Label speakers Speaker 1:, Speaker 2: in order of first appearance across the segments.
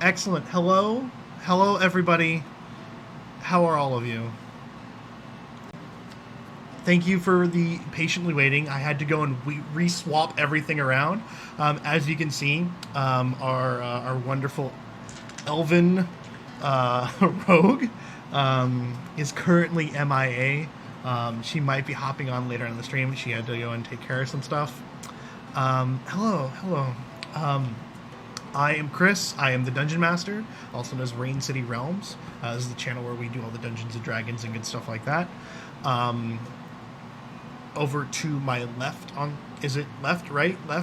Speaker 1: Excellent. Hello. Hello, everybody. How are all of you? Thank you for the patiently waiting. I had to go and re-swap everything around. As you can see, our wonderful elven rogue is currently MIA. She might be hopping on later in the stream. She had to go and take care of some stuff. Hello. I am Chris. I am the Dungeon Master, also known as Rain City Realms. This is the channel where we do all the Dungeons and Dragons and good stuff like that. Over to my left is it left, right? I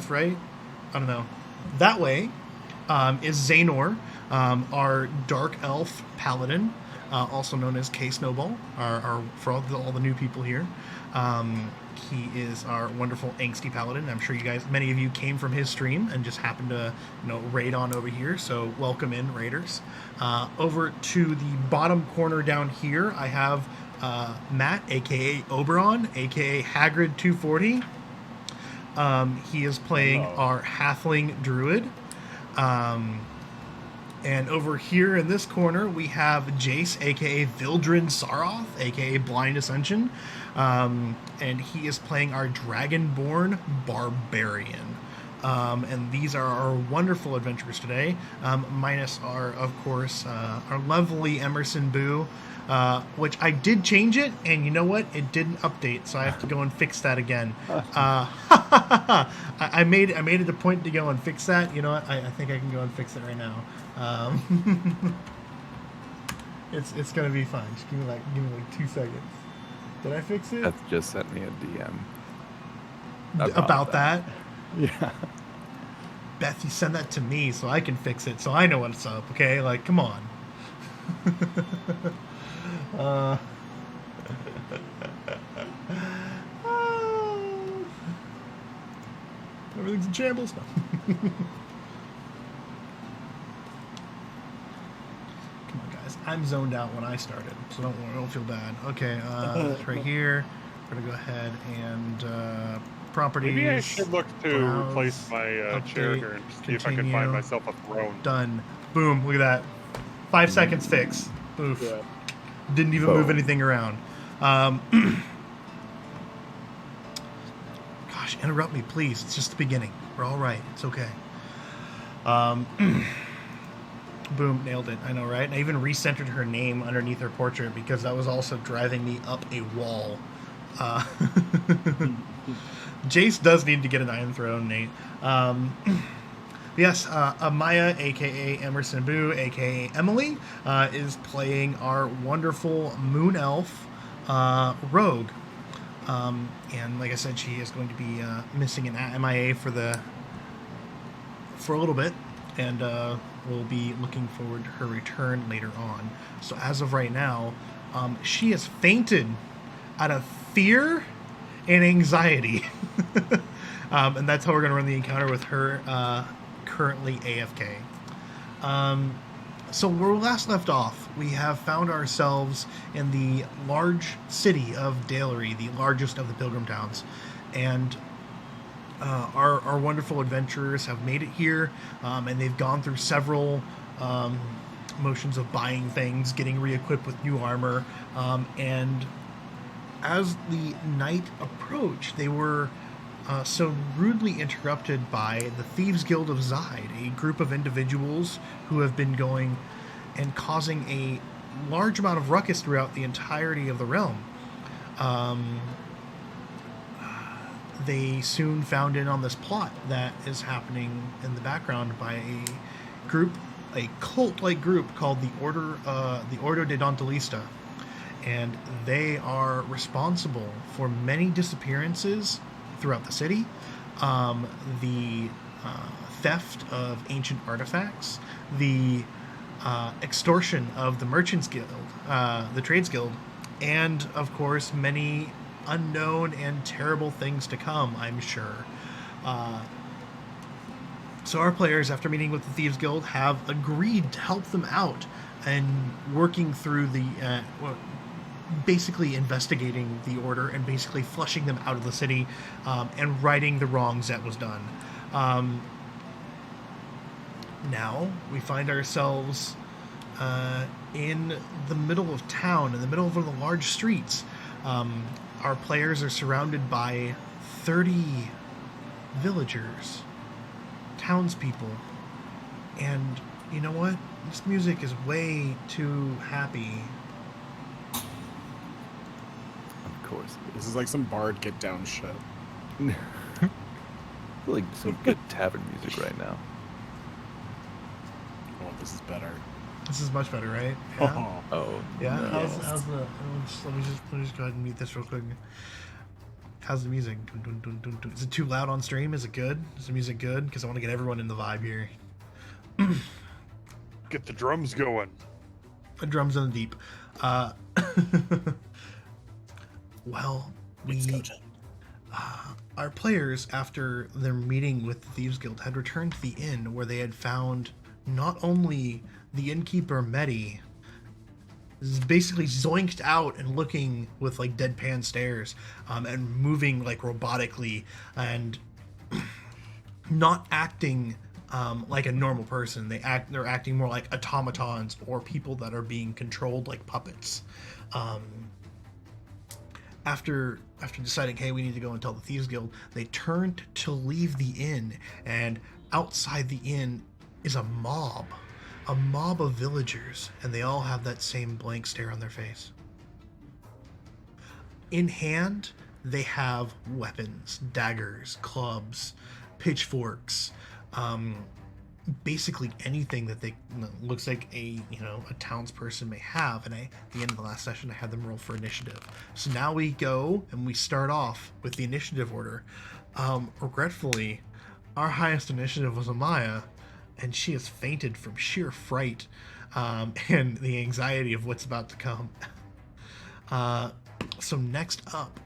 Speaker 1: don't know. That way is Xanor, our Dark Elf Paladin, also known as K Snowball, for all the new people here. He is our wonderful angsty paladin. I'm sure many of you came from his stream and just happened to, raid on over here. So welcome in, raiders. Over to the bottom corner down here, I have Matt, aka Oberon, aka Hagrid 240. He is playing our halfling druid. And over here in this corner, we have Jace, a.k.a. Vildrin Saroth, a.k.a. Blind Ascension. And he is playing our Dragonborn Barbarian. And these are our wonderful adventurers today, minus of course, our lovely Emerson Boo, which I did change it, and you know what? It didn't update, so I have to go and fix that again. I made it a point to go and fix that. You know what? I think I can go and fix it right now. It's gonna be fine. Just give me like 2 seconds. Did I fix it?
Speaker 2: Beth just sent me a DM
Speaker 1: about that.
Speaker 2: Yeah.
Speaker 1: Beth, you send that to me so I can fix it, so I know what's up. Okay, like come on. Everything's in shambles now. Come on, guys. I'm zoned out when I started, so don't feel bad. Okay, it's right here. We're gonna go ahead and properties.
Speaker 3: Maybe I should look to
Speaker 1: browse,
Speaker 3: replace my chair here and see if I can find myself a throne.
Speaker 1: Done. Boom. Look at that. 5 seconds fix. Oof.
Speaker 3: Yeah.
Speaker 1: Didn't even move anything around. Gosh, interrupt me, please. It's just the beginning. We're all right. It's okay. Boom, nailed it. I know, right? And I even recentered her name underneath her portrait because that was also driving me up a wall. Jace does need to get an Iron Throne, Nate. Yes, Amaya, a.k.a. Emerson Boo, a.k.a. Emily, is playing our wonderful Moon Elf Rogue. And like I said, she is going to be missing an MIA for a little bit, and we'll be looking forward to her return later on. So as of right now, she has fainted out of fear and anxiety. And that's how we're going to run the encounter with her currently AFK. So where we last left off, we have found ourselves in the large city of Dalelry, the largest of the pilgrim towns, and our wonderful adventurers have made it here, and they've gone through several motions of buying things, getting re-equipped with new armor, and as the night approached, they were so rudely interrupted by the Thieves Guild of Zide, a group of individuals who have been going and causing a large amount of ruckus throughout the entirety of the realm. They soon found in on this plot that is happening in the background by a cult-like group called the Ordo'd Dontilista. And they are responsible for many disappearances throughout the city, the theft of ancient artifacts, the extortion of the Merchants Guild, the Trades Guild, and of course many unknown and terrible things to come, I'm sure. So our players, after meeting with the Thieves Guild, have agreed to help them out and working through the basically investigating the order and basically flushing them out of the city, and righting the wrongs that was done. now we find ourselves in the middle of town, in the middle of one of the large streets. Our players are surrounded by 30 villagers, townspeople, and you know what? This music is way too happy.
Speaker 2: Of course.
Speaker 4: This is like some bard get down shit.
Speaker 2: I feel like some good tavern music right now.
Speaker 4: Oh, this is better.
Speaker 1: This is much better, right? Yeah.
Speaker 2: Oh,
Speaker 1: Yeah.
Speaker 2: no.
Speaker 1: How's the? Let me just go ahead and mute this real quick. How's the music? Dun, dun, dun, dun, dun. Is it too loud on stream? Is it good? Is the music good? Because I want to get everyone in the vibe here.
Speaker 3: Get the drums going.
Speaker 1: The drums in the deep. Well, our players, after their meeting with the Thieves Guild, had returned to the inn where they had found not only the innkeeper Medi, is basically zoinked out and looking with like deadpan stares, and moving like robotically and not acting like a normal person. They're acting more like automatons or people that are being controlled like puppets. After deciding, hey, we need to go and tell the Thieves Guild, they turned to leave the inn, and outside the inn is a mob of villagers, and they all have that same blank stare on their face. In hand, they have weapons, daggers, clubs, pitchforks, basically anything that they looks like a townsperson may have. And at the end of the last session, I had them roll for initiative. So now we go and we start off with the initiative order. Regretfully, our highest initiative was Amaya, and she has fainted from sheer fright and the anxiety of what's about to come. So next up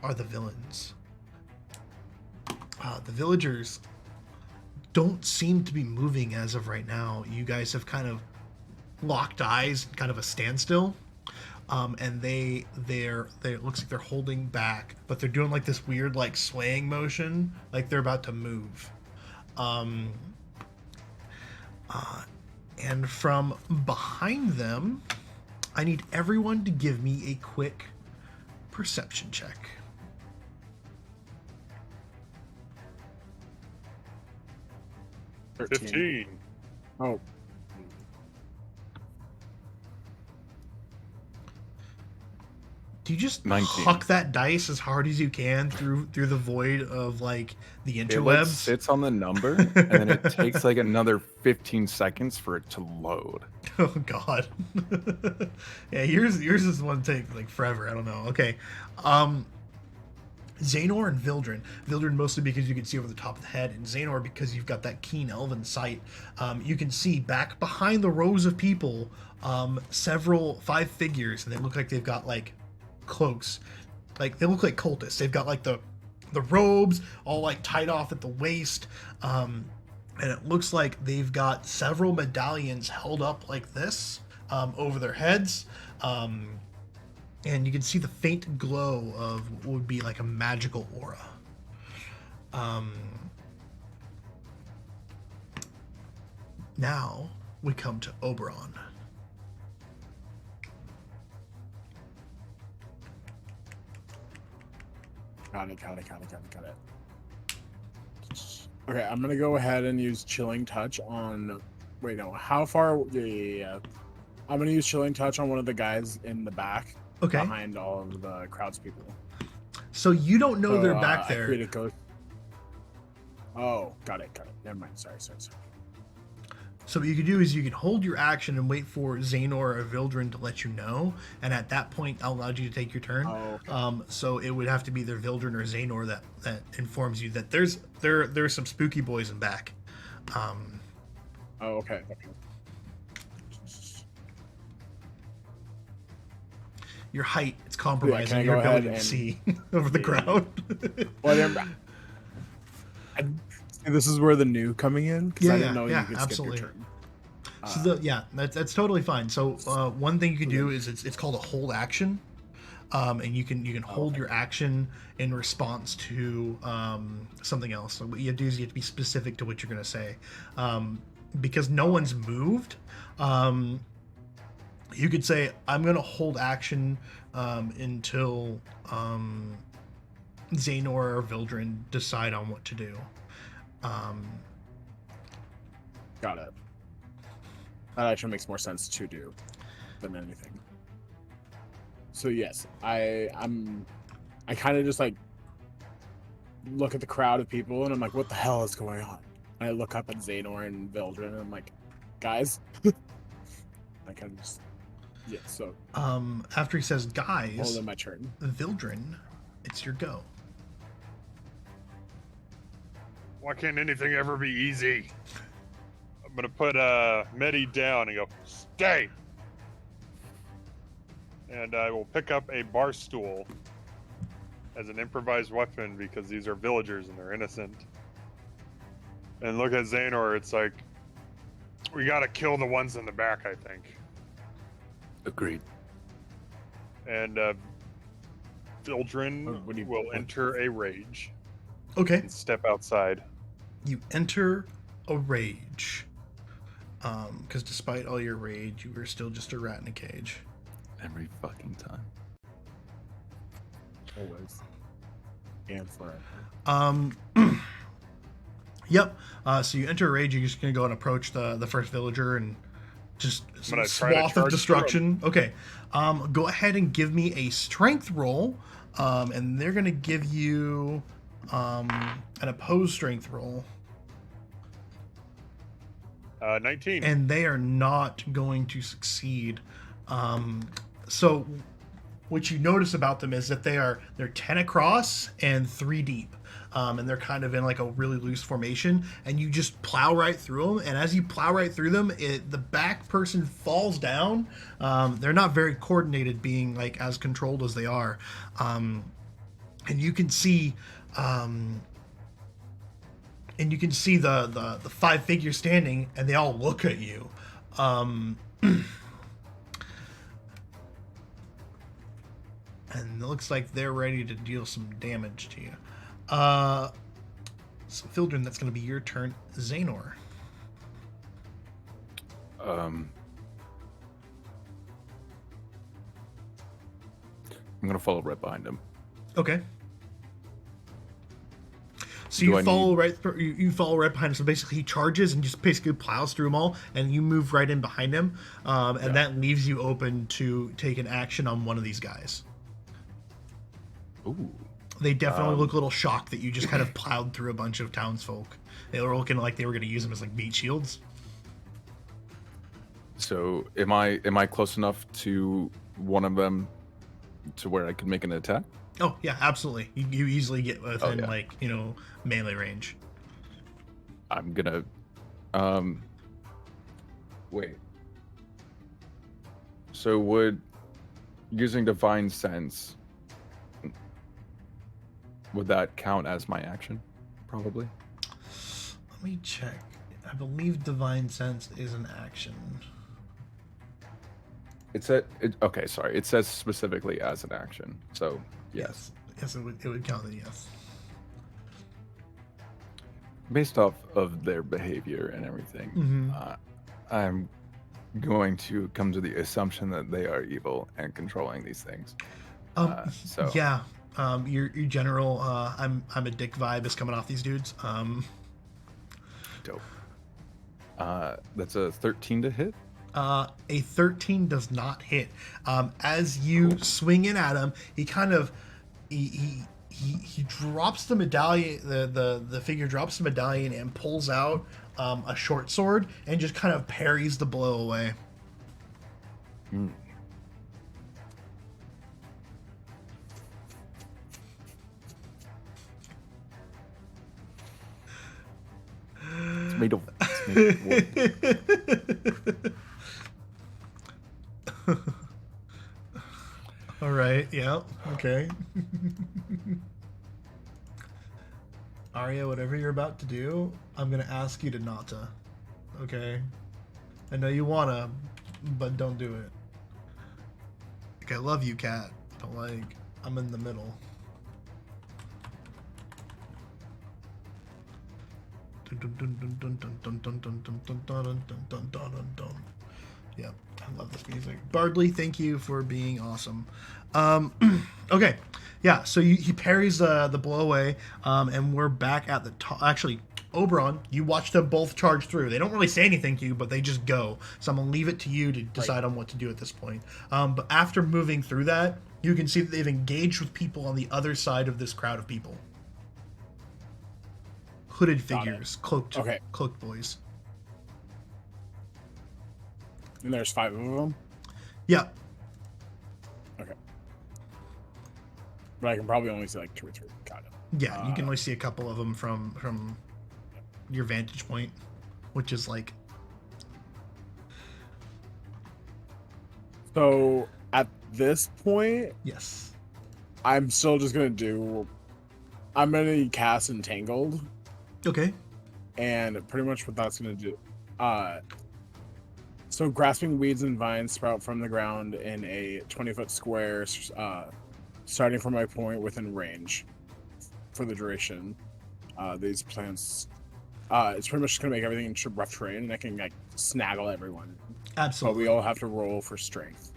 Speaker 1: are the villains. The villagers don't seem to be moving as of right now. You guys have kind of locked eyes, kind of a standstill, and it looks like they're holding back, but they're doing like this weird like swaying motion, like they're about to move. And from behind them, I need everyone to give me a quick perception check.
Speaker 4: $13.
Speaker 3: 15.
Speaker 4: Oh.
Speaker 1: Do you just
Speaker 2: 19.
Speaker 1: huck that dice as hard as you can through the void of like the
Speaker 2: It like
Speaker 1: interwebs?
Speaker 2: sits on the number, and then it takes like another 15 seconds for it to load.
Speaker 1: Oh God. Yeah, yours is one take like forever. I don't know. Okay. Xanor and Vildren. Vildren mostly because you can see over the top of the head, and Xanor because you've got that keen elven sight. You can see back behind the rows of people, 5 figures, and they look like they've got like cloaks. Like they look like cultists. They've got like the robes all like tied off at the waist. And it looks like they've got several medallions held up like this over their heads. And you can see the faint glow of what would be like a magical aura. Now we come to Oberon.
Speaker 4: Got it. Okay, I'm gonna go ahead and use Chilling Touch on... Wait, no. How far... Yeah. I'm gonna use Chilling Touch on one of the guys in the back.
Speaker 1: Okay.
Speaker 4: Behind all of the crowd's people.
Speaker 1: So you don't know they're back
Speaker 4: I
Speaker 1: there.
Speaker 4: create a ghost. Oh, got it. Never mind. Sorry.
Speaker 1: So what you could do is you could hold your action and wait for Xanor or Vildren to let you know, and at that point I'll allow you to take your turn.
Speaker 4: Oh, okay.
Speaker 1: So it would have to be either Vildren or Xanor that informs you that there's some spooky boys in back.
Speaker 4: Oh, okay.
Speaker 1: Your height, it's compromising
Speaker 4: can I
Speaker 1: your
Speaker 4: go
Speaker 1: ability
Speaker 4: ahead
Speaker 1: to
Speaker 4: and-
Speaker 1: see over the crowd.
Speaker 4: Well, this is where the new coming in, because I didn't know you could
Speaker 1: absolutely.
Speaker 4: skip your turn.
Speaker 1: So that's totally fine. So one thing you could do is it's called a hold action. and you can hold your action in response to something else. So what you have to do is you have to be specific to what you're going to say, because no one's moved. You could say, I'm going to hold action until Xehanort or Vildren decide on what to do.
Speaker 4: Got it. That actually makes more sense to do than anything. So yes, I kind of just like look at the crowd of people and I'm like, what the hell is going on? And I look up at Xehanort and Vildren and I'm like, guys. I kind of just so
Speaker 1: after he says guys,
Speaker 4: hold on my turn.
Speaker 1: Vildren, it's your go.
Speaker 3: Why can't anything ever be easy? I'm gonna put Medi down and go, stay! And I will pick up a bar stool as an improvised weapon because these are villagers and they're innocent. And look at Xehanort, it's like, we gotta kill the ones in the back, I think.
Speaker 2: Agreed.
Speaker 3: And Vildren will enter a rage.
Speaker 1: Okay.
Speaker 3: And step outside.
Speaker 1: You enter a rage. Because despite all your rage, you were still just a rat in a cage.
Speaker 2: Every fucking time.
Speaker 4: Always. And forever.
Speaker 1: Yep. So you enter a rage, you're just going to go and approach the first villager and just some swath of destruction. Okay. Go ahead and give me a strength roll. And they're going to give you an opposed strength roll.
Speaker 3: 19.
Speaker 1: And they are not going to succeed. So what you notice about them is that they're 10 across and 3 deep. And they're kind of in like a really loose formation, and you just plow right through them. And as you plow right through them, the back person falls down. They're not very coordinated, being like as controlled as they are. And you can see, the 5 figures standing, and they all look at you. And it looks like they're ready to deal some damage to you. So Vildren, that's going to be your turn. Xehanort.
Speaker 2: I'm going to follow right behind him.
Speaker 1: Okay. So you follow right behind him. So basically, he charges and just basically plows through them all, and you move right in behind him, and that leaves you open to take an action on one of these guys.
Speaker 2: Ooh.
Speaker 1: They definitely look a little shocked that you just kind of plowed through a bunch of townsfolk. They were looking like they were going to use them as like meat shields.
Speaker 2: So am I close enough to one of them to where I could make an attack?
Speaker 1: Oh yeah, absolutely. You easily get within melee range.
Speaker 2: I'm gonna wait. So would using Divine Sense, would that count as my action? Probably.
Speaker 1: Let me check. I believe Divine Sense is an action.
Speaker 2: Okay, sorry. It says specifically as an action. So yes.
Speaker 1: Yes, it would count then, yes.
Speaker 2: Based off of their behavior and everything, I'm going to come to the assumption that they are evil and controlling these things.
Speaker 1: Yeah. Your general I'm a dick vibe is coming off these dudes.
Speaker 2: Dope. That's a 13 to hit.
Speaker 1: A 13 does not hit. As you swing in at him, he kind of he drops the medallion. The figure drops the medallion and pulls out a short sword and just kind of parries the blow away.
Speaker 2: It's made of wood.
Speaker 1: All right. Yeah. Okay. Arya, whatever you're about to do, I'm gonna ask you to not to. Okay. I know you wanna, but don't do it. Like, I love you, cat. but like I'm in the middle. Yeah, I love this music. Bardley, thank you for being awesome. Okay, yeah, so he parries the blow away, and we're back at the top. Actually, Oberon, you watch them both charge through. They don't really say anything to you, but they just go. So I'm going to leave it to you to decide on what to do at this point. But after moving through that, you can see that they've engaged with people on the other side of this crowd of people. Hooded figures, cloaked boys.
Speaker 4: And there's 5 of them?
Speaker 1: Yeah.
Speaker 4: Okay. But I can probably only see like 2 or 3. Got it.
Speaker 1: Yeah, you can only see a couple of them from your vantage point, which is like...
Speaker 4: So, at this point...
Speaker 1: Yes.
Speaker 4: I'm still just going to do... I'm going to cast Entangled.
Speaker 1: Okay.
Speaker 4: And pretty much what that's going to do... So grasping weeds and vines sprout from the ground in a 20-foot square, starting from my point within range for the duration. These plants, it's pretty much just gonna make everything into rough terrain, and I can like snaggle everyone.
Speaker 1: Absolutely.
Speaker 4: But we all have to roll for strength.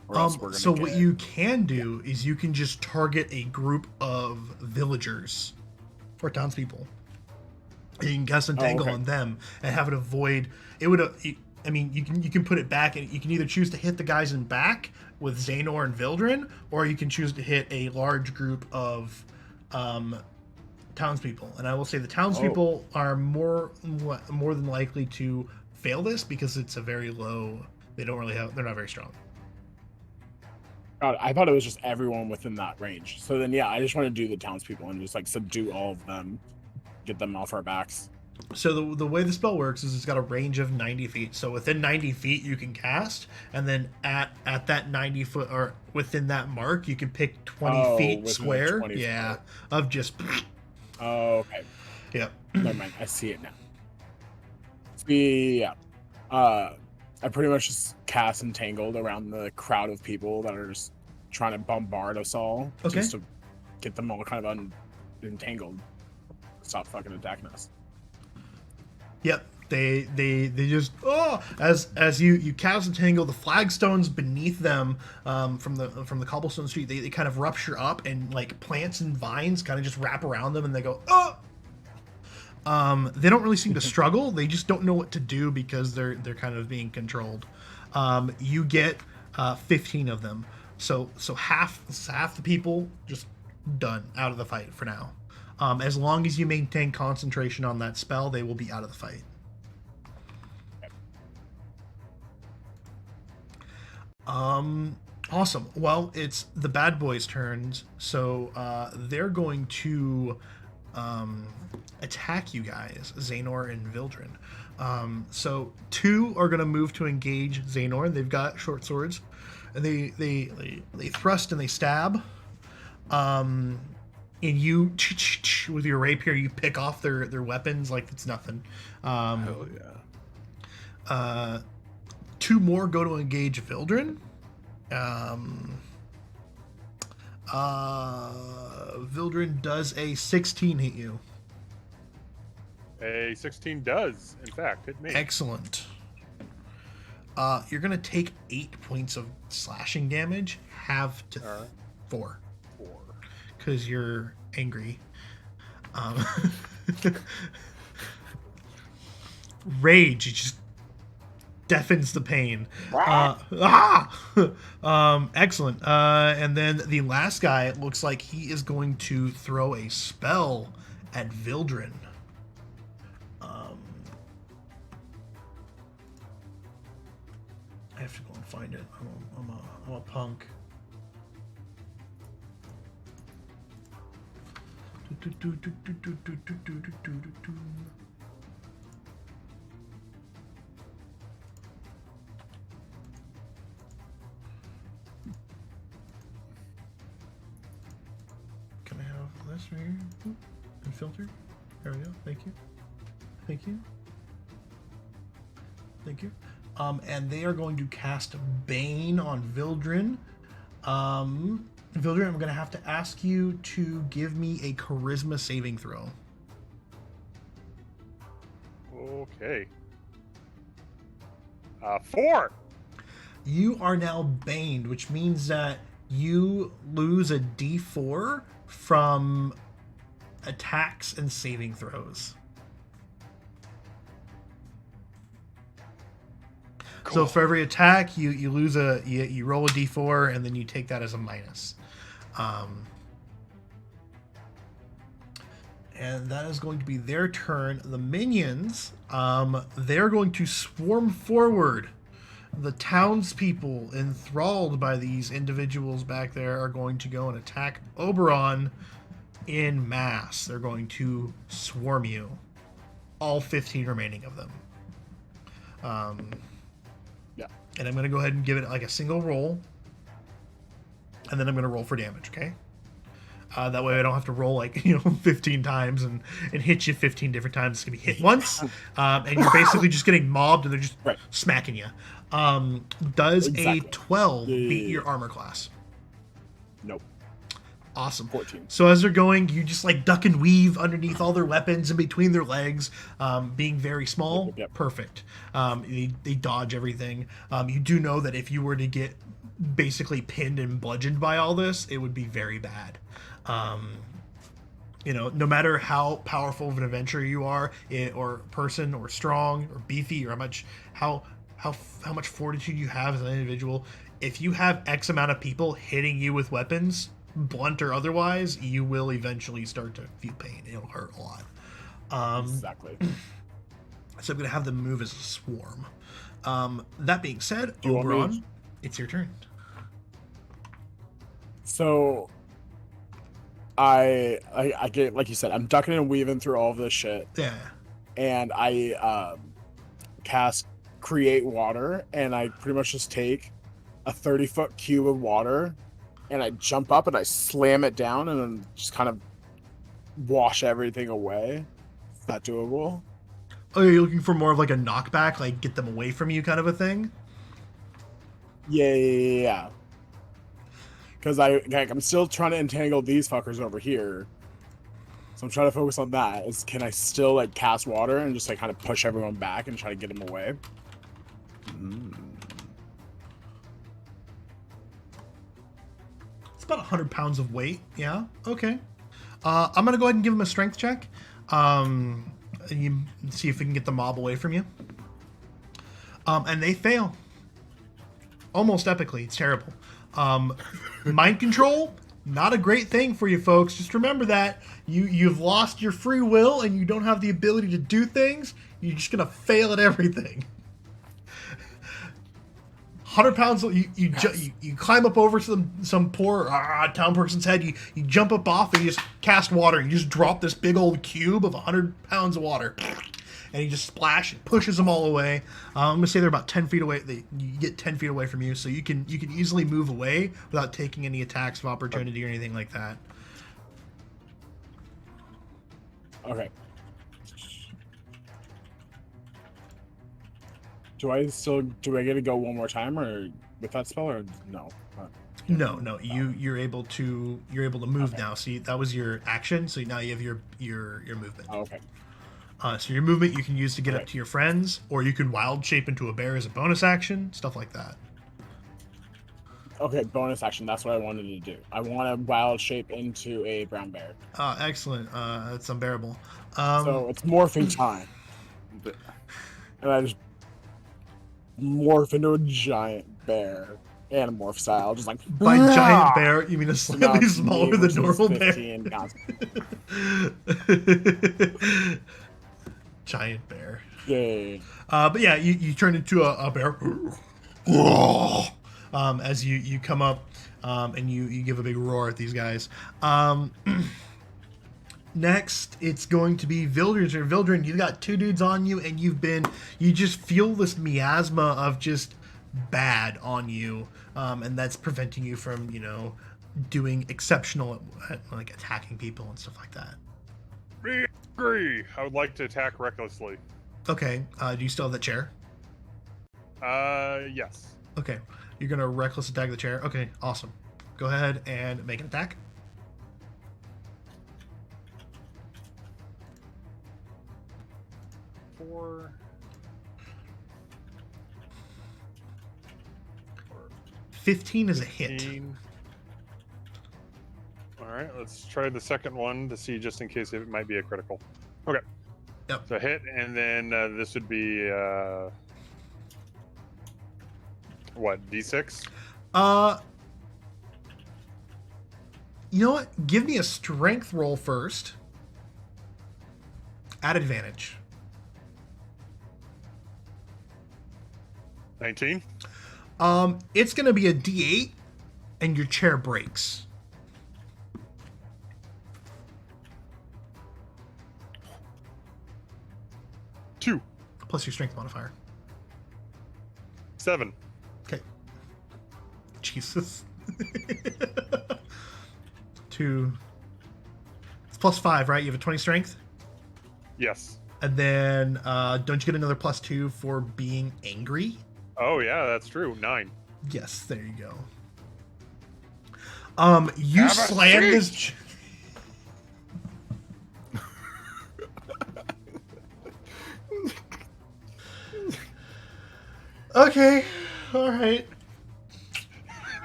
Speaker 4: Or else we're gonna
Speaker 1: so what you can do is you can just target a group of villagers or townspeople. And you can cast Entangle on them and have it avoid. It would. I mean, you can put it back, and you can either choose to hit the guys in back with Xehanort and Vildren, or you can choose to hit a large group of townspeople. And I will say the townspeople are more than likely to fail this because it's a very low. They're not very strong.
Speaker 4: I thought it was just everyone within that range. So then, yeah, I just want to do the townspeople and just like subdue all of them, get them off our backs.
Speaker 1: So the way the spell works is it's got a range of 90 feet. So within 90 feet you can cast, and then at that 90 foot or within that mark you can pick 20 feet square. 20 foot. Of just.
Speaker 4: Oh, okay.
Speaker 1: Yeah.
Speaker 4: Never mind. I see it now. Yeah. I pretty much just cast Entangled around the crowd of people that are just trying to bombard us all, just to get them all kind of entangled, stop fucking attacking us.
Speaker 1: Yep, they just as you cast Entangle, the flagstones beneath them from the cobblestone street, they kind of rupture up, and like plants and vines kind of just wrap around them, and they go they don't really seem to struggle. They just don't know what to do because they're kind of being controlled. You get 15 of them, so half the people just done out of the fight for now. As long as you maintain concentration on that spell, they will be out of the fight. Awesome. Well, it's the bad boys' turns, so they're going to attack you guys, Xehanort and Vildren. So 2 are going to move to engage Xehanort. They've got short swords, and they thrust and they stab. And you, with your rapier, you pick off their weapons like it's nothing.
Speaker 2: Hell yeah.
Speaker 1: 2 more go to engage Vildren. Vildren does a 16 hit you.
Speaker 3: A 16 does, in fact, hit me.
Speaker 1: Excellent. You're going to take 8 points of slashing damage, half to 4. Because you're angry. Rage, it just deafens the pain. Excellent. And then the last guy, it looks like he is going to throw a spell at Vildren. I have to go and find it. I'm a punk. Can I have this right here? And filter? There we go. Thank you. Thank you. Thank you. And they are going to cast Bane on Vildren. Vildren, I'm going to have to ask you to give me a charisma saving throw.
Speaker 3: Okay. 4.
Speaker 1: You are now baned, which means that you lose a D4 from attacks and saving throws.
Speaker 3: Cool.
Speaker 1: So for every attack, you lose you roll a D4 and then you take that as a minus. And that is going to be their turn. The minions, they're going to swarm forward. The townspeople enthralled by these individuals back there are going to go and attack Oberon in mass. They're going to swarm you. All 15 remaining of them.
Speaker 4: Yeah.
Speaker 1: And I'm going to go ahead and give it like a single roll. And then I'm going to roll for damage, okay? That way I don't have to roll 15 times and hit you 15 different times. It's going to be hit once. And you're basically just getting mobbed and they're just smacking you. Does a 12 beat your armor class?
Speaker 4: Nope.
Speaker 1: Awesome.
Speaker 4: 14.
Speaker 1: So as they're going, you just duck and weave underneath all their weapons in between their legs, being very small.
Speaker 4: Yep.
Speaker 1: Perfect. They dodge everything. You do know that if you were to get basically pinned and bludgeoned by all this, it would be very bad. No matter how powerful of an adventurer you are, or person, or strong, or beefy, or how much fortitude you have as an individual, if you have X amount of people hitting you with weapons, blunt or otherwise, you will eventually start to feel pain. It'll hurt a lot.
Speaker 4: Exactly.
Speaker 1: So I'm going to have them move as a swarm. That being said,
Speaker 4: you
Speaker 1: Oberon, it's your turn.
Speaker 4: So I get, like you said, I'm ducking and weaving through all of this shit.
Speaker 1: Yeah.
Speaker 4: And I cast Create Water, and I pretty much just take a 30-foot cube of water, and I jump up and I slam it down, and then just kind of wash everything away. Is that doable?
Speaker 1: Oh, you're looking for more of a knockback, get them away from you kind of a thing?
Speaker 4: Yeah. Because I'm still trying to entangle these fuckers over here. So I'm trying to focus on that. Can I still cast water and just kind of push everyone back and try to get them away?
Speaker 1: It's about 100 pounds of weight. Yeah. Okay. I'm going to go ahead and give him a strength check. And you see if we can get the mob away from you. And they fail. Almost epically. It's terrible. Mind control, not a great thing for you folks. Just remember that. You've lost your free will and you don't have the ability to do things. You're just going to fail at everything. 100 pounds, you climb up over some poor town person's head. You jump up off and you just cast water. And you just drop this big old cube of 100 pounds of water. And you just splash and pushes them all away. I'm gonna say they're about 10 feet away. You get 10 feet away from you, so you can easily move away without taking any attacks of opportunity or anything like that.
Speaker 4: Okay. Do I get to go one more time, or with that spell, or no?
Speaker 1: No. You're able to move now. See, that was your action. So now you have your movement.
Speaker 4: Oh, okay.
Speaker 1: So your movement you can use to get up to your friends, or you can wild shape into a bear as a bonus action, stuff like that.
Speaker 4: Okay, bonus action. That's what I wanted to do. I want to wild shape into a brown bear.
Speaker 1: Excellent. That's unbearable.
Speaker 4: So it's morphing time. And I just morph into a giant bear. Animorph style, just
Speaker 1: by giant bear, you mean a slightly smaller than normal bear? Giant bear.
Speaker 4: Yeah.
Speaker 1: But yeah, you turn into a bear. As you come up, and you give a big roar at these guys. Next, it's going to be Vildren's turn. Vildren, you got 2 dudes on you, and you just feel this miasma of just bad on you, and that's preventing you from doing exceptional at attacking people and stuff like that.
Speaker 3: Agree. I would like to attack recklessly.
Speaker 1: Okay. Do you still have the chair?
Speaker 3: Yes.
Speaker 1: Okay. You're gonna reckless attack the chair. Okay. Awesome. go ahead and make an attack.
Speaker 3: Four.
Speaker 1: 15 is a hit.
Speaker 3: 15. All right, let's try the second one to see just in case it might be a critical. Okay.
Speaker 1: Yep.
Speaker 3: So hit, and then this would be what, D6?
Speaker 1: You know what? Give me a strength roll first. At advantage.
Speaker 3: 19.
Speaker 1: It's gonna be a D8, and your chair breaks.
Speaker 3: Two.
Speaker 1: Plus your strength modifier.
Speaker 3: 7.
Speaker 1: Okay. Jesus. 2. It's plus 5, right? You have a 20 strength?
Speaker 3: Yes.
Speaker 1: And then don't you get another plus 2 for being angry?
Speaker 3: Oh yeah, that's true. 9.
Speaker 1: Yes, there you go. You
Speaker 3: Have a
Speaker 1: slam
Speaker 3: seat.
Speaker 1: this. Okay, all right.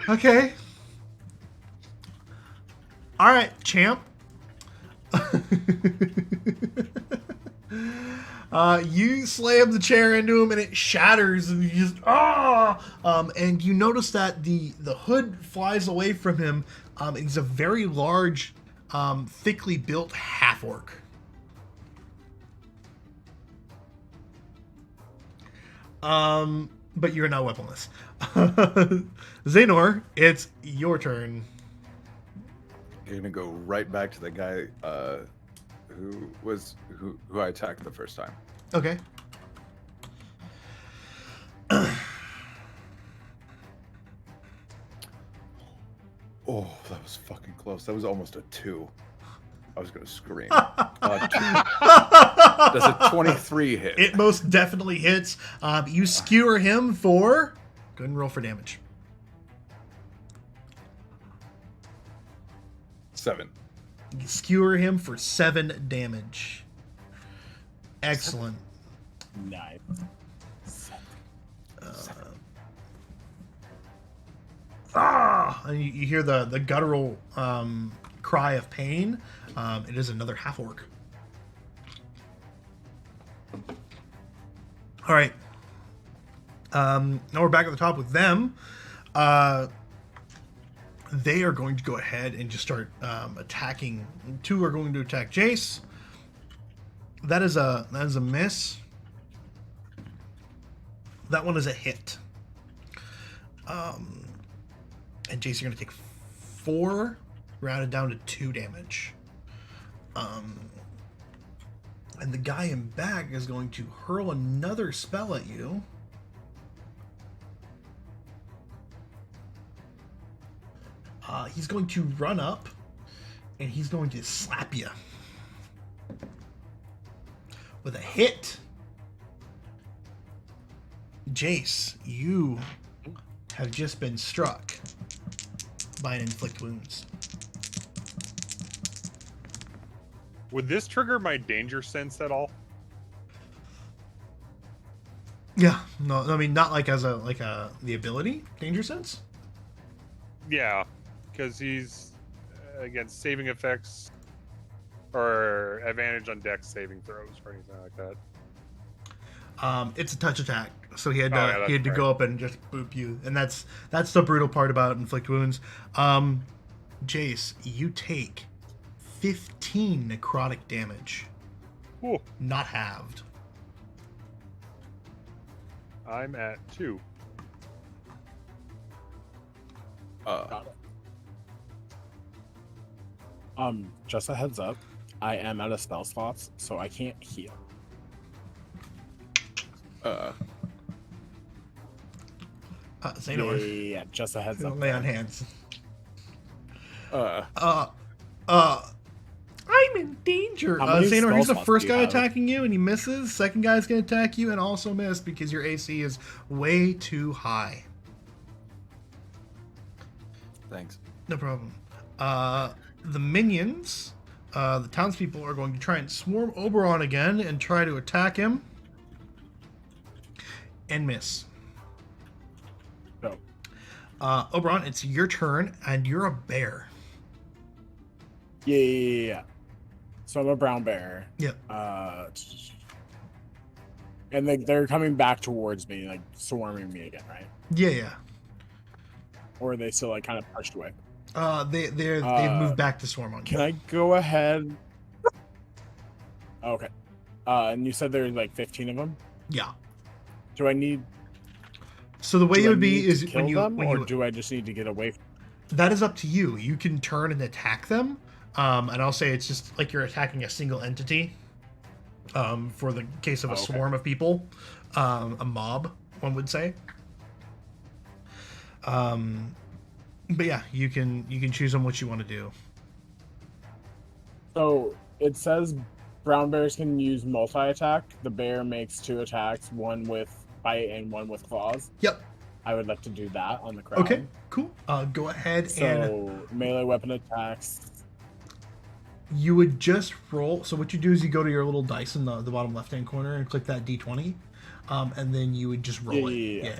Speaker 1: Okay. All right, champ. You slam the chair into him and it shatters and you just and you notice that the hood flies away from him. He's a very large, thickly built half orc. But you're now weaponless. Xehanort, it's your turn.
Speaker 2: You're gonna go right back to the guy who I attacked the first time.
Speaker 1: Okay.
Speaker 2: Oh, that was fucking close. That was almost a 2. I was gonna scream. 2. Does a 23 hit?
Speaker 1: It most definitely hits. You skewer him for. Go ahead and roll for damage.
Speaker 2: 7.
Speaker 1: You skewer him for 7 damage. Excellent.
Speaker 4: Nice.
Speaker 1: And you hear the guttural cry of pain. It is another half orc. All right. Now we're back at the top with them. They are going to go ahead and just start attacking. 2 are going to attack Jace. That is a miss. That one is a hit. And Jace, you're going to take 4, rounded down to 2 damage. And the guy in back is going to hurl another spell at you. He's going to run up, and he's going to slap you. With a hit. Jace, you have just been struck by an inflict wounds.
Speaker 3: Would this trigger my danger sense at all?
Speaker 1: Yeah, no, I mean not like as the ability danger sense.
Speaker 3: Yeah, because he's against saving effects or advantage on dex saving throws or anything like that.
Speaker 1: It's a touch attack, so he had to
Speaker 3: yeah,
Speaker 1: he had to
Speaker 3: right.
Speaker 1: go up and just boop you, and that's the brutal part about inflict wounds. Jace, you take 15 necrotic damage,
Speaker 3: Ooh,
Speaker 1: not halved.
Speaker 3: I'm at 2.
Speaker 4: Got it. Just a heads up, I am out of spell slots, so I can't heal.
Speaker 1: Xehanort,
Speaker 4: Yeah, just a heads up.
Speaker 1: lay on hands.
Speaker 2: Uh,
Speaker 1: I'm in danger.
Speaker 4: How many
Speaker 1: Xehanort, he's the
Speaker 4: spell
Speaker 1: first
Speaker 4: slots do
Speaker 1: guy
Speaker 4: you have?
Speaker 1: attacking you, and he misses. Second guy's gonna attack you and also miss because your AC is way too high.
Speaker 2: Thanks.
Speaker 1: No problem. The minions, the townspeople are going to try and swarm Oberon again and try to attack him. And miss.
Speaker 4: No.
Speaker 1: Oberon, it's your turn, and you're a bear.
Speaker 4: Yeah. So I'm a brown bear.
Speaker 1: Yep.
Speaker 4: And they're coming back towards me, like swarming me again, right?
Speaker 1: Yeah.
Speaker 4: Or are they still like kind of pushed away?
Speaker 1: They've moved back to swarm on you.
Speaker 4: Can I go ahead? Okay. And you said there's like 15 of them.
Speaker 1: Yeah.
Speaker 4: Do I need?
Speaker 1: So the way
Speaker 4: do
Speaker 1: it
Speaker 4: I
Speaker 1: would be
Speaker 4: need
Speaker 1: is
Speaker 4: to kill them,
Speaker 1: when
Speaker 4: or
Speaker 1: you
Speaker 4: do I just need to get away?
Speaker 1: That is up to you. You can turn and attack them. And I'll say it's just like you're attacking a single entity. For the case of a swarm of people, a mob, one would say. But yeah, you can choose on what you want to do.
Speaker 4: So it says brown bears can use multi-attack. The bear makes 2 attacks, one with bite and one with claws.
Speaker 1: Yep.
Speaker 4: I would like to do that on the crowd.
Speaker 1: Okay, cool. Go ahead and...
Speaker 4: So melee weapon attacks.
Speaker 1: You would just roll. So what you do is you go to your little dice in the bottom left-hand corner and click that D20. And then you would just roll it. Yeah.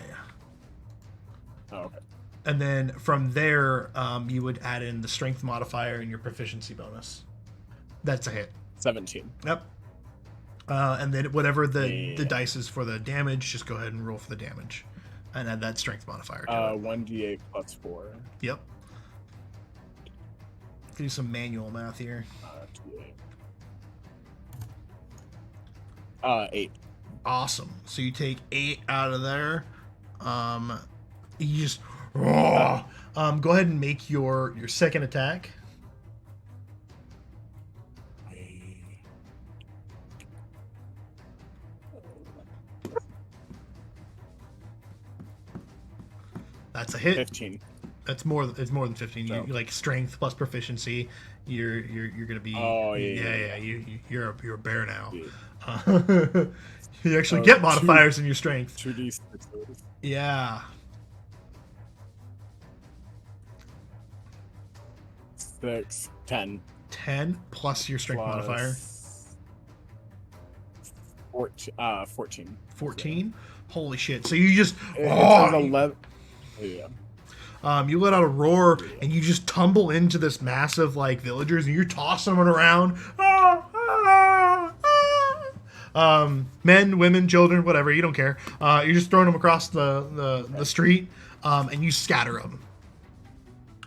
Speaker 4: Oh, okay.
Speaker 1: And then from there, you would add in the strength modifier and your proficiency bonus. That's a hit.
Speaker 4: 17.
Speaker 1: Yep. And then whatever the dice is for the damage, just go ahead and roll for the damage. And add that strength modifier to it.
Speaker 4: 1d8 plus 4.
Speaker 1: Yep. Do some manual math here.
Speaker 4: 8.
Speaker 1: Awesome. So you take 8 out of there. You just go ahead and make your second attack. That's a hit.
Speaker 4: 15.
Speaker 1: It's more than 15.
Speaker 4: So.
Speaker 1: You like strength plus proficiency. You're gonna be.
Speaker 4: Oh yeah.
Speaker 1: You're a bear now.
Speaker 4: Yeah.
Speaker 1: You actually get modifiers in your strength.
Speaker 4: 2d6.
Speaker 1: Yeah.
Speaker 4: 6, 10.
Speaker 1: 10 plus your strength modifier.
Speaker 4: 14.
Speaker 1: 14. Holy shit! So you just.
Speaker 4: It says 11. Yeah.
Speaker 1: You let out a roar and you just tumble into this massive like villagers and you're tossing them around. Men, women, children, whatever, you don't care. You're just throwing them across the street, and you scatter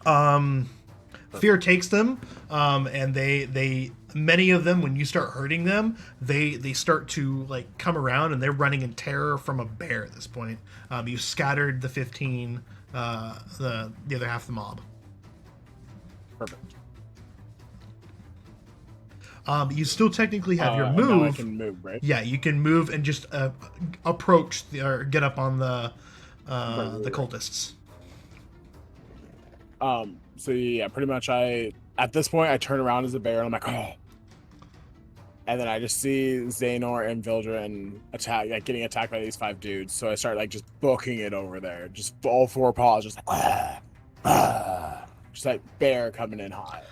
Speaker 1: them. Fear takes them, and they many of them, when you start hurting them, they start to like come around and they're running in terror from a bear at this point. You scattered the 15. The other half of the mob.
Speaker 4: Perfect.
Speaker 1: You still technically have your move.
Speaker 4: Now I can move, right?
Speaker 1: Yeah, you can move and just approach or get up on the cultists.
Speaker 4: So yeah, pretty much at this point I turn around as a bear and I'm like, oh. And then I just see Xehanort and Vildren getting attacked by these 5 dudes. So I start like just booking it over there. Just all 4 paws, just like, just like bear coming in hot.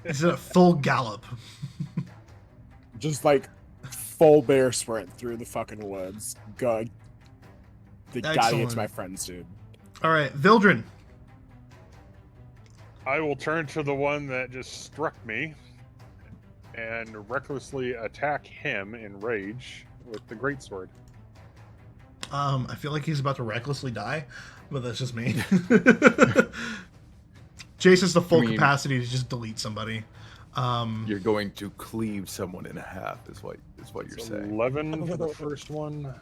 Speaker 1: Is it a full gallop?
Speaker 4: Just like full bear sprint through the fucking woods. Gotta get to my friends, dude.
Speaker 1: All right, Vildren.
Speaker 3: I will turn to the one that just struck me and recklessly attack him in rage with the greatsword.
Speaker 1: I feel like he's about to recklessly die, but that's just me. Jace has the full capacity to just delete somebody.
Speaker 2: You're going to cleave someone in half, is what you're saying.
Speaker 3: 11 for the first one.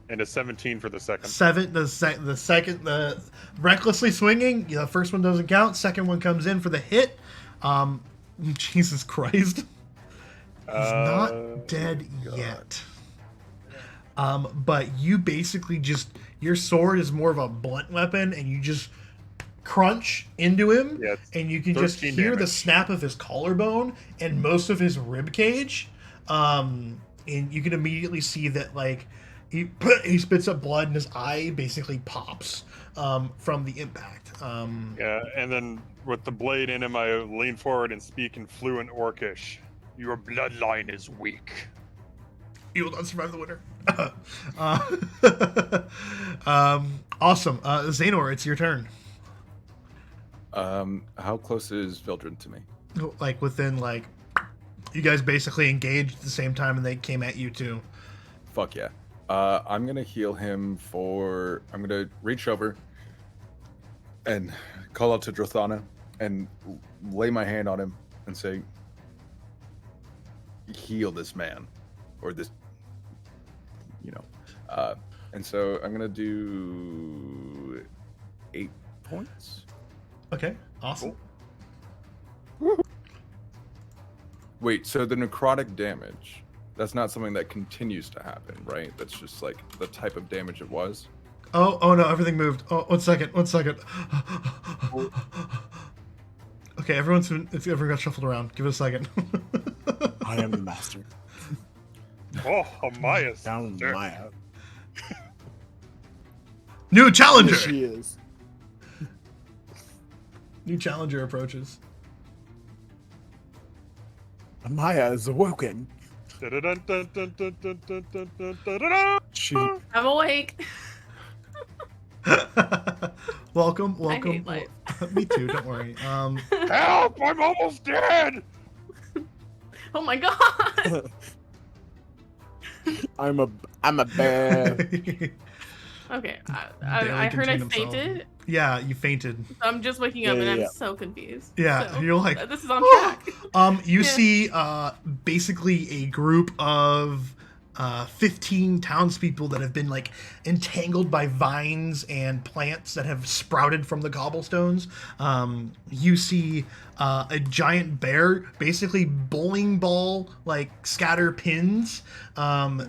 Speaker 3: And a 17 for the second.
Speaker 1: The recklessly swinging. The first one doesn't count. Second one comes in for the hit. Jesus Christ. He's not dead yet. But you basically just, your sword is more of a blunt weapon, and you just crunch into him, and you can just hear the snap of his collarbone and most of his rib cage. and you can immediately see that like he spits up blood and his eye basically pops from the impact.
Speaker 3: Yeah, and then with the blade in him, I lean forward and speak in fluent Orcish. Your bloodline is weak.
Speaker 1: You will not survive the winter. Awesome. Xanor, it's your turn.
Speaker 2: How close is Vildren to me?
Speaker 1: Like within like, you guys basically engaged at the same time and they came at you too.
Speaker 2: Fuck yeah. I'm gonna heal him for. I'm gonna reach over and call out to Drothana and lay my hand on him and say, "Heal this man," or this, you know. And so I'm gonna do 8 points.
Speaker 1: Okay, awesome.
Speaker 2: Wait, so the necrotic damage, that's not something that continues to happen, right? That's just like the type of damage it was?
Speaker 1: Oh no, everything moved. Oh, 1 second. Okay, everyone got shuffled around. Give it a second.
Speaker 4: I am the master.
Speaker 3: Oh, Amaya's
Speaker 4: Down
Speaker 3: there.
Speaker 4: Maya.
Speaker 1: New challenger!
Speaker 4: Yes, she is.
Speaker 1: New challenger approaches.
Speaker 4: Maya is awoken. She
Speaker 5: I'm awake.
Speaker 1: Welcome.
Speaker 5: I hate life.
Speaker 1: Me too, don't worry.
Speaker 3: Help! I'm almost dead!
Speaker 5: Oh my god.
Speaker 4: I'm a bear.
Speaker 5: Okay,
Speaker 1: Barely
Speaker 5: I heard I
Speaker 1: contained himself.
Speaker 5: fainted.
Speaker 1: Yeah, you fainted.
Speaker 5: I'm just waking up and
Speaker 4: Yeah,
Speaker 5: I'm
Speaker 4: yeah.
Speaker 5: so confused.
Speaker 1: Yeah,
Speaker 5: So,
Speaker 1: you're like,
Speaker 5: this is on track.
Speaker 1: You
Speaker 5: Yeah.
Speaker 1: see basically a group of 15 townspeople that have been like entangled by vines and plants that have sprouted from the cobblestones. You see a giant bear basically bowling ball like scatter pins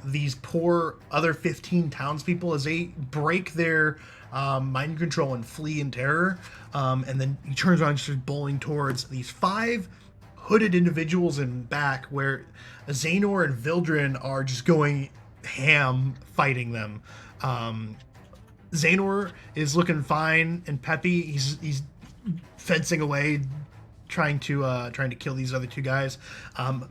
Speaker 1: these poor other 15 townspeople as they break their mind control and flee in terror. And then he turns around and starts bowling towards these 5 hooded individuals in back where Xanor and Vildren are just going ham fighting them. Xanor is looking fine and peppy. He's fencing away, trying to kill these other 2 guys.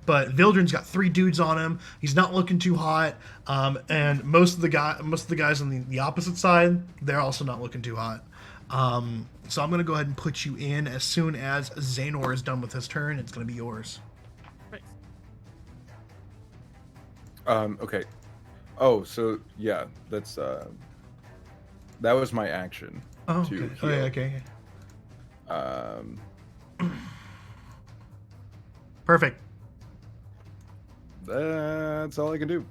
Speaker 1: But Vildren's got 3 dudes on him. He's not looking too hot. And most of the guys on the opposite side, they're also not looking too hot. So I'm gonna go ahead and put you in as soon as Xanor is done with his turn. It's gonna be yours.
Speaker 2: Okay. Oh, so yeah, that's that was my action.
Speaker 1: Oh,
Speaker 2: to
Speaker 1: okay. Oh, yeah,
Speaker 2: heal.
Speaker 1: okay. Perfect.
Speaker 2: That's all I can do.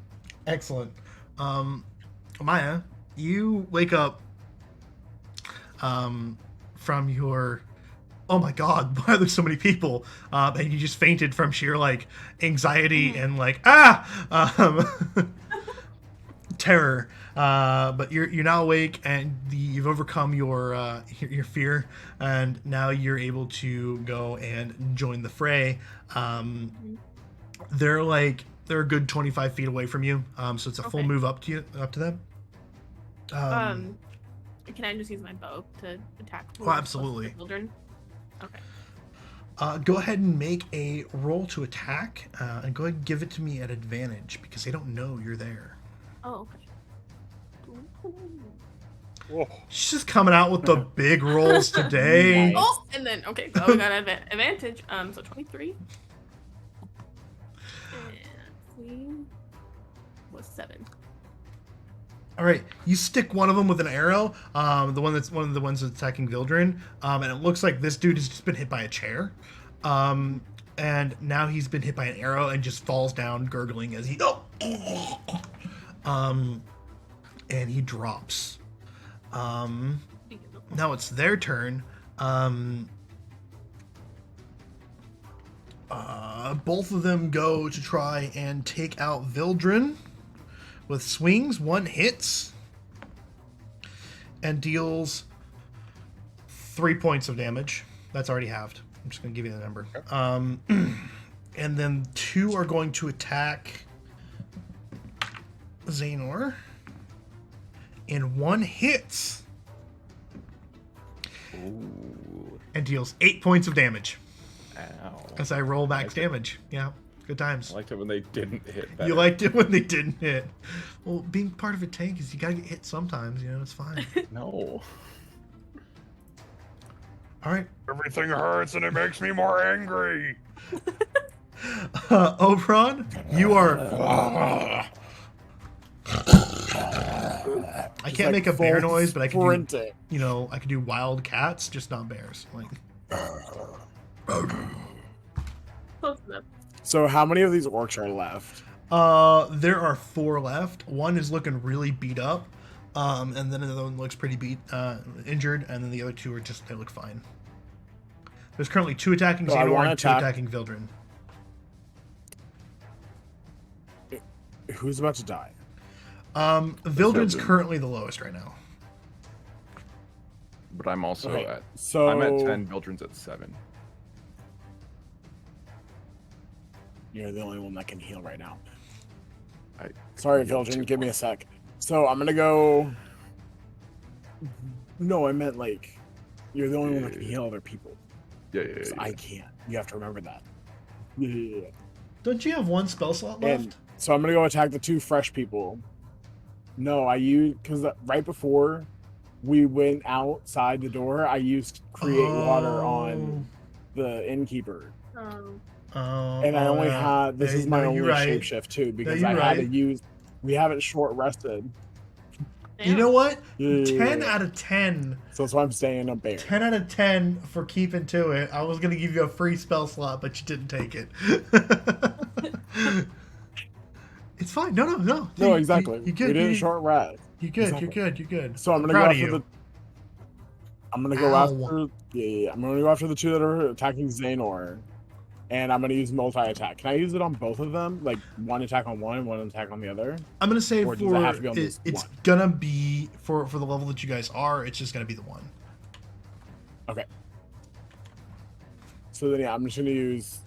Speaker 1: Excellent. Maya, you wake up from your, oh my god, why are there so many people? And you just fainted from sheer like anxiety and like terror. But you're now awake and you've overcome your fear, and now you're able to go and join the fray. They're a good 25 feet away from you, so it's a full
Speaker 5: Okay.
Speaker 1: move up to them.
Speaker 5: Can I just use my bow to attack?
Speaker 1: Oh, absolutely.
Speaker 5: Children? Okay.
Speaker 1: Go ahead and make a roll to attack, and go ahead and give it to me at advantage because they don't know you're there.
Speaker 5: Oh, okay.
Speaker 3: Whoa.
Speaker 1: She's just coming out with the big rolls today.
Speaker 4: Nice.
Speaker 5: Oh, and then okay, so we got advantage. So 23. And was 7.
Speaker 1: All right, you stick one of them with an arrow. The one that's one of the ones that's attacking Vildren, and it looks like this dude has just been hit by a chair, and now he's been hit by an arrow and just falls down gurgling as he and he drops. Now it's their turn. Both of them go to try and take out Vildren with swings. One hits and deals 3 points of damage. That's already halved. I'm just going to give you the number. And then 2 are going to attack Xehanort. And one hits
Speaker 2: Ooh.
Speaker 1: and deals 8 points of damage
Speaker 2: Ow.
Speaker 1: as I roll max
Speaker 2: Liked it.
Speaker 1: damage. Yeah, good times.
Speaker 2: I liked it when they didn't hit better.
Speaker 1: You liked it when they didn't hit. Well, being part of a tank is you gotta get hit sometimes, you know, it's fine.
Speaker 2: No.
Speaker 1: Alright.
Speaker 3: Everything hurts and it makes me more angry.
Speaker 1: Oberon, you are... I can't make a bear noise, but I can do,
Speaker 4: sprinting.
Speaker 1: you know, I can do wild cats, just not bears. Like,
Speaker 5: Close enough.
Speaker 4: So how many of these orcs are left?
Speaker 1: there are 4 left. One is looking really beat up, and then another one looks pretty injured, and then the other 2 are just, they look fine. There's currently 2 attacking
Speaker 4: So I
Speaker 1: Xehanort
Speaker 4: wanna
Speaker 1: and 2
Speaker 4: attack-
Speaker 1: attacking Vildren.
Speaker 4: Who's about to die?
Speaker 1: Vildren's
Speaker 2: Vildren.
Speaker 1: currently the lowest right now.
Speaker 2: But I'm also
Speaker 4: Okay,
Speaker 2: at.
Speaker 4: so
Speaker 2: I'm at 10. Vildren's at 7.
Speaker 4: You're the only one that can heal right now.
Speaker 2: I-
Speaker 4: Sorry,
Speaker 2: heal
Speaker 4: Vildren,
Speaker 2: too.
Speaker 4: give me a sec. So I'm gonna go. No, I meant like you're the only one that can
Speaker 2: Yeah.
Speaker 4: heal other people.
Speaker 2: Yeah, yeah,
Speaker 4: 'Cause
Speaker 2: yeah.
Speaker 4: I can't. You have to remember that. Yeah.
Speaker 1: Don't you have 1 spell slot left?
Speaker 4: And so I'm gonna go attack the 2 fresh people. No, I used because right before we went outside the door, I used create water on the innkeeper,
Speaker 1: Oh,
Speaker 4: and I only
Speaker 1: yeah.
Speaker 4: had this
Speaker 1: Yeah,
Speaker 4: is my
Speaker 1: no,
Speaker 4: only
Speaker 1: you're right.
Speaker 4: shapeshift too because
Speaker 1: you're
Speaker 4: I had to
Speaker 1: right.
Speaker 4: use. We haven't short rested.
Speaker 1: You know what?
Speaker 4: Yeah.
Speaker 1: 10 out of 10.
Speaker 4: So that's why I'm staying a bear.
Speaker 1: 10 out of 10 for keeping to it. I was going to give you a free spell slot, but you didn't take it. It's fine. No.
Speaker 4: No,
Speaker 1: You-
Speaker 4: exactly.
Speaker 1: You good.
Speaker 4: We didn't short rest.
Speaker 1: You're good.
Speaker 4: Exactly.
Speaker 1: You're good.
Speaker 4: So I'm gonna
Speaker 1: proud
Speaker 4: go
Speaker 1: of
Speaker 4: after
Speaker 1: you.
Speaker 4: the. I'm gonna go
Speaker 1: Ow.
Speaker 4: after. Yeah. I'm gonna go after the 2 that are attacking Xehanort, and I'm gonna use multi-attack. Can I use it on both of them? Like one attack on one, one attack on the other?
Speaker 1: I'm going to say
Speaker 4: Or does it have to be on
Speaker 1: for
Speaker 4: this
Speaker 1: it's
Speaker 4: one?
Speaker 1: going to be for the level that you guys are, it's just going to be the one.
Speaker 4: Okay. So then, yeah, I'm just gonna use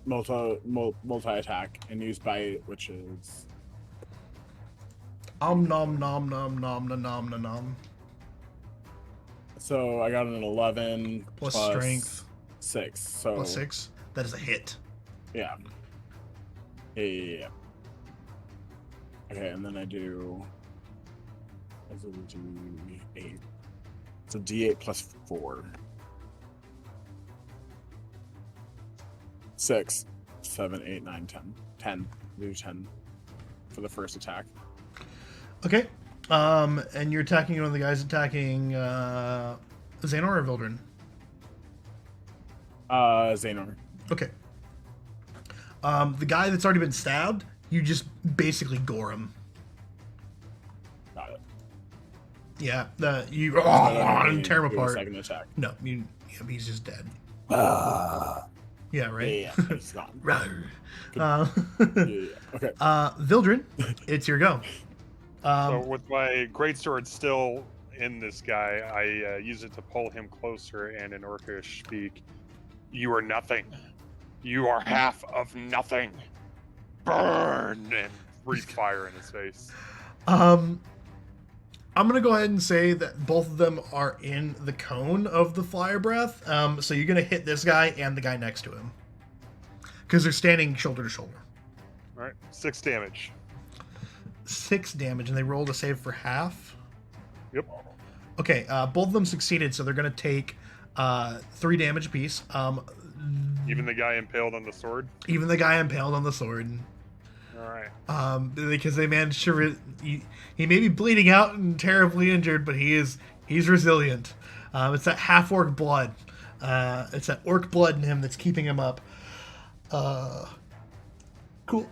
Speaker 4: multi-attack and use bite, which is
Speaker 1: Nom nom nom nom nom nom nom nom nom.
Speaker 4: so I got an 11
Speaker 1: Plus strength.
Speaker 4: 6. So
Speaker 1: Plus 6. That is a hit.
Speaker 4: yeah. Yeah. Okay, and then I do. I do D8. It's a D8 plus 4. 6, 7, 8, 9, 10. 10. Do 10 for the first attack.
Speaker 1: Okay. And you're attacking one of the guys attacking Xehanort or Vildren?
Speaker 4: Xehanort.
Speaker 1: Okay. The guy that's already been stabbed, you just basically gore him.
Speaker 4: Got it.
Speaker 1: Yeah, you
Speaker 4: So I don't need
Speaker 1: tear him
Speaker 4: to do a
Speaker 1: apart.
Speaker 4: second attack.
Speaker 1: No, he's just dead. Yeah, right.
Speaker 4: Yeah, it's gone.
Speaker 1: Rawr.
Speaker 4: Yeah. Okay.
Speaker 1: Vildren, it's your go.
Speaker 3: So with my greatsword still in this guy, I use it to pull him closer, and in Orcish speak, "You are nothing. You are half of nothing. Burn!" and breathe fire in his face.
Speaker 1: I'm gonna go ahead and say that both of them are in the cone of the fire breath. So you're gonna hit this guy and the guy next to him because they're standing shoulder to shoulder.
Speaker 3: All right, 6 damage.
Speaker 1: 6 damage, and they rolled a save for half.
Speaker 3: Yep.
Speaker 1: Okay, both of them succeeded, so they're gonna take 3 damage apiece.
Speaker 3: Even the guy impaled on the sword.
Speaker 1: Even the guy impaled on the sword.
Speaker 3: All right.
Speaker 1: Because they managed to. He may be bleeding out and terribly injured, but he's resilient. It's that half orc blood. It's that orc blood in him that's keeping him up. Cool.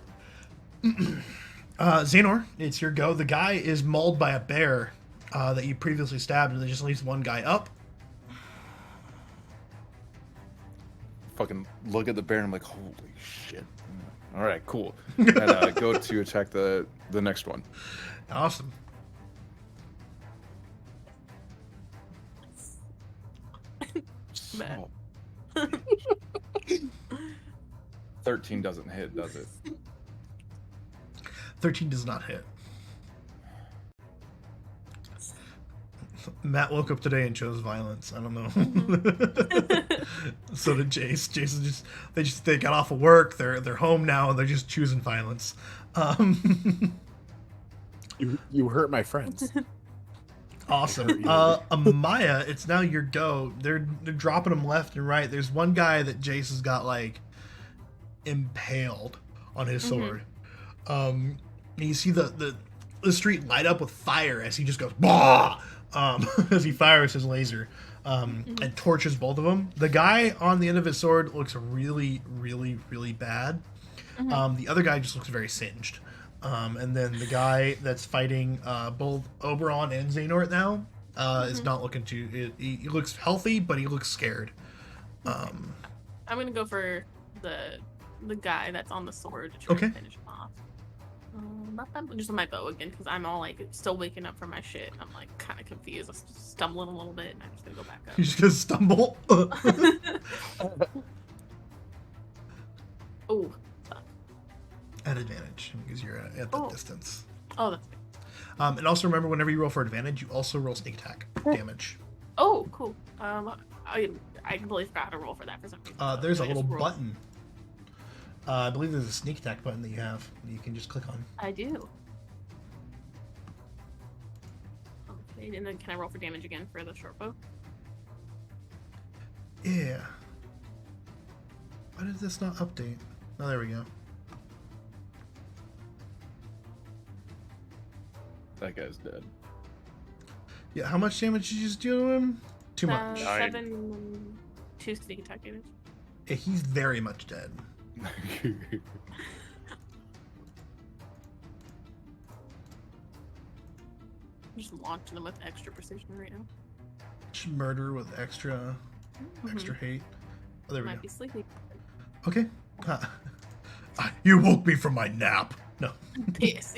Speaker 1: Xehanort, it's your go. The guy is mauled by a bear that you previously stabbed, and there just leaves one guy up.
Speaker 2: Fucking look at the bear and I'm like, holy shit. All right, cool. And go to attack the next one.
Speaker 1: Awesome.
Speaker 5: Matt.
Speaker 2: So... 13 doesn't hit, does it?
Speaker 1: 13 does not hit. Matt woke up today and chose violence. I don't know. So did Jace. Jason they got off of work. They're home now. And they're just choosing violence.
Speaker 4: You hurt my friends.
Speaker 1: Awesome. Amaya, it's now your go. They're dropping them left and right. There's one guy that Jace has got like impaled on his sword. And you see the street light up with fire as he just goes bah! As he fires his laser and torches both of them. The guy on the end of his sword looks really, really, really bad. The other guy just looks very singed. And then the guy that's fighting both Oberon and Xehanort now is not looking too... He looks healthy, but he looks scared.
Speaker 5: I'm going to go for the guy that's on the sword to try to finish him off. Just with my bow again, because I'm all like still waking up from my shit. I'm like kind of confused. I'm stumbling a little bit, and I'm just gonna go back up.
Speaker 1: You're just gonna stumble?
Speaker 5: Oh, fuck.
Speaker 1: At advantage, because you're at the distance.
Speaker 5: Oh, that's good.
Speaker 1: And also remember, whenever you roll for advantage, you also roll sneak attack damage.
Speaker 5: Oh, cool. I completely forgot how to roll for that for some reason.
Speaker 1: There's a little button. I believe there's a sneak attack button that you have that you can just click on.
Speaker 5: I do. Okay, and then can I roll for damage again for the short bow?
Speaker 1: Yeah. Why did this not update? Oh, there we go.
Speaker 2: That guy's dead.
Speaker 1: Yeah, how much damage did you just do to him? Too much.
Speaker 5: 7, 2 sneak attack damage.
Speaker 1: Yeah, he's very much dead.
Speaker 5: Just launching them with extra precision right now.
Speaker 1: Just murder with extra hate. Oh, there we
Speaker 5: Might
Speaker 1: go.
Speaker 5: be sleepy.
Speaker 1: Okay. You woke me from my nap. No.
Speaker 5: Yes.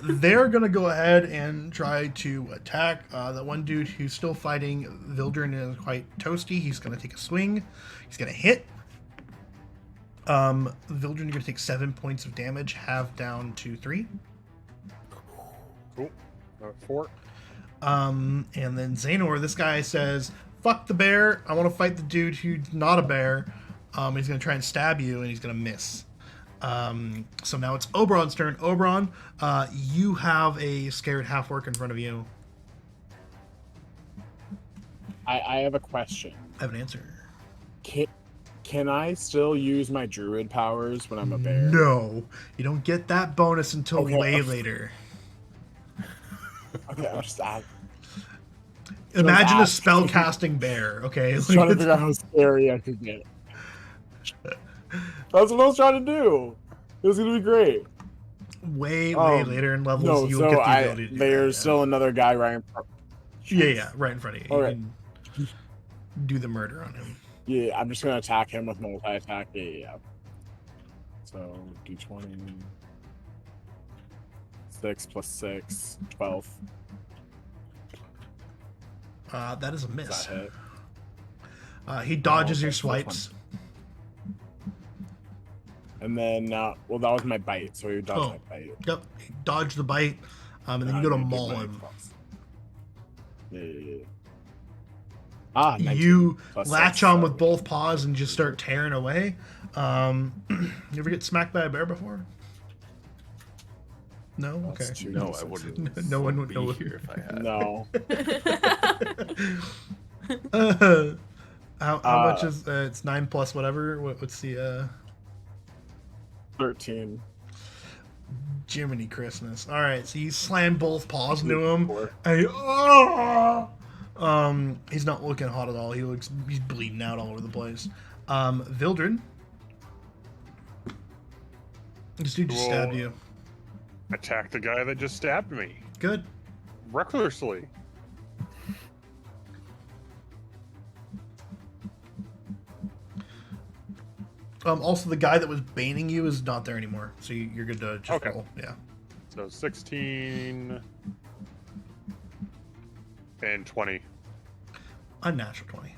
Speaker 1: They're gonna go ahead and try to attack that one dude who's still fighting Vildren and is quite toasty. He's gonna take a swing. He's gonna hit. Vildren, you're gonna take 7 points of damage, half down to 3.
Speaker 3: Cool. 4.
Speaker 1: And then Xehanort, this guy says, "Fuck the bear. I want to fight the dude who's not a bear." He's gonna try and stab you, and he's gonna miss. So now it's Oberon's turn. Oberon, you have a scared half-orc in front of you.
Speaker 4: I have a question.
Speaker 1: I have an answer.
Speaker 4: Can I still use my druid powers when I'm a bear?
Speaker 1: No, you don't get that bonus until
Speaker 4: Okay.
Speaker 1: way later.
Speaker 4: Okay, I'm just
Speaker 1: Imagine a
Speaker 4: asking.
Speaker 1: spell-casting bear, okay?
Speaker 4: Just trying to figure out how scary I could get. That's what I was trying to do. It was gonna be great.
Speaker 1: way later in levels,
Speaker 4: No,
Speaker 1: you'll
Speaker 4: so
Speaker 1: get the ability to do
Speaker 4: there's
Speaker 1: that,
Speaker 4: still another guy right in front.
Speaker 1: yeah, right in front of you.
Speaker 4: All
Speaker 1: You
Speaker 4: right.
Speaker 1: can do the murder on him.
Speaker 4: Yeah, I'm just gonna attack him with multi-attack. Yeah. So d20. 6 plus 6, 12.
Speaker 1: That is a
Speaker 4: Does
Speaker 1: miss.
Speaker 4: that hit?
Speaker 1: He dodges your
Speaker 4: okay, so that's
Speaker 1: swipes.
Speaker 4: And then, well, that was my bite, so he dodged
Speaker 1: Oh.
Speaker 4: my bite.
Speaker 1: Yep, he dodged the bite, and then you go to
Speaker 4: I'm gonna
Speaker 1: maul
Speaker 4: do my
Speaker 1: him.
Speaker 4: plus. Yeah. Ah, 19
Speaker 1: You
Speaker 4: plus
Speaker 1: latch
Speaker 4: 6,
Speaker 1: on
Speaker 4: so-
Speaker 1: with both paws and just start tearing away. You ever get smacked by a bear before? No? Okay.
Speaker 4: That's too
Speaker 2: No, I
Speaker 4: decent.
Speaker 2: wouldn't.
Speaker 1: No one would
Speaker 2: be
Speaker 1: know.
Speaker 2: here if I had.
Speaker 4: No.
Speaker 1: How much is it's 9 plus whatever? What's the
Speaker 4: 13.
Speaker 1: Jiminy Christmas? All right, so you slam both paws into him.
Speaker 4: 4.
Speaker 1: And he's not looking hot at all. He's bleeding out all over the place. Vildren, this dude just stabbed you.
Speaker 3: Attack the guy that just stabbed me.
Speaker 1: Good.
Speaker 3: Recklessly.
Speaker 1: Also, the guy that was baning you is not there anymore, so you're good to just
Speaker 3: Okay.
Speaker 1: roll. Yeah.
Speaker 3: So 16 and 20.
Speaker 1: Unnatural 20.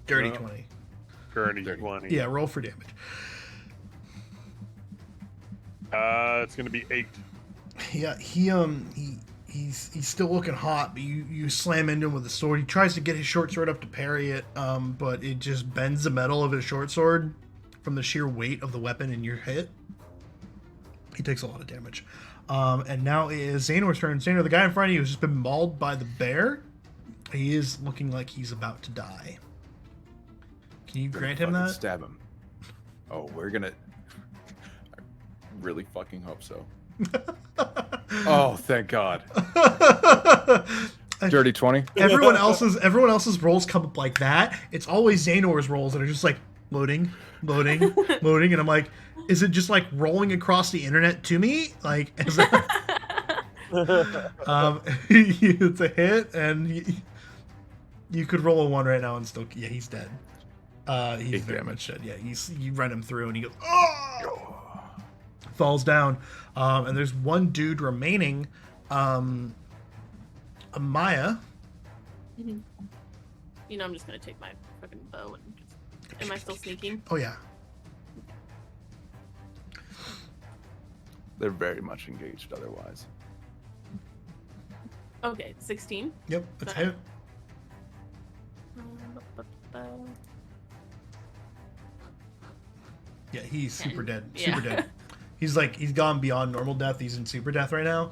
Speaker 1: Dirty
Speaker 3: No.
Speaker 1: 20.
Speaker 3: Dirty
Speaker 2: Dirty.
Speaker 3: 20.
Speaker 1: Yeah, roll for damage.
Speaker 3: It's gonna be 8.
Speaker 1: Yeah, he's still looking hot, but you slam into him with the sword. He tries to get his short sword up to parry it, but it just bends the metal of his short sword from the sheer weight of the weapon in your hit. He takes a lot of damage. And now it is Xanor's turn. Xanor, the guy in front of you, has just been mauled by the bear. He is looking like he's about to die. Can you grant him that?
Speaker 2: Stab him. Oh, we're gonna. I really fucking hope so. Oh, thank God. Dirty 20.
Speaker 1: Everyone else's rolls come up like that. It's always Xanor's rolls that are just like loading, and I'm like, is it just like rolling across the internet to me? Like, is that... it's a hit, and you could roll a 1 right now and still, yeah, he's dead. He's very much dead. Yeah, you run him through, and he goes, oh! Falls down, and there's one dude remaining. Maya.
Speaker 5: You know, I'm just gonna take my fucking bow and just. Am I still sneaking?
Speaker 1: Oh yeah.
Speaker 2: They're very much engaged otherwise.
Speaker 5: Okay, 16.
Speaker 1: Yep, that's hit. Yeah, he's super dead. Super dead. He's gone beyond normal death. He's in super death right now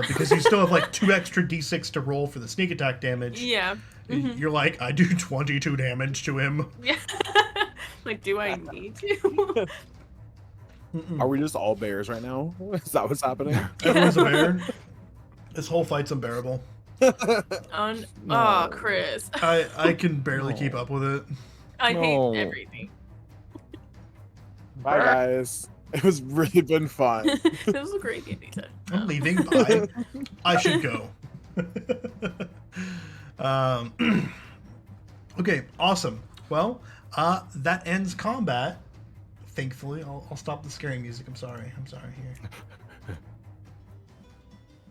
Speaker 1: because you still have like 2 extra d6 to roll for the sneak attack damage.
Speaker 5: Yeah. Mm-hmm.
Speaker 1: You're like, I do 22 damage to him.
Speaker 5: Yeah. Like, do I need to?
Speaker 4: Are we just all bears right now? Is that what's happening?
Speaker 1: Everyone's a bear. This whole fight's unbearable.
Speaker 5: Oh, Chris.
Speaker 1: I can barely keep up with it.
Speaker 5: I hate everything.
Speaker 4: Bye, guys. It was really been fun.
Speaker 5: It was a great game.
Speaker 1: I'm leaving. Bye. I should go. Okay, awesome. Well, that ends combat. Thankfully, I'll stop the scary music. I'm sorry here.
Speaker 4: I'm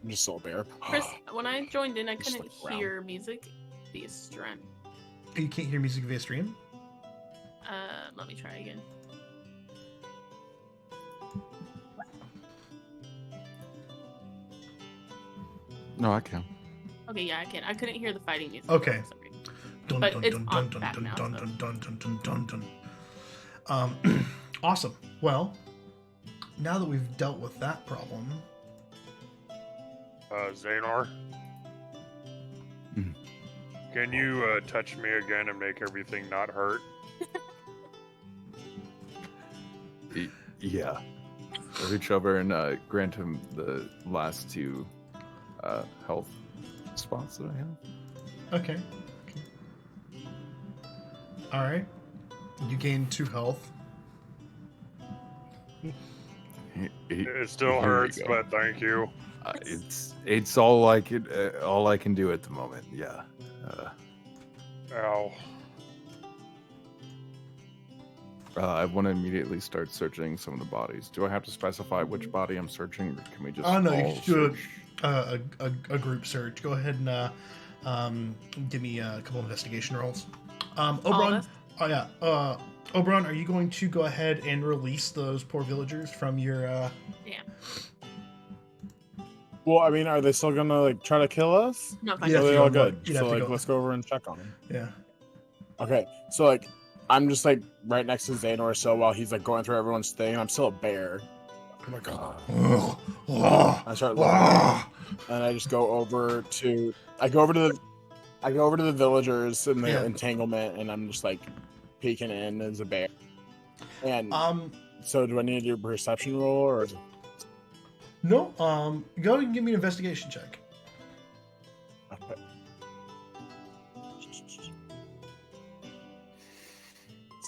Speaker 4: just so bear.
Speaker 5: Chris, when I joined in, I couldn't hear music via stream.
Speaker 1: You can't hear music via stream?
Speaker 5: Let me try again.
Speaker 2: No, I can.
Speaker 5: Okay, yeah, I can. I couldn't hear the fighting music.
Speaker 1: Okay.
Speaker 5: But it's on back now,
Speaker 1: Awesome. Well, now that we've dealt with that problem,
Speaker 3: Xanor, can you touch me again and make everything not hurt?
Speaker 2: Yeah. I'll reach over and grant him the last 2 health spots that I have.
Speaker 1: Okay. All right. You gain 2 health.
Speaker 3: It still hurts, but thank you.
Speaker 2: It's all I can do at the moment. Yeah.
Speaker 3: Ow.
Speaker 2: I want to immediately start searching some of the bodies. Do I have to specify which body I'm searching, or can we just?
Speaker 1: Oh no, you
Speaker 2: all
Speaker 1: can do
Speaker 2: search?
Speaker 1: a group search. Go ahead and give me a couple investigation rolls. Oberon. Oh yeah. Oberon, are you going to go ahead and release those poor villagers from your?
Speaker 5: Yeah.
Speaker 4: Well, I mean, are they still gonna like try to kill us?
Speaker 5: No,
Speaker 1: Yeah,
Speaker 4: Are they all good?
Speaker 1: You'd
Speaker 4: So
Speaker 1: have to
Speaker 4: like,
Speaker 1: go.
Speaker 4: let's go over and check on them.
Speaker 1: Yeah.
Speaker 4: Okay, so like, I'm just like right next to Xanor, so while he's like going through everyone's thing, I'm still a bear. Oh my god. I start looking, and I just go over to the villagers in the entanglement, and I'm just like peeking in as a bear. And so do I need to do a perception roll or?
Speaker 1: No. Go ahead and give me an investigation check.
Speaker 4: Okay.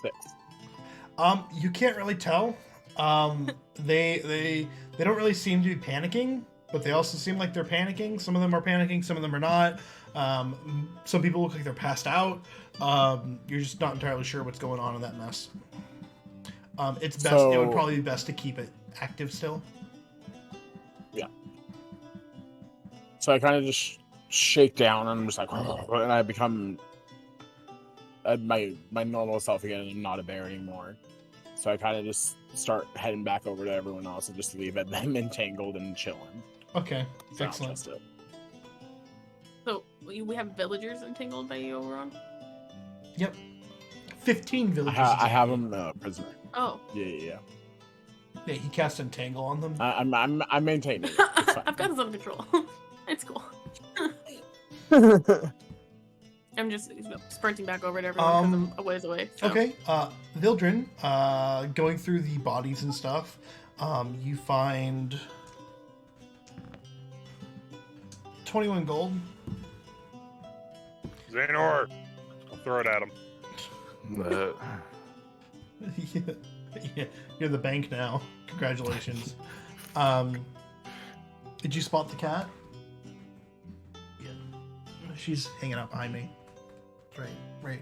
Speaker 4: 6.
Speaker 1: You can't really tell. They don't really seem to be panicking, but they also seem like they're panicking. Some of them are panicking, some of them are not. Some people look like they're passed out. You're just not entirely sure what's going on in that mess. It's best. It would probably be best to keep it active still.
Speaker 4: Yeah. So I kind of just shake down, and I'm just like, and I become my normal self again, and I'm not a bear anymore. So I kind of just start heading back over to everyone else and just leave them entangled and chilling.
Speaker 1: Okay,
Speaker 4: So I'll
Speaker 1: excellent.
Speaker 4: trust it.
Speaker 5: So we have villagers entangled by you, Oberon?
Speaker 1: Yep. 15 villagers.
Speaker 4: I have them prisoner.
Speaker 5: Oh.
Speaker 4: Yeah.
Speaker 1: Yeah, he cast Entangle on them.
Speaker 4: I'm maintaining it. It's fine.
Speaker 5: I've got this under control. It's cool. I'm just sprinting back over to everyone because I'm a ways away. So.
Speaker 1: Okay, Vildrin, going through the bodies and stuff, you find 21 gold.
Speaker 3: Xanor, I'll throw it at him.
Speaker 1: Yeah, you're the bank now. Congratulations. Did you spot the cat? Yeah. She's hanging out behind me. Right.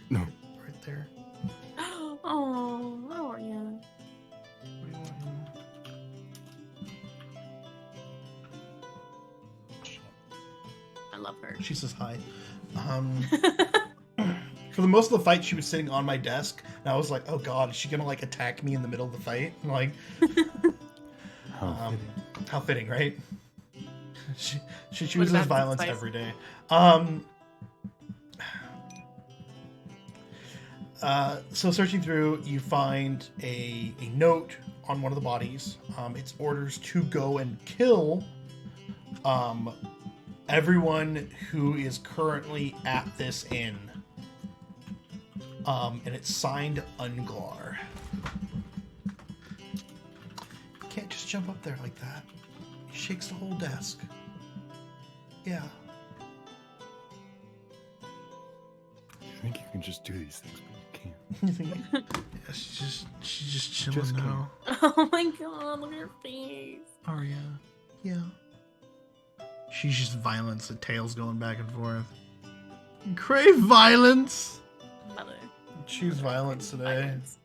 Speaker 2: No.
Speaker 1: Right there.
Speaker 5: Oh, how are you?
Speaker 1: What do you want?
Speaker 5: I love her.
Speaker 1: She says hi. For the most of the fight, she was sitting on my desk, and I was like, "Oh God, is she gonna like attack me in the middle of the fight?" I'm like, how fitting, right? She chooses violence every day. So searching through, you find a note on one of the bodies. It's orders to go and kill everyone who is currently at this inn. And it's signed Unglar. You can't just jump up there like that. He shakes the whole desk. Yeah.
Speaker 2: You think you can just do these things, but you can't.
Speaker 1: Yeah, she's just chilling now.
Speaker 5: Oh my God, look at her face.
Speaker 1: Arya. Yeah. She's just violence. The tail's going back and forth. Crave violence!
Speaker 5: Mother.
Speaker 1: Choose violence today.
Speaker 5: Violence.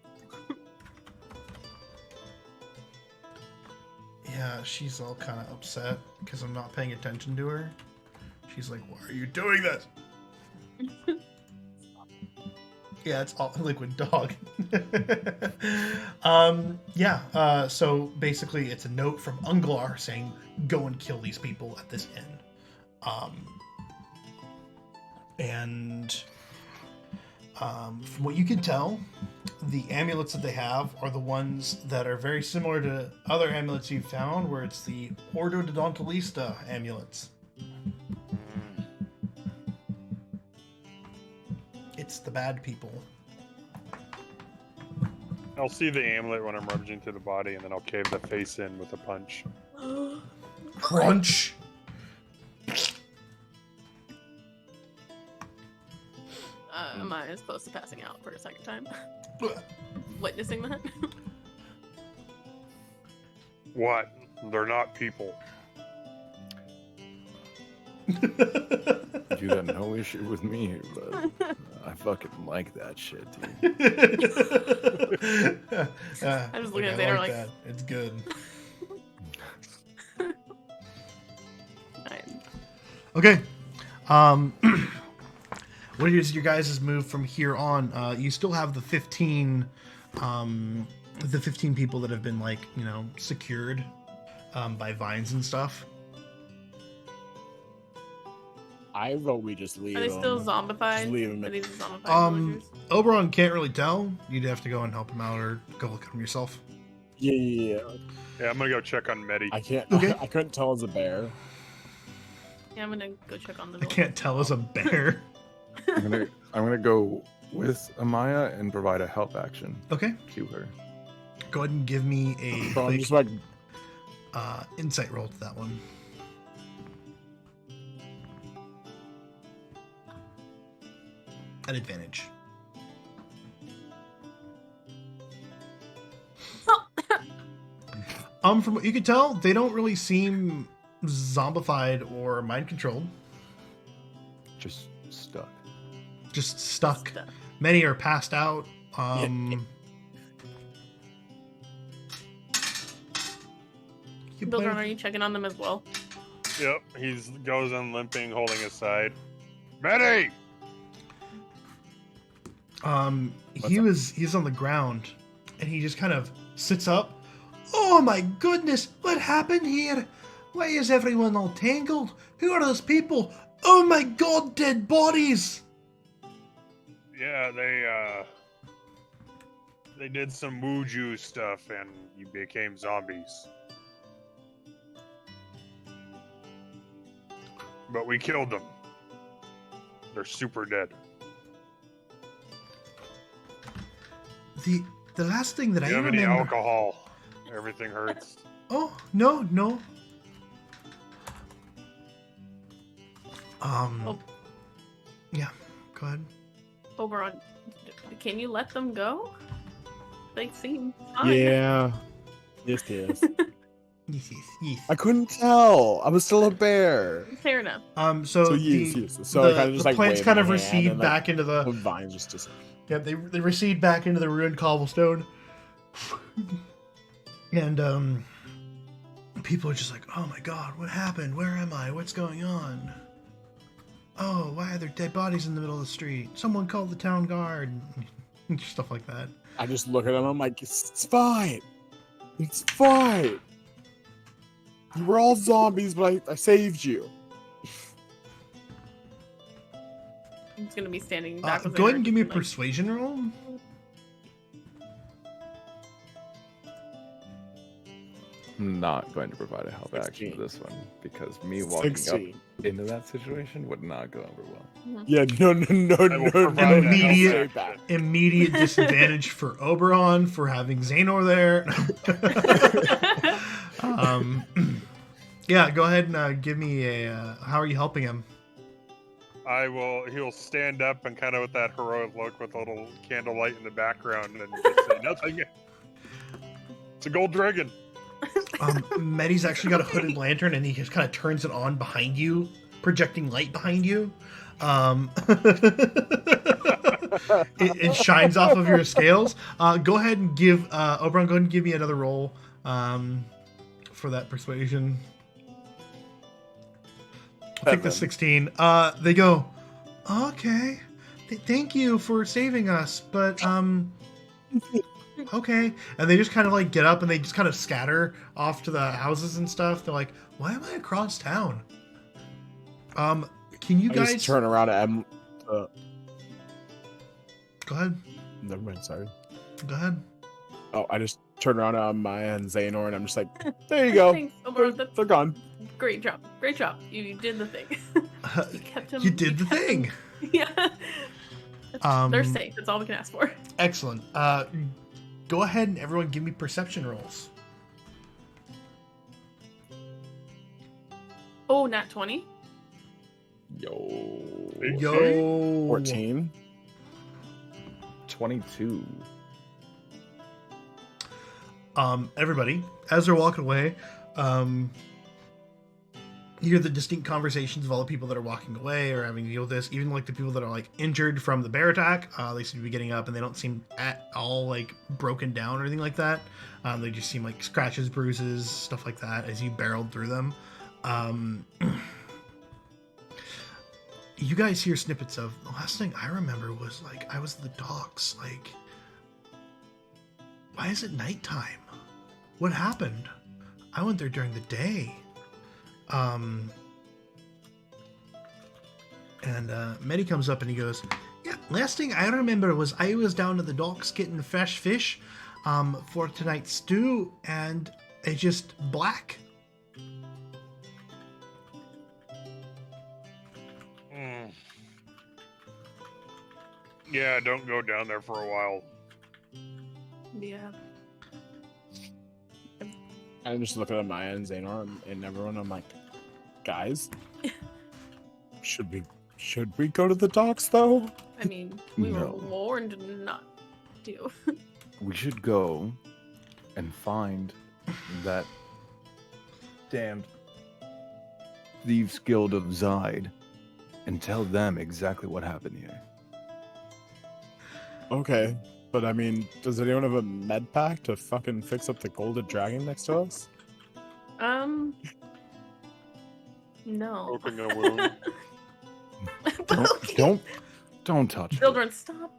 Speaker 1: Yeah, she's all kind of upset because I'm not paying attention to her. She's like, "Why are you doing this?" Yeah, it's all liquid dog. So basically it's a note from Unglar saying, "Go and kill these people at this inn." From what you can tell, the amulets that they have are the ones that are very similar to other amulets you've found, where it's the Ordo'd Dontilista amulets. It's the bad people.
Speaker 3: I'll see the amulet when I'm rummaging through the body, and then I'll cave the face in with a punch.
Speaker 1: Crunch!
Speaker 5: Am I as close to passing out for a second time? Witnessing that?
Speaker 3: What? They're not people.
Speaker 2: You got no issue with me, but I fucking like that shit, dude.
Speaker 5: I was looking at Xander like
Speaker 1: that. It's good. Okay. What is your guys' move from here on? You still have the 15 people that have been secured by vines and stuff.
Speaker 4: I vote we just leave
Speaker 5: Are they still
Speaker 4: them.
Speaker 5: zombified?
Speaker 4: Just leave them.
Speaker 5: Are these zombified villagers?
Speaker 1: Oberon can't really tell. You'd have to go and help him out or go look at him yourself.
Speaker 4: Yeah.
Speaker 3: Yeah, I'm gonna go check on Medi.
Speaker 4: I can't.
Speaker 1: Okay.
Speaker 4: I couldn't tell as a bear.
Speaker 5: Yeah, I'm gonna go check on the
Speaker 1: I
Speaker 5: village.
Speaker 1: can't tell as a bear.
Speaker 2: I'm gonna go with Amaya and provide a help action
Speaker 1: Okay.
Speaker 2: to her.
Speaker 1: Go ahead and give me a
Speaker 4: So I'm
Speaker 1: quick,
Speaker 4: just like,
Speaker 1: insight roll to that one. At advantage. From what you can tell, they don't really seem zombified or mind controlled.
Speaker 2: Just stuck.
Speaker 1: Just stuck.
Speaker 5: Stuff.
Speaker 1: Many are passed out. You
Speaker 5: Bildron,
Speaker 1: play-
Speaker 5: are you checking on them as well?
Speaker 3: Yep, he goes in limping, holding his side. Medi!
Speaker 1: He's on the ground, and he just kind of sits up. Oh my goodness, what happened here? Why is everyone all tangled? Who are those people? Oh my god, dead bodies!
Speaker 3: Yeah, they did some Muju stuff and you became zombies. But we killed them. They're super dead.
Speaker 1: The last thing that
Speaker 3: Do
Speaker 1: I
Speaker 3: you have any
Speaker 1: remember.
Speaker 3: alcohol? Everything hurts.
Speaker 1: Oh no.
Speaker 5: Oh.
Speaker 1: Yeah, go ahead.
Speaker 5: Oberon, can you let them go? They seem fine.
Speaker 4: Yeah. Yes.
Speaker 1: Yes.
Speaker 4: I couldn't tell. I was still a bear.
Speaker 5: Fair enough.
Speaker 1: So
Speaker 4: yes. So I kind of just
Speaker 1: the plants
Speaker 4: wave
Speaker 1: kind of
Speaker 4: my hand
Speaker 1: recede
Speaker 4: and,
Speaker 1: back into
Speaker 4: the
Speaker 1: the.
Speaker 4: vines just disappear.
Speaker 1: Yeah, they recede back into the ruined cobblestone, and people are just like, "Oh my god, what happened? Where am I? What's going on? Oh, why are there dead bodies in the middle of the street? Someone called the town guard." Stuff like that.
Speaker 4: I just look at them. I'm like, it's fine. It's fine. You were all zombies, but I saved you.
Speaker 5: I'm just gonna be standing back.
Speaker 1: Go ahead and give me a persuasion roll.
Speaker 2: I'm not going to provide a help action for this one because me walking
Speaker 4: 16.
Speaker 2: up into that situation would not go over well.
Speaker 4: Yeah, no.
Speaker 3: I will provide a
Speaker 1: Immediate-
Speaker 3: help action.
Speaker 1: Immediate disadvantage for Oberon for having Xanor there. Yeah, go ahead and give me a. How are you helping him?
Speaker 3: He'll stand up and kind of with that heroic look with a little candlelight in the background and just say nothing. It's a gold dragon.
Speaker 1: Medi's actually got a hooded lantern, and he just kind of turns it on behind you, projecting light behind you. It shines off of your scales. Go ahead and give Oberon. Go ahead and give me another roll for that persuasion. I'll take the 16. They go, okay. Thank you for saving us, but okay. And they just kind of like get up and they just kind of scatter off to the houses and stuff. They're like, why am I across town? Can you
Speaker 4: I
Speaker 1: guys
Speaker 4: just turn around and
Speaker 1: go ahead?
Speaker 4: never mind. Sorry.
Speaker 1: Go ahead.
Speaker 4: Oh, I just turn around on my and Xanor, and I'm just like, there you go.
Speaker 5: Thanks, Oberon. That's
Speaker 4: They're gone.
Speaker 5: great job. You did the thing. You kept him.
Speaker 1: You did the thing.
Speaker 5: Yeah. They're safe. That's all we can ask for.
Speaker 1: Excellent. Go ahead and everyone give me perception rolls.
Speaker 5: Oh, nat 20.
Speaker 1: Yo.
Speaker 4: 14.
Speaker 2: 22.
Speaker 1: Everybody, as they're walking away, you hear the distinct conversations of all the people that are walking away or having to deal with this. Even like the people that are like injured from the bear attack, they seem to be getting up and they don't seem at all like broken down or anything like that. They just seem like scratches, bruises, stuff like that as you barreled through them. You guys hear snippets of the last thing I remember was like I was at the docks. Like, why is it nighttime? What happened? I went there during the day. Medi comes up and he goes, yeah, last thing I remember was I was down at the docks getting fresh fish for tonight's stew, and it's just black.
Speaker 3: Yeah, don't go down there for a while.
Speaker 5: Yeah.
Speaker 4: I'm just looking at Maya and Xanor and everyone. I'm like, guys, should we go to the docks though?
Speaker 5: I mean, we
Speaker 2: No.
Speaker 5: were warned not to.
Speaker 2: We should go and find that damned Thieves Guild of Zide and tell them exactly what happened here.
Speaker 4: Okay, but I mean, does anyone have a med pack to fucking fix up the golden dragon next to us?
Speaker 5: No.
Speaker 3: Opening a wound.
Speaker 2: Don't touch it.
Speaker 5: Children, stop.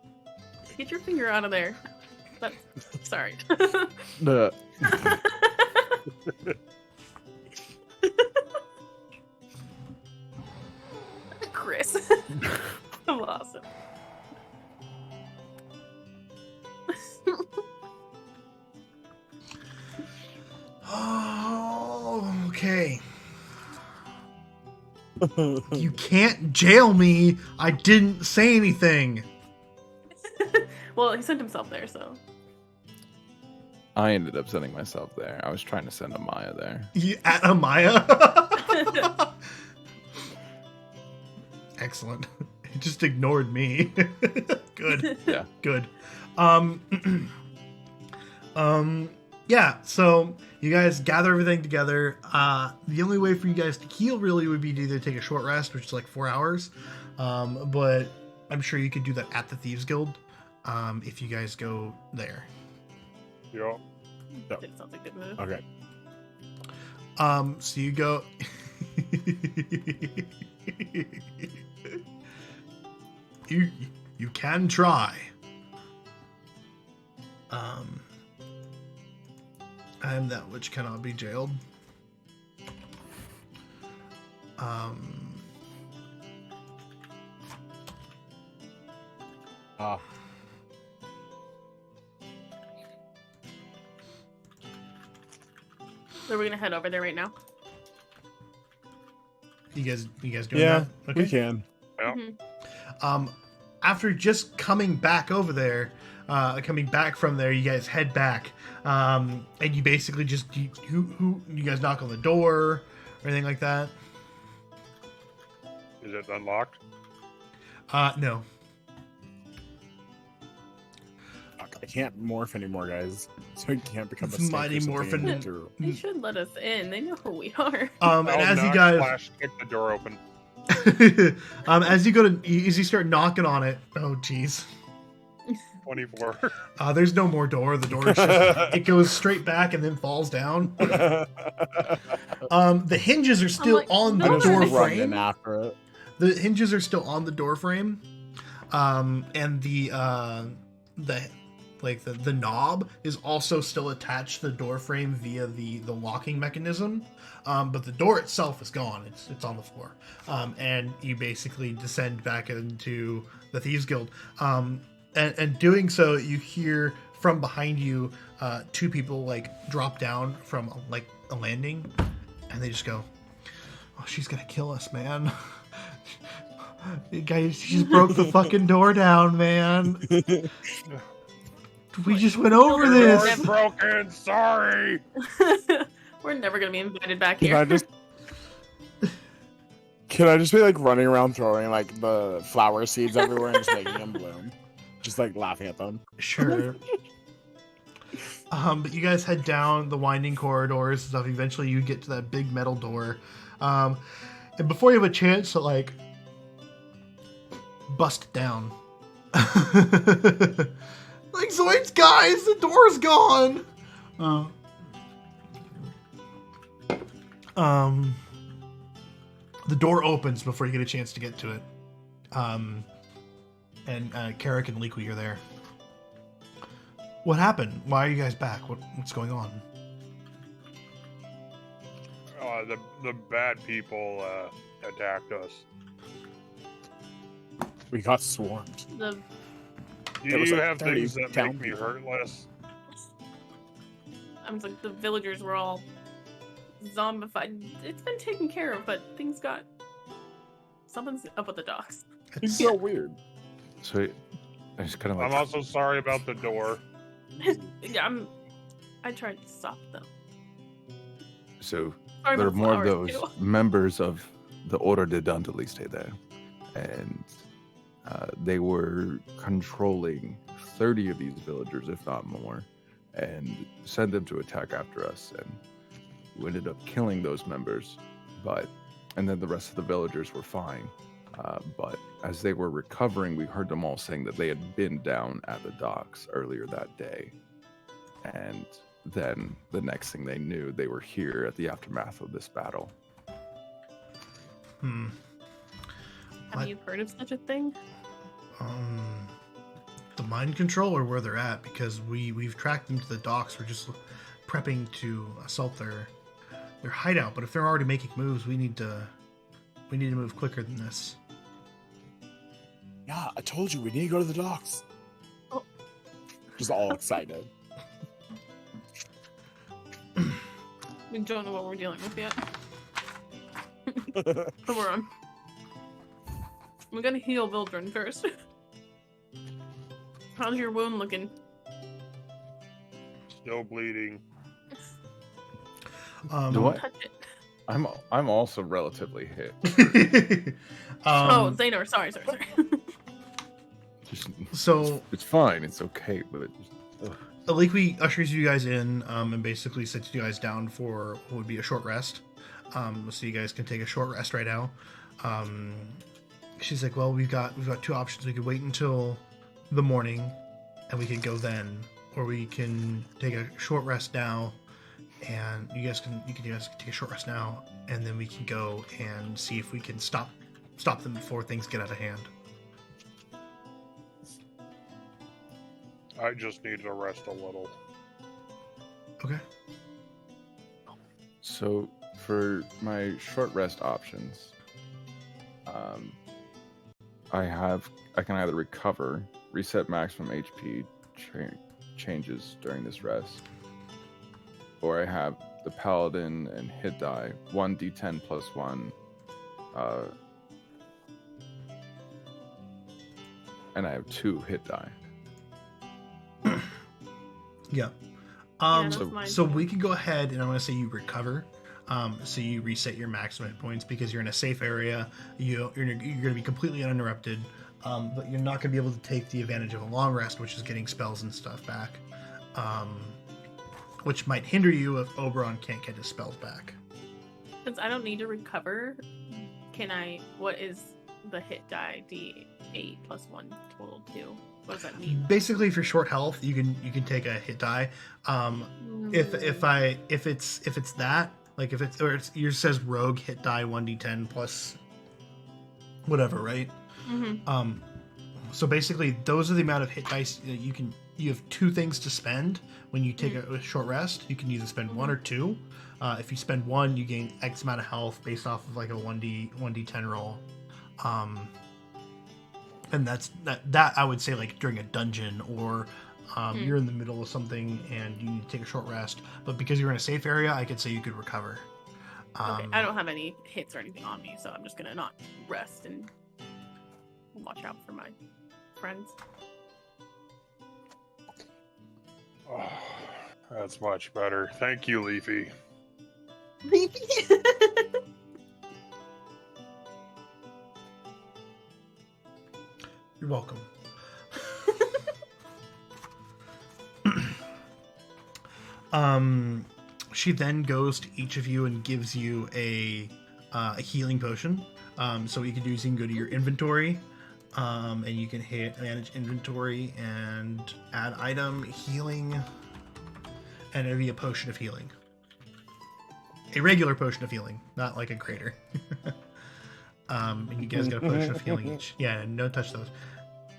Speaker 5: Get your finger out of there. But sorry.
Speaker 4: The
Speaker 5: Chris. I'm awesome.
Speaker 1: Oh, okay. You can't jail me. I didn't say anything.
Speaker 5: Well, he sent himself there, so.
Speaker 2: I ended up sending myself there. I was trying to send Amaya there.
Speaker 1: At Amaya? Excellent. It just ignored me. Good.
Speaker 2: Yeah.
Speaker 1: Good. Yeah, so you guys gather everything together. The only way for you guys to heal really would be to either take a short rest, which is like 4 hours. But I'm sure you could do that at the Thieves Guild if you guys go there.
Speaker 3: Yup.
Speaker 5: It sounds like a good move.
Speaker 4: okay.
Speaker 1: So you go. you can try. I am that which cannot be jailed.
Speaker 5: So we're gonna head over there right now.
Speaker 1: You guys doing
Speaker 4: Yeah,
Speaker 1: that?
Speaker 4: we can.
Speaker 3: Yeah.
Speaker 5: Mhm.
Speaker 1: After just coming back over there, coming back from there, you guys head back, and you basically just who you guys knock on the door or anything like that?
Speaker 3: Is it unlocked?
Speaker 1: No.
Speaker 4: Fuck, I can't morph anymore, guys. So I can't become a
Speaker 1: It's
Speaker 4: snake
Speaker 1: Mighty
Speaker 4: or something
Speaker 1: Morphin.
Speaker 4: and do-
Speaker 5: They should let us in. They know who we are.
Speaker 1: And as you guys,
Speaker 3: Flash, kick the door open.
Speaker 1: as you start knocking on it, oh jeez.
Speaker 3: 24.
Speaker 1: There's no more door. The door is just, it goes straight back and then falls down. The hinges are still
Speaker 5: like,
Speaker 1: on
Speaker 5: no,
Speaker 1: the
Speaker 4: I just
Speaker 1: door
Speaker 4: run in
Speaker 1: frame.
Speaker 4: after it.
Speaker 1: The hinges are still on the door frame, and the knob is also still attached to the door frame via the locking mechanism. But the door itself is gone. It's on the floor, and you basically descend back into the Thieves Guild. And doing so, you hear from behind you 2 people like drop down from like a landing, and they just go, "Oh, she's gonna kill us, man." Guys, she just broke the fucking door down, man. We just went over
Speaker 3: Your
Speaker 1: this.
Speaker 3: door's broken. Sorry.
Speaker 5: We're never gonna be invited back
Speaker 4: Can
Speaker 5: here.
Speaker 4: I just be like running around throwing like the flower seeds everywhere and just making them bloom? Just like laughing at them.
Speaker 1: Sure. But you guys head down the winding corridors and stuff. Eventually, you get to that big metal door. And before you have a chance to like bust it down, like Zoids, guys, the door's gone. The door opens before you get a chance to get to it. And Carrick and Leeku, you're there. What happened? Why are you guys back? What's going on?
Speaker 3: The bad people attacked us.
Speaker 4: We got swarmed.
Speaker 5: The
Speaker 3: Do
Speaker 4: There was,
Speaker 3: you
Speaker 4: like,
Speaker 3: have
Speaker 4: 30
Speaker 3: things that
Speaker 4: down
Speaker 3: make me
Speaker 4: people.
Speaker 3: hurtless?
Speaker 5: I was like, the villagers were all zombified. It's been taken care of, but things got. Something's up with the docks.
Speaker 4: It's so weird.
Speaker 2: So I just kind of like.
Speaker 3: I'm also sorry about the door.
Speaker 5: Yeah, I tried to stop them.
Speaker 2: So
Speaker 5: Sorry
Speaker 2: there are
Speaker 5: about
Speaker 2: more of
Speaker 5: flowers,
Speaker 2: those
Speaker 5: too.
Speaker 2: members of the Ordo'd Dontilista there, and they were controlling 30 of these villagers, if not more, and sent them to attack after us, and we ended up killing those members, and then the rest of the villagers were fine. But as they were recovering, we heard them all saying that they had been down at the docks earlier that day. And then the next thing they knew, they were here at the aftermath of this battle.
Speaker 5: Have
Speaker 1: What?
Speaker 5: you heard of such a thing?
Speaker 1: The the mind control or where they're at? Because we've tracked them to the docks. We're just prepping to assault their hideout. But if they're already making moves, we need to move quicker than this.
Speaker 4: Yeah, I told you we need to go to the docks. Oh. Just all excited.
Speaker 5: We don't know what we're dealing with yet. Come on. We're gonna heal Vildren first. How's your wound looking?
Speaker 3: Still bleeding.
Speaker 2: What?
Speaker 5: Touch it.
Speaker 2: I'm also relatively hit.
Speaker 5: Xanor, sorry.
Speaker 2: So it's fine. It's okay, but
Speaker 1: Aliqui ushers you guys in and basically sits you guys down for what would be a short rest. So you guys can take a short rest right now. She's like, well, we've got two options. We could wait until the morning, and we could go then, or we can take a short rest now, and you guys can take a short rest now, and then we can go and see if we can stop them before things get out of hand.
Speaker 3: I just need to rest a little.
Speaker 1: Okay.
Speaker 2: So for my short rest options, I can either recover, reset maximum HP changes during this rest, or I have the paladin and hit die 1d10 plus 1, and I have 2 hit die.
Speaker 1: Yeah. So we can go ahead and I'm going to say you recover. So you reset your maximum hit points because you're in a safe area. You're going to be completely uninterrupted, but you're not going to be able to take the advantage of a long rest, which is getting spells and stuff back, which might hinder you if Oberon can't get his spells back.
Speaker 5: Since I don't need to recover, what is the hit die? D8 plus 1 total 2. What does that mean?
Speaker 1: Basically, if you're short health, you can take a hit die. If it's that, like yours says rogue hit die 1d10 plus whatever, right?
Speaker 5: Mm-hmm.
Speaker 1: So basically, those are the amount of hit dice that you have 2 things to spend when you take a short rest. You can either spend 1 or 2. If you spend 1, you gain X amount of health based off of like a 1d10 roll. And that I would say like during a dungeon or you're in the middle of something and you need to take a short rest. But because you're in a safe area, I could say you could recover.
Speaker 5: Okay, I don't have any hits or anything on me, so I'm just gonna not rest and watch out for my friends.
Speaker 3: Oh, that's much better. Thank you, Leafy.
Speaker 5: Leafy?
Speaker 1: You're welcome. She then goes to each of you and gives you a healing potion. So what you can do is you can go to your inventory, and you can hit manage inventory and add item healing, and it'll be a potion of healing. A regular potion of healing, not like a greater. And you guys get a potion of healing each. Yeah, no touch those.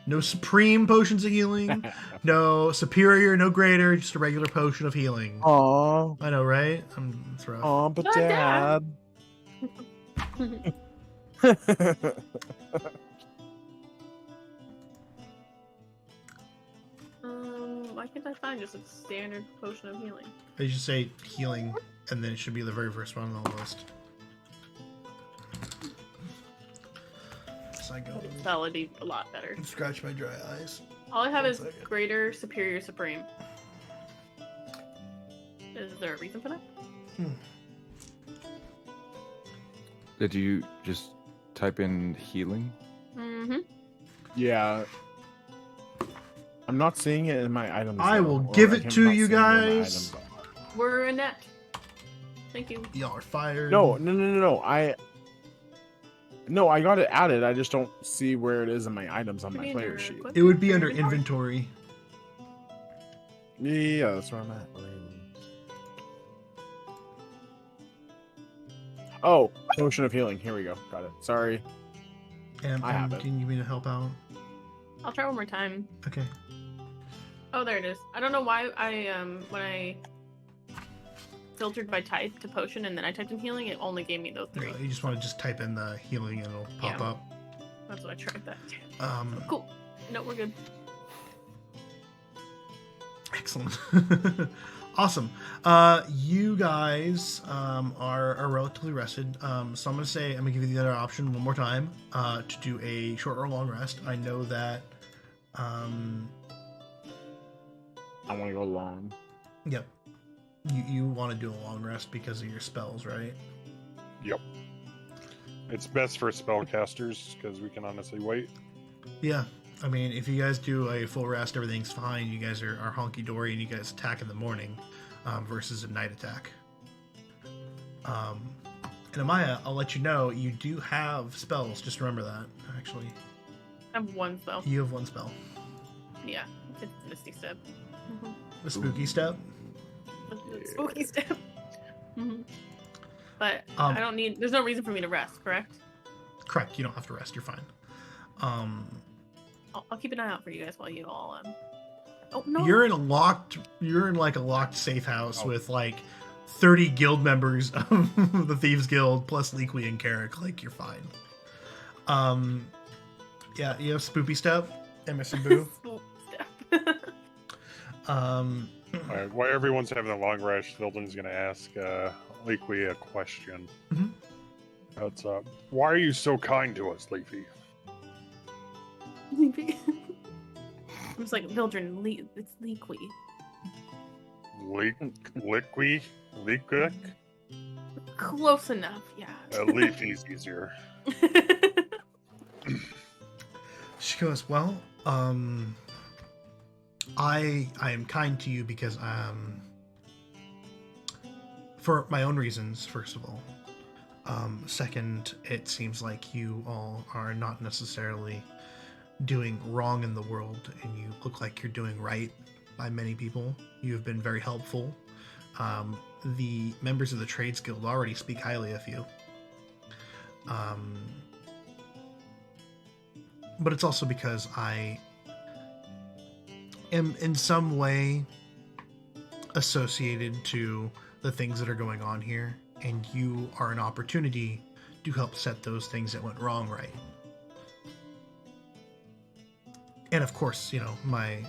Speaker 1: No supreme potions of healing. No superior, no greater, just a regular potion of healing.
Speaker 4: Aww.
Speaker 1: I know, right? It's rough.
Speaker 4: Aw, but
Speaker 5: Not
Speaker 4: Dad.
Speaker 5: Why can't I find just a standard potion of healing?
Speaker 1: I should say healing, and then it should be the very first one on the list. So I go.
Speaker 5: That would be a lot better.
Speaker 1: Scratch my dry eyes.
Speaker 5: All I have is
Speaker 1: One second.
Speaker 5: greater, superior, supreme. Is there a reason for that?
Speaker 2: Did you just type in healing?
Speaker 5: Mm-hmm.
Speaker 4: Yeah. I'm not seeing it in my items.
Speaker 1: I
Speaker 4: though,
Speaker 1: will
Speaker 4: or
Speaker 1: give
Speaker 4: I
Speaker 1: it
Speaker 4: am
Speaker 1: to
Speaker 4: not
Speaker 1: you
Speaker 4: seeing where my
Speaker 1: guys.
Speaker 4: items are.
Speaker 5: We're a net. Thank you.
Speaker 1: Y'all are fired.
Speaker 4: No. No, I got it added. I just don't see where it is in my items on my player sheet.
Speaker 1: It would be under inventory.
Speaker 4: Yeah, that's where I'm at. Oh, potion of healing. Here we go. Got it. Sorry.
Speaker 1: And
Speaker 4: I have it.
Speaker 1: can you need me to help out?
Speaker 5: I'll try one more time.
Speaker 1: Okay.
Speaker 5: Oh, there it is. I don't know why I when I filtered by type to potion and then I typed in healing, it only gave me those 3.
Speaker 1: You just want to just type in the healing and it'll pop
Speaker 5: Yeah.
Speaker 1: up.
Speaker 5: That's what I tried that.
Speaker 1: Cool.
Speaker 5: Cool. No, we're good.
Speaker 1: Excellent. Awesome. You guys are relatively rested. So I'm going to give you the other option one more time to do a short or long rest. I know that.
Speaker 4: I want to go long.
Speaker 1: Yep. You want to do a long rest because of your spells, right?
Speaker 3: Yep. It's best for spellcasters because we can honestly wait.
Speaker 1: Yeah. I mean, if you guys do a full rest, everything's fine. You guys are honky-dory and you guys attack in the morning versus a night attack. And Amaya, I'll let you know, you do have spells. Just remember that, actually.
Speaker 5: I have 1 spell.
Speaker 1: You have 1 spell.
Speaker 5: Yeah. It's Misty Step.
Speaker 1: The spooky step?
Speaker 5: The spooky step. But I don't need... There's no reason for me to rest, correct?
Speaker 1: Correct. You don't have to rest. You're fine.
Speaker 5: I'll keep an eye out for you guys while you all... Oh, no!
Speaker 1: You're in a locked safe house with, 30 guild members of the Thieves Guild, plus Leakwee and Carrick. You're fine. Yeah, you have Spoopy Step, Emerson Boo.
Speaker 5: Spook Step.
Speaker 3: Alright, while everyone's having a long rest, Vilden's going to ask Leakwee a question.
Speaker 1: Mm-hmm.
Speaker 3: That's, why are you so kind to us, Leafy?
Speaker 5: Leafy. I'm just like, Vildren, it's Leakwee.
Speaker 3: Leakwee? Leakwee?
Speaker 5: Close enough, yeah.
Speaker 3: Leafy's easier.
Speaker 1: She goes, well, I am kind to you because for my own reasons, first of all. Second, it seems like you all are not necessarily doing wrong in the world, and you look like you're doing right by many people. You have been very helpful. The members of the Trades Guild already speak highly of you. But it's also because I am in some way associated to the things that are going on here, and you are an opportunity to help set those things that went wrong right. And of course, my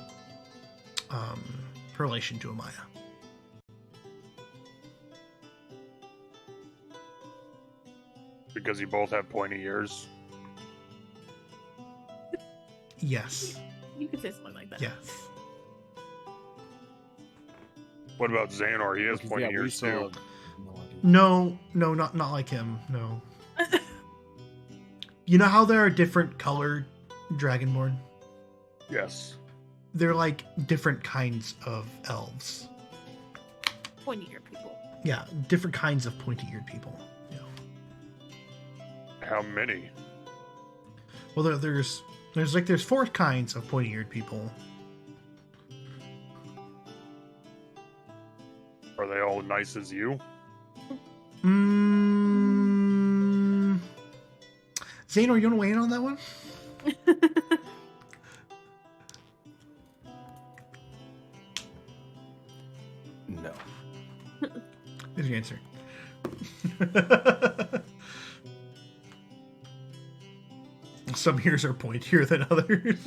Speaker 1: relation to Amaya.
Speaker 3: Because you both have pointy ears.
Speaker 1: Yes.
Speaker 5: You could say something like that.
Speaker 1: Yes.
Speaker 3: What about Xehanort? He has pointy ears too.
Speaker 1: No, not like him. No. You know how there are different colored Dragonborn?
Speaker 3: Yes.
Speaker 1: They're like different kinds of elves.
Speaker 5: Pointy-eared people.
Speaker 1: Yeah, different kinds of pointy-eared people. Yeah.
Speaker 3: How many?
Speaker 1: Well, there's 4 kinds of pointy-eared people.
Speaker 3: Are they all nice as you?
Speaker 1: Xehanort, you want to weigh in on that one?
Speaker 2: No.
Speaker 1: There's your answer. Some ears are pointier than others.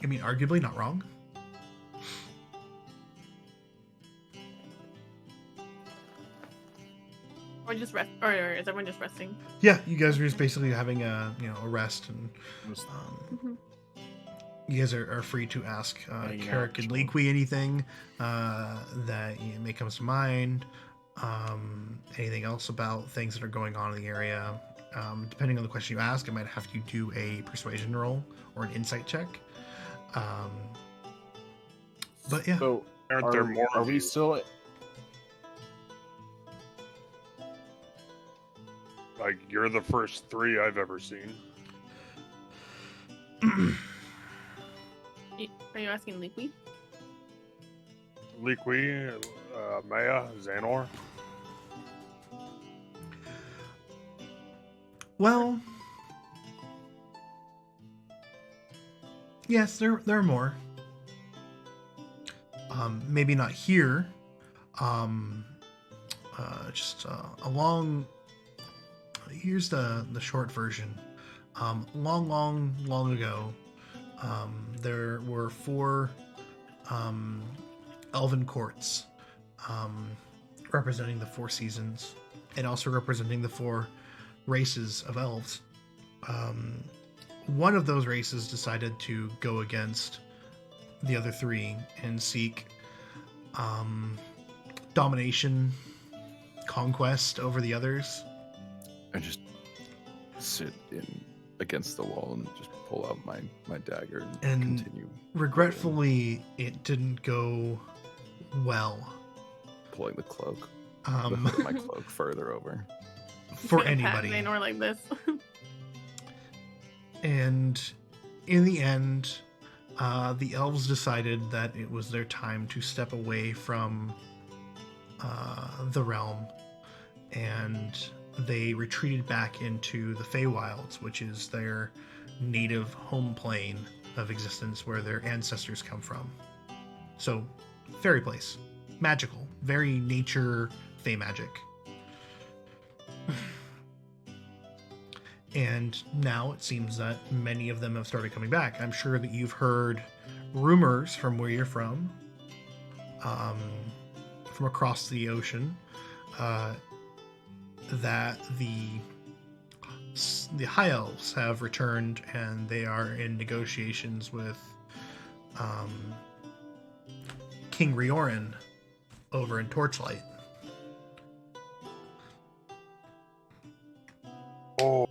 Speaker 1: I mean, arguably not wrong.
Speaker 5: Or just rest, or is everyone just resting?
Speaker 1: Yeah, you guys are just basically having a rest, and you guys are free to ask Carrick and Leakwee anything that may come to mind. Anything else about things that are going on in the area. Depending on the question you ask, it might have you do a persuasion roll or an insight check. But yeah.
Speaker 4: So
Speaker 3: Aren't there more?
Speaker 4: Are we still?
Speaker 3: Like, you're the first 3 I've ever seen.
Speaker 5: Are you asking Leakwee?
Speaker 3: Leakwee, Maya, Xehanort.
Speaker 1: Well, Yes, there are more. Maybe not here. Just along. Here's the short version. Long ago, there were 4 elven courts, representing the 4 seasons, and also representing the 4 races of elves. One of those races decided to go against the other 3 and seek domination, conquest over the others.
Speaker 2: I just sit against the wall and just pull out my dagger and continue.
Speaker 1: Regretfully, it didn't go well.
Speaker 2: Pulling the cloak,
Speaker 1: My
Speaker 2: cloak further over.
Speaker 1: For anybody.
Speaker 5: Or like this.
Speaker 1: And in the end, the elves decided that it was their time to step away from the realm, and they retreated back into the Feywilds, which is their native home plane of existence where their ancestors come from. So, fairy place. Magical. Very nature, fey magic. And now it seems that many of them have started coming back. I'm sure that you've heard rumors from where you're from across the ocean, that the High Elves have returned and they are in negotiations with King Rioran over in Torchlight.
Speaker 3: Oh.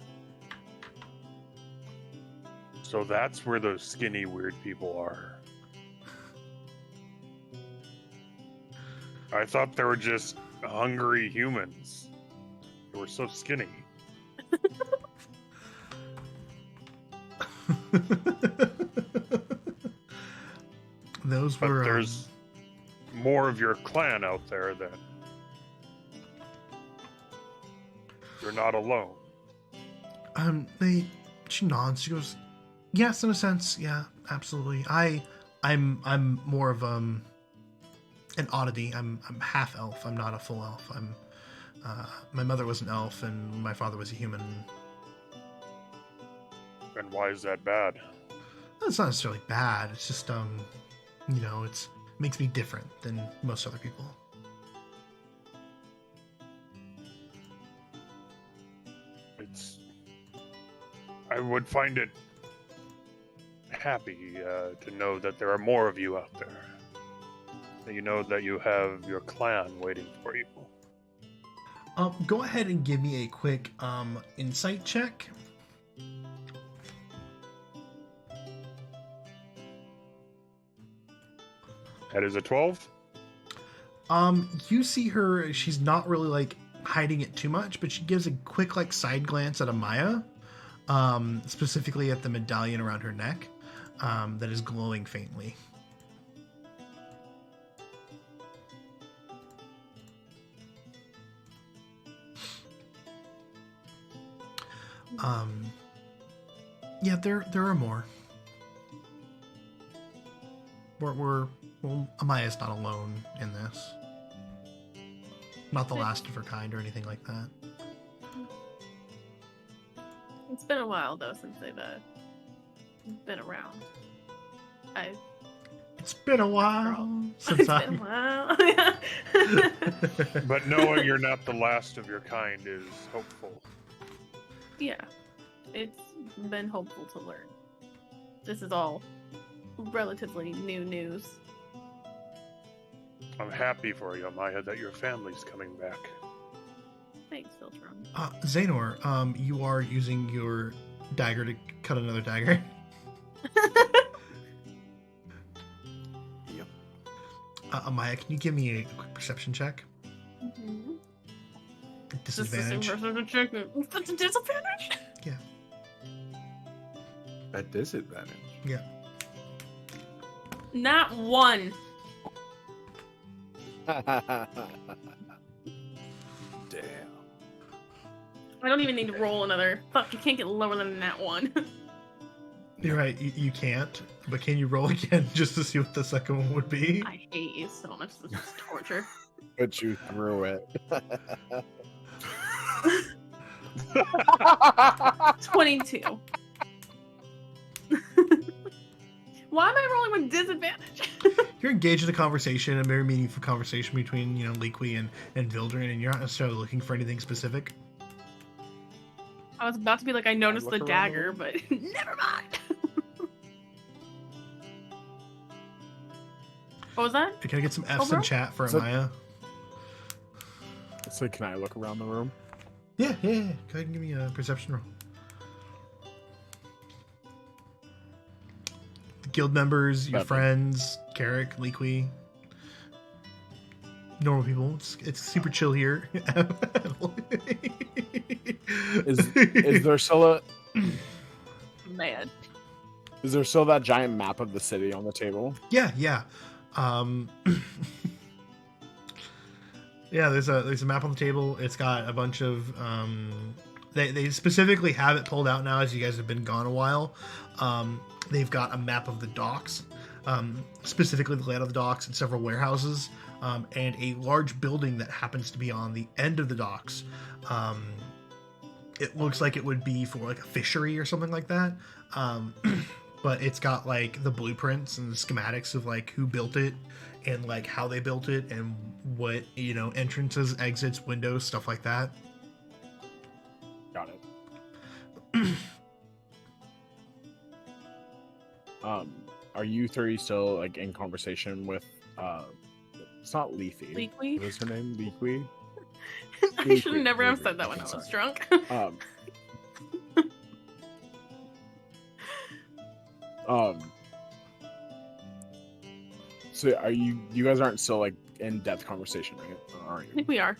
Speaker 3: So that's where those skinny, weird people are. I thought they were just hungry humans. They were so skinny.
Speaker 1: Those
Speaker 3: but
Speaker 1: were.
Speaker 3: There's more of your clan out there that you're not alone.
Speaker 1: She nods. She goes, "Yes, in a sense, yeah, absolutely. I'm more of an oddity. I'm half elf. I'm not a full elf. My mother was an elf and my father was a human."
Speaker 3: And why is that bad?
Speaker 1: It's not necessarily bad. It's just it makes me different than most other people.
Speaker 3: I would find it happy to know that there are more of you out there. That you know that you have your clan waiting for you.
Speaker 1: Go ahead and give me a quick insight check.
Speaker 3: That is a 12.
Speaker 1: You see her. She's not really hiding it too much, but she gives a quick side glance at Amaya, specifically at the medallion around her neck, that is glowing faintly. Yeah, there are more. Amaya's not alone in this. Not the last of her kind or anything like that.
Speaker 5: It's been a while though since they've been around.
Speaker 1: It's been a while since
Speaker 5: It's been a while.
Speaker 3: But knowing you're not the last of your kind is hopeful.
Speaker 5: Yeah, it's been hopeful to learn. This is all relatively new news.
Speaker 3: I'm happy for you, Amaya, that your family's coming back.
Speaker 5: Thanks, Filtron.
Speaker 1: Xanor, you are using your dagger to cut another dagger.
Speaker 2: Yep.
Speaker 1: Amaya, can you give me a quick perception check?
Speaker 5: Mm-hmm.
Speaker 1: Disadvantage.
Speaker 5: That's a disadvantage?
Speaker 1: Yeah.
Speaker 2: At disadvantage.
Speaker 1: Yeah.
Speaker 5: Not one.
Speaker 2: Damn.
Speaker 5: I don't even need to roll another. Fuck, you can't get lower than that one.
Speaker 1: You're right. You can't. But can you roll again just to see what the second one would be?
Speaker 5: I hate you so much. This is torture.
Speaker 4: Put you through it.
Speaker 5: 22. Why am I rolling with disadvantage?
Speaker 1: You're engaged in a conversation, a very meaningful conversation between, Liqui and Vildren, and you're not necessarily looking for anything specific.
Speaker 5: I was about to be like, I noticed the
Speaker 4: look around the
Speaker 5: dagger,
Speaker 4: room.
Speaker 5: but never mind. What was that?
Speaker 1: Can I get some F's in
Speaker 5: Overall?
Speaker 1: chat for
Speaker 4: So-
Speaker 1: Amaya?
Speaker 4: So can I look around the room?
Speaker 1: Yeah. Go ahead and give me a perception roll. The guild members, your
Speaker 4: Seven.
Speaker 1: friends, Carrick, Liqui. Normal people. It's super chill here.
Speaker 4: Is there still
Speaker 5: Man.
Speaker 4: is there still that giant map of the city on the table?
Speaker 1: Yeah. Yeah, there's a map on the table. It's got a bunch of they specifically have it pulled out now as you guys have been gone a while. They've got a map of the docks, specifically the layout of the docks and several warehouses, and a large building that happens to be on the end of the docks. It looks like it would be for like a fishery or something like that. But it's got like the blueprints and the schematics of like who built it and like how they built it and what, entrances, exits, windows, stuff like that.
Speaker 4: Got it. Are you three still like in conversation with it's not Leafy.
Speaker 5: Leafy?
Speaker 4: What is her name? Leafy?
Speaker 5: I should never have
Speaker 4: Leafy.
Speaker 5: said that when I was
Speaker 4: Sorry.
Speaker 5: drunk.
Speaker 4: So are you guys aren't still like in depth conversation, right? Or are
Speaker 5: I
Speaker 4: you?
Speaker 5: think we are.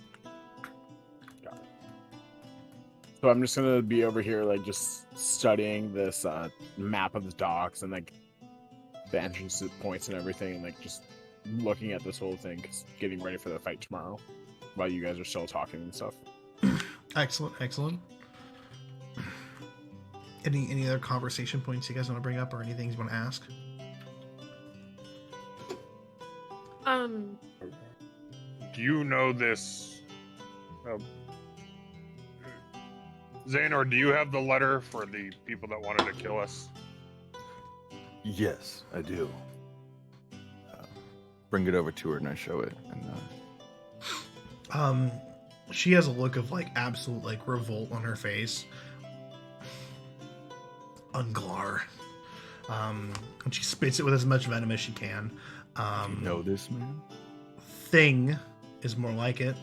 Speaker 4: Got it. So I'm just gonna be over here like just studying this map of the docks and like the entrance points and everything, and like just looking at this whole thing, 'cause getting ready for the fight tomorrow, while you guys are still talking and stuff.
Speaker 1: Excellent. Any other conversation points you guys want to bring up or anything you want to ask?
Speaker 3: Do you know this? Xanor, do you have the letter for the people that wanted to kill us?
Speaker 2: Yes, I do. Bring it over to her and I show it. And
Speaker 1: She has a look of like absolute like revolt on her face. Unglar. And she spits it with as much venom as she can.
Speaker 2: you know this man?
Speaker 1: Thing is more like it.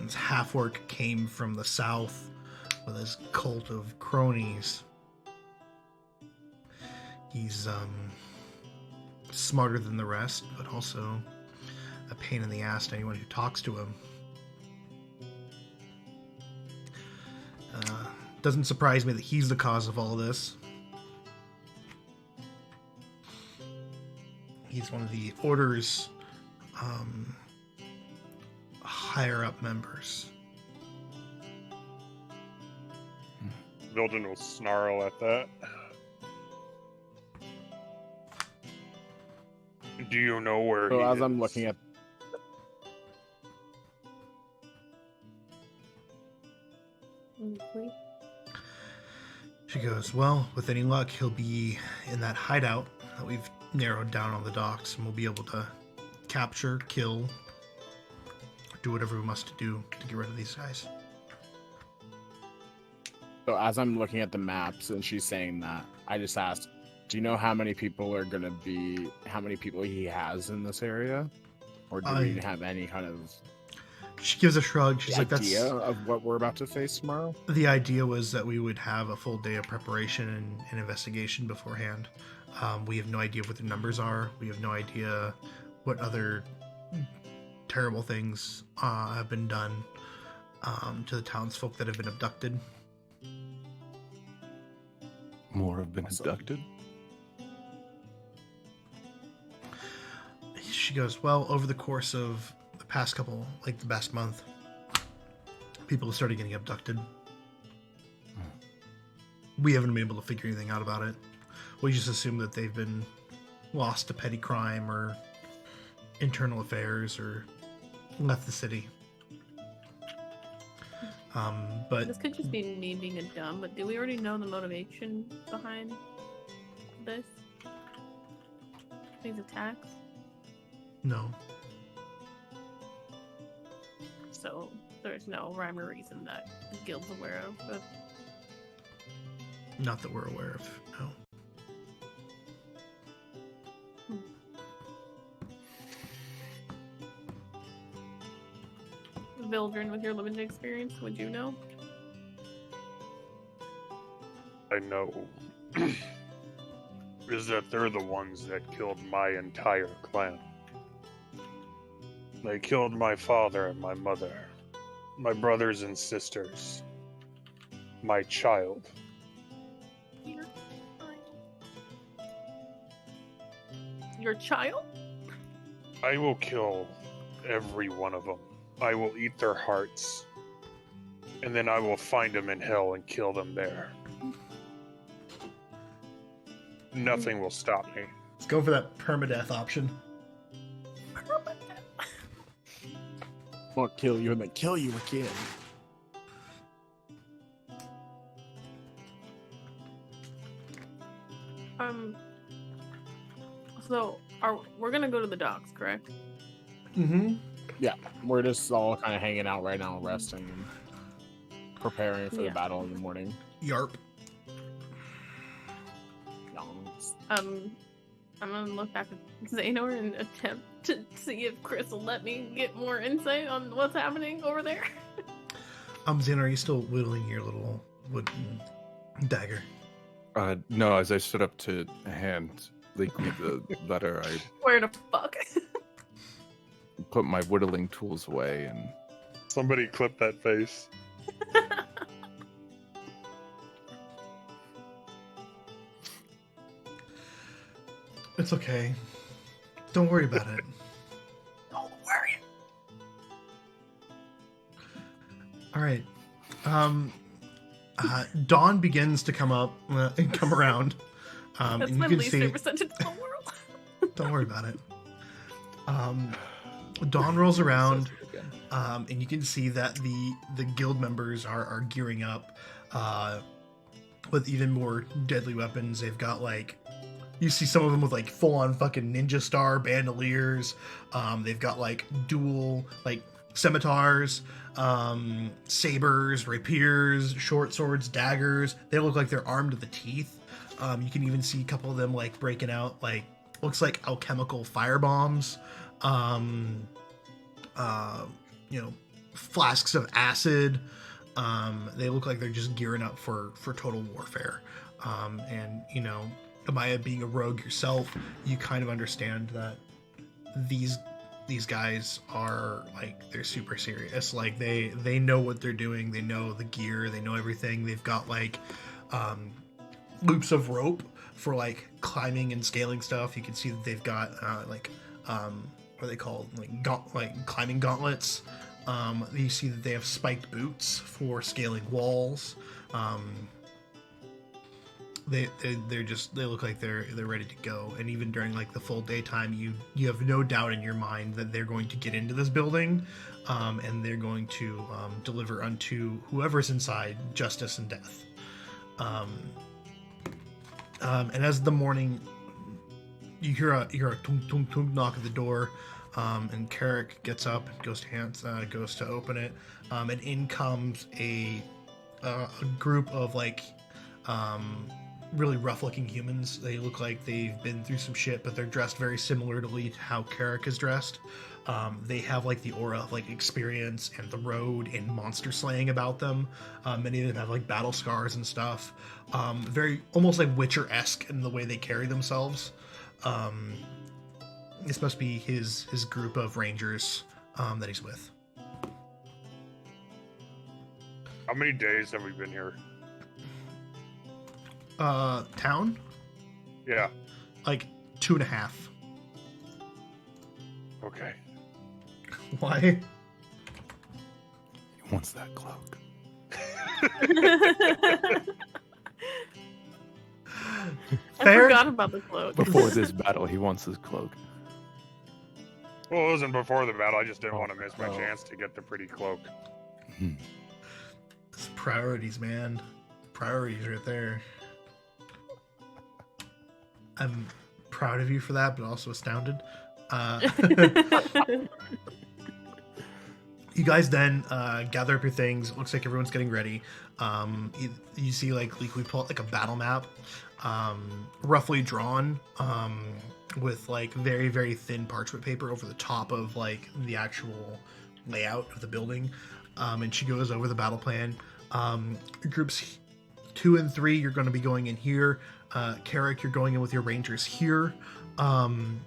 Speaker 1: His half-orc came from the south with his cult of cronies. He's smarter than the rest, but also a pain in the ass to anyone who talks to him. Doesn't surprise me that he's the cause of all this. He's one of the Order's higher up members.
Speaker 3: Vilden will snarl at that. Do you know where
Speaker 4: So
Speaker 3: he
Speaker 4: as
Speaker 3: is?
Speaker 4: I'm looking at
Speaker 1: She goes, well, with any luck, he'll be in that hideout that we've narrowed down on the docks, and we'll be able to capture, kill, do whatever we must do to get rid of these guys.
Speaker 4: So as I'm looking at the maps and she's saying that, I just asked, do you know how many people he has in this area? Or do we have any kind of
Speaker 1: She gives a shrug. She's like,
Speaker 4: idea
Speaker 1: that's...
Speaker 4: of what we're about to face tomorrow?
Speaker 1: The idea was that we would have a full day of preparation and investigation beforehand. We have no idea what the numbers are. We have no idea what other terrible things have been done to the townsfolk that have been abducted.
Speaker 2: More have been
Speaker 4: Awesome.
Speaker 2: abducted?
Speaker 1: She goes, well, over the course of the past couple, like the past month, people have started getting abducted. We haven't been able to figure anything out about it. We just assume that they've been lost to petty crime or internal affairs or left the city. But
Speaker 5: this could just be me being a dumb, but do we already know the motivation behind this? These attacks?
Speaker 1: no.
Speaker 5: So there's no rhyme or reason that the guild's aware of. But
Speaker 1: Not that we're aware of, no.
Speaker 5: Vildren, with your limited experience, would you know?
Speaker 3: I know is that they're the ones that killed my entire clan. They killed my father and my mother, my brothers and sisters, my child.
Speaker 5: Your child?
Speaker 3: I will kill every one of them. I will eat their hearts. And then I will find them in hell and kill them there. Nothing will stop me.
Speaker 1: Let's go for that permadeath option.
Speaker 4: Won't kill you and then kill you again.
Speaker 5: So we're gonna go to the docks, correct?
Speaker 1: Mm-hmm.
Speaker 4: Yeah, we're just all kind of hanging out right now, resting and preparing for the battle in the morning.
Speaker 1: Yarp.
Speaker 5: I'm gonna look back at Xanor and attempt to see if Chris will let me get more insight on what's happening over there.
Speaker 1: Xanor, are you still whittling your little wooden dagger?
Speaker 2: No, as I stood up to hand leak me the letter, I
Speaker 5: Where the fuck?
Speaker 2: put my whittling tools away and
Speaker 3: Somebody clip that face.
Speaker 1: It's okay. Don't worry about it.
Speaker 5: Don't worry.
Speaker 1: All right. Dawn begins to come up and come around.
Speaker 5: That's
Speaker 1: and you
Speaker 5: my
Speaker 1: can
Speaker 5: least
Speaker 1: see.
Speaker 5: favorite sentence in the world.
Speaker 1: Don't worry about it. Dawn rolls around, and you can see that the guild members are gearing up with even more deadly weapons. They've got like, you see some of them with like full on fucking ninja star bandoliers. They've got like dual like scimitars, sabers, rapiers, short swords, daggers. They look like they're armed to the teeth. You can even see a couple of them like breaking out like looks like alchemical fire bombs. Flasks of acid. They look like they're just gearing up for total warfare. And Amaya, being a rogue yourself, you kind of understand that these guys are like, they're super serious. Like they know what they're doing. They know the gear. They know everything. They've got like loops of rope for like climbing and scaling stuff. You can see that they've got what are they called, like climbing gauntlets. You see that they have spiked boots for scaling walls. They look like they're ready to go. And even during like the full daytime, you have no doubt in your mind that they're going to get into this building, and they're going to deliver unto whoever's inside justice and death. And as the morning, you hear a tung tung tung knock at the door, and Carrick gets up and goes to open it, and in comes a group of like really rough-looking humans. They look like they've been through some shit, but they're dressed very similarly to how Carrick is dressed. They have like the aura of like experience and the road and monster slaying about them. Many of them have like battle scars and stuff. Very almost like Witcher-esque in the way they carry themselves. This must be his group of rangers that he's with.
Speaker 3: How many days have we been here?
Speaker 1: Town?
Speaker 3: Yeah.
Speaker 1: Like 2.5.
Speaker 3: Okay.
Speaker 1: Why?
Speaker 2: he wants that cloak.
Speaker 5: I
Speaker 1: Fair.
Speaker 5: forgot about the cloak.
Speaker 2: Before this battle, he wants his cloak.
Speaker 3: Well, it wasn't before the battle. I just didn't
Speaker 2: Oh,
Speaker 3: want to miss my
Speaker 2: oh.
Speaker 3: chance to get the pretty cloak.
Speaker 1: It's priorities, man. Priorities right there. I'm proud of you for that, but also astounded. You guys then gather up your things. Looks like everyone's getting ready. You see, like we pull out like a battle map, roughly drawn, with like very, very thin parchment paper over the top of like the actual layout of the building. And she goes over the battle plan. Groups 2 and 3, you're going to be going in here. Carrick, you're going in with your rangers here. I'm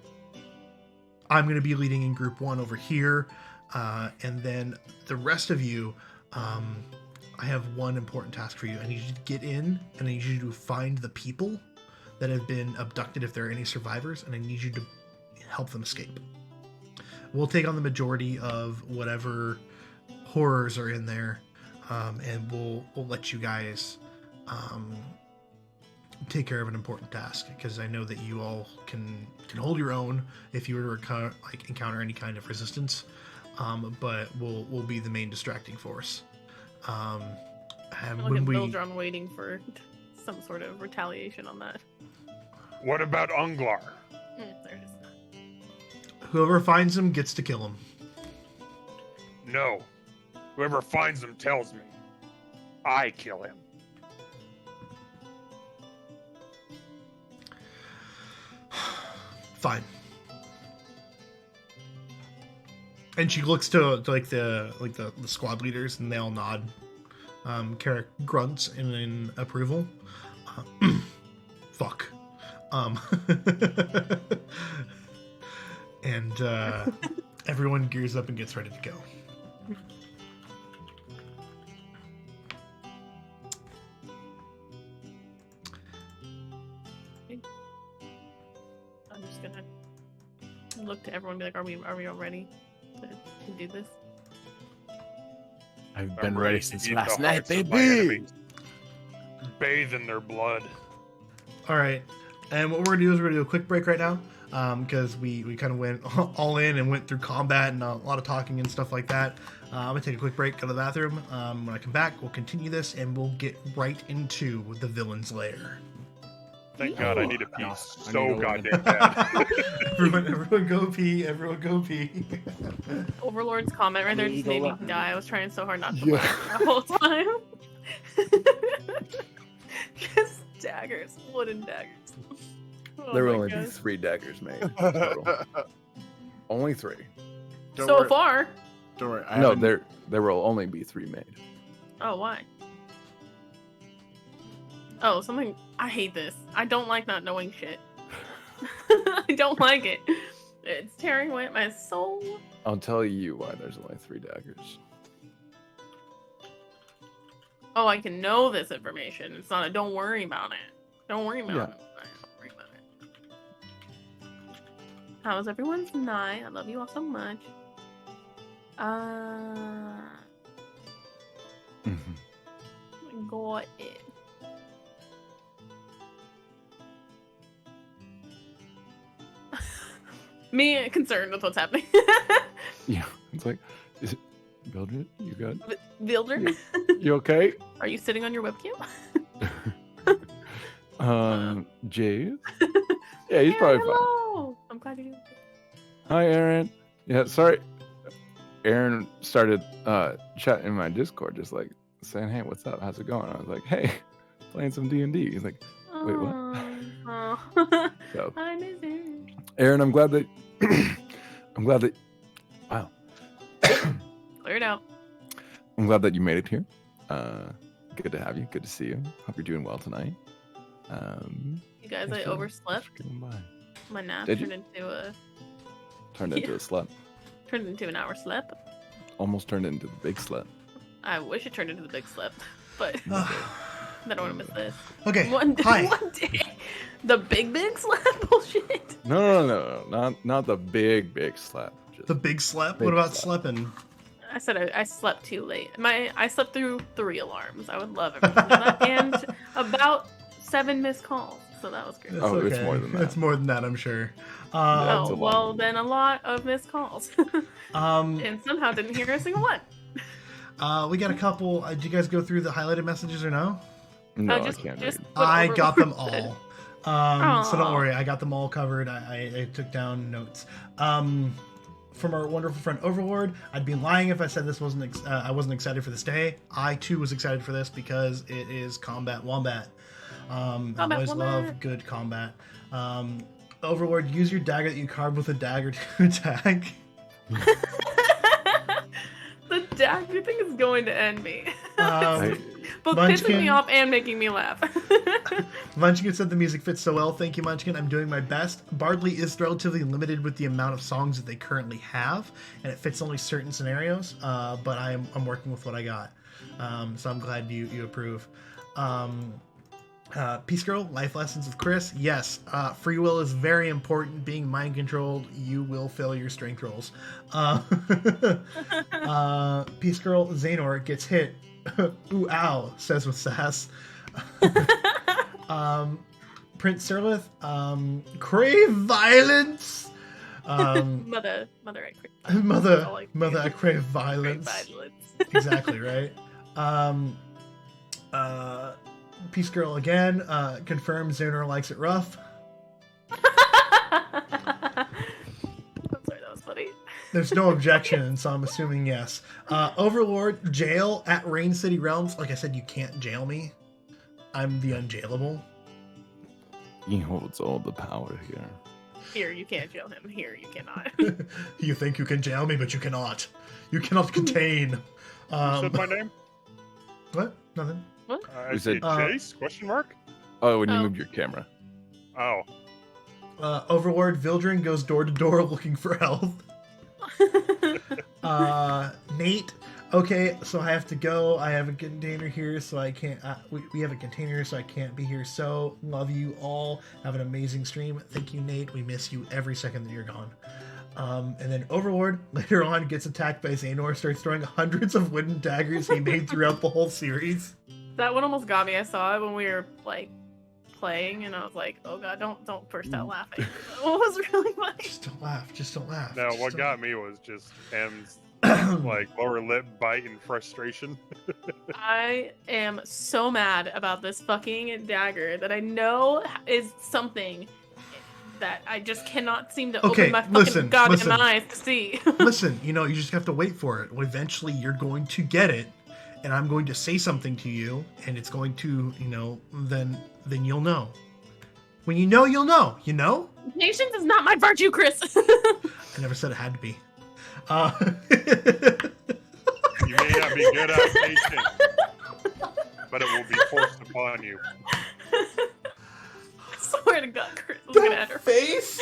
Speaker 1: going to be leading in group 1 over here. And then the rest of you, I have one important task for you. I need you to get in, and I need you to find the people that have been abducted, if there are any survivors, and I need you to help them escape. We'll take on the majority of whatever horrors are in there, and we'll let you guys take care of an important task, because I know that you all can hold your own if you were to encounter any kind of resistance. But we'll be the main distracting force. And
Speaker 5: Look at Bildron waiting for some sort of retaliation on that.
Speaker 3: What about Unglar?
Speaker 5: There it is.
Speaker 1: Whoever finds him gets to kill him.
Speaker 3: No. Whoever finds him tells me. I kill him.
Speaker 1: Fine. And she looks to the squad leaders, and they all nod. Carrick grunts in approval. Fuck. And everyone gears up and gets ready to go.
Speaker 5: I'm just gonna look to everyone and be like, are we all ready to do this?
Speaker 4: I've
Speaker 3: I'm
Speaker 4: been ready since
Speaker 3: to eat
Speaker 4: last
Speaker 3: the
Speaker 4: night,
Speaker 3: hearts of my
Speaker 4: baby.
Speaker 3: enemies. Bathe in their blood.
Speaker 1: All right. And what we're gonna do is we're gonna do a quick break right now, because we kind of went all in and went through combat and a lot of talking and stuff like that. I'm gonna take a quick break, go to the bathroom. When I come back, we'll continue this and we'll get right into the villain's lair.
Speaker 3: Thank God I need a pee
Speaker 4: No, I
Speaker 3: so
Speaker 4: need a
Speaker 3: goddamn bad.
Speaker 1: everyone go pee. Everyone go pee.
Speaker 5: Overlord's comment right there
Speaker 4: You
Speaker 5: just
Speaker 4: go
Speaker 5: made me
Speaker 4: left.
Speaker 5: die. I was trying so hard not to
Speaker 2: Yeah.
Speaker 5: laugh the whole time. Just daggers, wooden daggers. Oh
Speaker 2: There will
Speaker 5: my
Speaker 2: only be
Speaker 5: gosh.
Speaker 2: 3 daggers made. Total. Only 3.
Speaker 4: Don't
Speaker 5: So
Speaker 4: worry.
Speaker 5: far.
Speaker 4: Don't worry. I
Speaker 2: No,
Speaker 4: haven't-
Speaker 2: there will only be 3 made.
Speaker 5: Oh, why? Oh, something. I hate this. I don't like not knowing shit. I don't like it. It's tearing away at my soul.
Speaker 2: I'll tell you why there's only 3 daggers.
Speaker 5: Oh, I can know this information. It's not a don't worry about it. Don't worry about
Speaker 2: Yeah.
Speaker 5: it. Don't worry about it. How was everyone's night? I love you all so much. Got it. Me concerned with what's happening.
Speaker 2: Yeah, it's like, is it Mildred? You good?
Speaker 5: Builder,
Speaker 2: You okay?
Speaker 5: are you sitting on your webcam?
Speaker 2: Jade? Yeah, he's probably fine.
Speaker 5: Hello. I'm glad you're doing good.
Speaker 2: Hi, Aaron. Yeah, sorry. Aaron started chatting in my Discord, just like saying, "Hey, what's up? How's it going?" I was like, "Hey, playing some D&D." He's like, "Wait, what?"
Speaker 5: Oh.
Speaker 2: So,
Speaker 5: I miss it.
Speaker 2: Aaron, I'm glad that wow,
Speaker 5: Clear it out.
Speaker 2: I'm glad that you made it here. Good to have you. Good to see you. Hope you're doing well tonight.
Speaker 5: You guys,
Speaker 2: thanks
Speaker 5: I
Speaker 2: for
Speaker 5: overslept.
Speaker 2: getting by.
Speaker 5: My nap
Speaker 2: Did you?
Speaker 5: turned into a
Speaker 2: Turned into a slut.
Speaker 5: turned into an hour sleep.
Speaker 2: Almost turned into the big slut.
Speaker 5: I wish it turned into the big slip, but I don't want to miss this.
Speaker 1: Okay.
Speaker 5: One day,
Speaker 1: Hi.
Speaker 5: one day, the big slap bullshit.
Speaker 2: No, not the big slap. Just
Speaker 1: The big slap?
Speaker 2: Big
Speaker 1: What about
Speaker 2: slap.
Speaker 1: sleeping?
Speaker 5: I said I slept too late. I slept through 3 alarms. I would love everyone to know that, and about 7 missed calls. so that was great.
Speaker 1: It's
Speaker 2: Oh,
Speaker 1: okay.
Speaker 2: it's more than that.
Speaker 1: It's more than that, I'm sure.
Speaker 2: Yeah, it's a
Speaker 5: Oh,
Speaker 2: lot.
Speaker 5: well, then a lot of missed calls.
Speaker 1: Um,
Speaker 5: And somehow didn't hear a single one.
Speaker 1: we got a couple. Did you guys go through the highlighted messages or no?
Speaker 2: No,
Speaker 5: just-
Speaker 2: I can't
Speaker 5: just-
Speaker 2: read.
Speaker 5: What
Speaker 1: I got them
Speaker 5: Overlord said.
Speaker 1: all. So don't
Speaker 5: Aw.
Speaker 1: worry, I got them all covered. I took down notes. From our wonderful friend Overlord, I'd be lying if I said this wasn't. I wasn't excited for this day. I too was excited for this because it is Combat Wombat. I
Speaker 5: Combat
Speaker 1: always
Speaker 5: Wombat.
Speaker 1: love good combat. Overlord, use your dagger that you carved with a dagger to attack.
Speaker 5: The dagger thing is going to end me. Both
Speaker 1: Munchkin.
Speaker 5: pissing me off and making me laugh.
Speaker 1: Munchkin said the music fits so well. Thank you, Munchkin. I'm doing my best. Bardley is relatively limited with the amount of songs that they currently have, and it fits only certain scenarios. But I'm working with what I got. So I'm glad you approve. Peace Girl, life lessons with Chris. Yes, free will is very important. Being mind controlled, you will fail your strength rolls. Peace Girl, Xanor gets hit. Ooh, ow, says with sass. Prince Sirlith, crave violence.
Speaker 5: Mother, I crave
Speaker 1: Mother, I crave violence. Exactly, right? Peace Girl again, confirms Xanor likes it rough.
Speaker 5: I'm sorry, that was funny.
Speaker 1: There's no objection, so I'm assuming yes. Overlord, jail at Rain City Realms. Like I said, you can't jail me. I'm the unjailable.
Speaker 2: He holds all the power here.
Speaker 5: Here, you can't jail him. Here, you cannot.
Speaker 1: You think you can jail me, but you cannot. You cannot contain.
Speaker 3: Who said my name?
Speaker 1: What? Nothing.
Speaker 3: I
Speaker 2: Who said-
Speaker 3: said Chase? Question mark?
Speaker 2: Oh, when you
Speaker 5: Oh.
Speaker 2: moved your camera.
Speaker 3: Oh.
Speaker 1: Overlord Vildren goes door to door looking for health. Nate, okay, so I have to go. I have a container here, so I can't. We have a container, so I can't be here. So love you all. Have an amazing stream. Thank you, Nate. We miss you every second that you're gone. And then Overlord later on gets attacked by Xanor, starts throwing hundreds of wooden daggers he made throughout the whole series.
Speaker 5: That one almost got me. I saw it when we were like playing, and I was like, "Oh god, don't burst out laughing." It was really funny.
Speaker 1: Just don't laugh. Just don't laugh.
Speaker 3: No,
Speaker 1: Just
Speaker 3: what
Speaker 1: don't-
Speaker 3: got me was just M's like lower lip bite in frustration.
Speaker 5: I am so mad about this fucking dagger that I know is something that I just cannot seem to
Speaker 1: Okay,
Speaker 5: open my fucking
Speaker 1: listen,
Speaker 5: goddamn
Speaker 1: listen.
Speaker 5: eyes to see.
Speaker 1: Listen, you just have to wait for it. Well, eventually, you're going to get it, and I'm going to say something to you, and it's going to, then you'll know. When you know, you'll know. You know?
Speaker 5: Patience is not my virtue, Chris.
Speaker 1: I never said it had to be.
Speaker 3: You may not be good at patience, but it will be forced upon you.
Speaker 5: I swear to God, Chris was gonna
Speaker 1: That
Speaker 5: enter.
Speaker 1: face.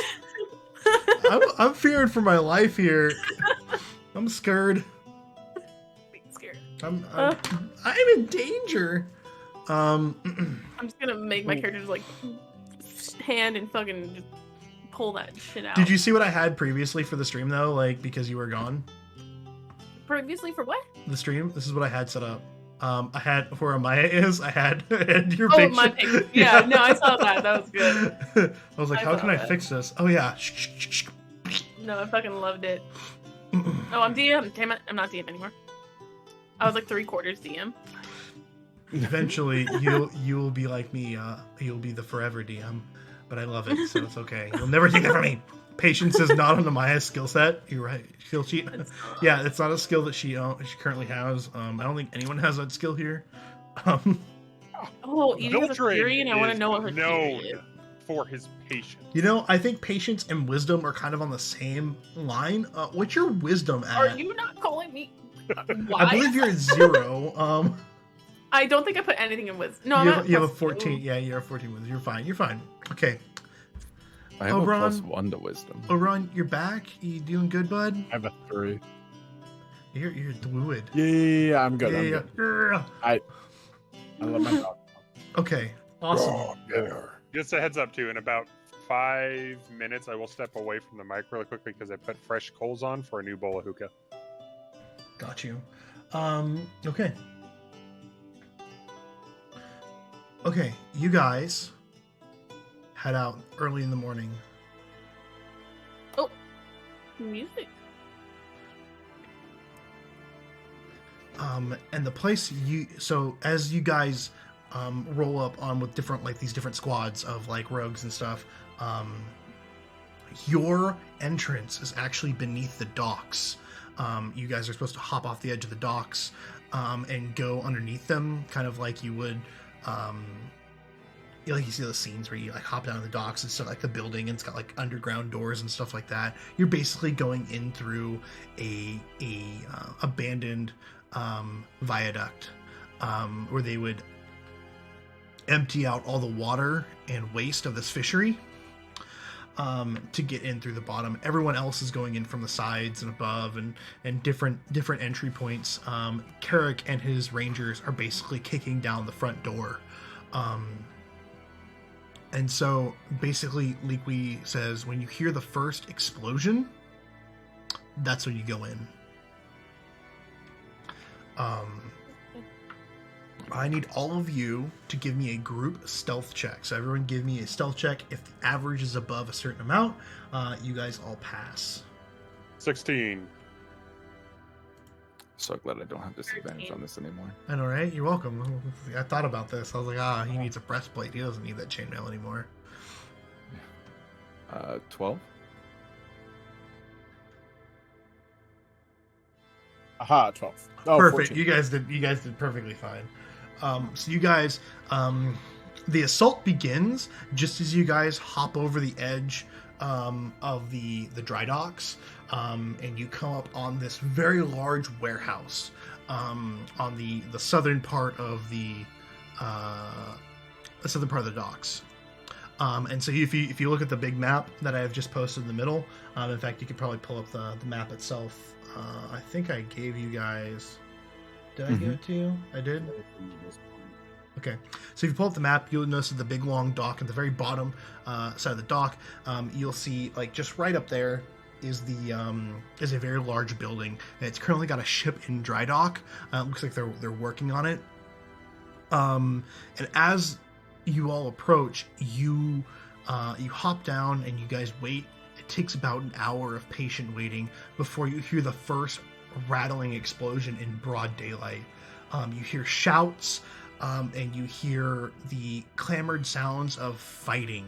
Speaker 1: I'm fearing for my life here. I'm scared.
Speaker 5: Being scared.
Speaker 1: I'm in danger.
Speaker 5: I'm just gonna make my character just like hand and fucking just pull that shit out.
Speaker 1: Did you see what I had previously for the stream though? Like because you were gone.
Speaker 5: previously for what?
Speaker 1: The stream. This is what I had set up. I had where Amaya is. I had your
Speaker 5: Oh,
Speaker 1: picture.
Speaker 5: my picture. Yeah, no, I saw that. That was good.
Speaker 1: I was like,
Speaker 5: I
Speaker 1: how
Speaker 5: saw
Speaker 1: can I
Speaker 5: that.
Speaker 1: fix this? Oh yeah. Shh, shh, shh, shh.
Speaker 5: No, I fucking loved it. Oh, I'm DM. Damn it, I'm not DM anymore. I was like 3/4 DM.
Speaker 1: Eventually, you will be like me. You'll be the forever DM. But I love it, so it's okay. You'll never take that from me. Patience is not on Amaya's skill set. You're right. Skill sheet. Yeah, it's not a skill that she currently has. I don't think anyone has that skill here.
Speaker 5: Oh, Edie has a
Speaker 3: Vildren
Speaker 5: theory, and I want to
Speaker 3: is
Speaker 5: know what her theory
Speaker 3: known
Speaker 5: is.
Speaker 3: for his patience.
Speaker 1: I think patience and wisdom are kind of on the same line. What's your wisdom at?
Speaker 5: Are you not calling me? Why?
Speaker 1: I believe you're at 0.
Speaker 5: I don't think I put anything in wisdom. No,
Speaker 1: you
Speaker 5: I'm
Speaker 1: have,
Speaker 5: at
Speaker 1: you have a
Speaker 5: plus
Speaker 1: 14.
Speaker 5: 2.
Speaker 1: Yeah, you're a 14 wisdom. You're fine. You're fine. Okay.
Speaker 2: I have
Speaker 1: Oberon.
Speaker 2: a +1 to wisdom.
Speaker 1: Oron, you're back. You doing good, bud?
Speaker 4: I have a 3.
Speaker 1: You're druid.
Speaker 4: Yeah, I'm good. I'm
Speaker 1: Yeah,
Speaker 4: good.
Speaker 1: yeah.
Speaker 4: I love my dog.
Speaker 1: Okay. Awesome.
Speaker 2: Oh, there.
Speaker 3: Just a heads up too, in about 5 minutes I will step away from the mic really quickly because I put fresh coals on for a new bowl of hookah.
Speaker 1: Got you. Okay. Okay, you guys head out early in the morning.
Speaker 5: Oh, music.
Speaker 1: And the place so as you guys roll up on with different these different squads of rogues and stuff, your entrance is actually beneath the docks. You guys are supposed to hop off the edge of the docks and go underneath them, kind of like you would you see the scenes where you hop down the docks and stuff, the building, and it's got underground doors and stuff like that. You're basically going in through a abandoned viaduct where they would empty out all the water and waste of this fishery to get in through the bottom. Everyone else is going in from the sides and above and different entry points. Carrick and his rangers are basically kicking down the front door. And so basically Liqui says when you hear the first explosion, that's when you go in. I need all of you to give me a group stealth check. So everyone give me a stealth check. If the average is above a certain amount, you guys all pass.
Speaker 3: 16.
Speaker 2: So glad I don't have disadvantage on this anymore.
Speaker 1: I know, right? You're welcome. I thought about this. I was like, he needs a breastplate. He doesn't need that chainmail anymore.
Speaker 2: 12.
Speaker 4: Aha, 12. Oh,
Speaker 1: Perfect.
Speaker 4: 14.
Speaker 1: You guys did perfectly fine. So you guys, the assault begins just as you guys hop over the edge of the dry docks, and you come up on this very large warehouse on the southern part of the docks. And so if you look at the big map that I have just posted in the middle, in fact, you could probably pull up the map itself. I think I gave you guys. Did I give it to you? I did. Okay, so if you pull up the map, you'll notice that the big long dock at the very bottom side of the dock, you'll see just right up there is a very large building. It's currently got a ship in dry dock. Looks like they're working on it. And as you all approach, you hop down and you guys wait. It takes about an hour of patient waiting before you hear the first rattling explosion in broad daylight. You hear shouts, and you hear the clamored sounds of fighting,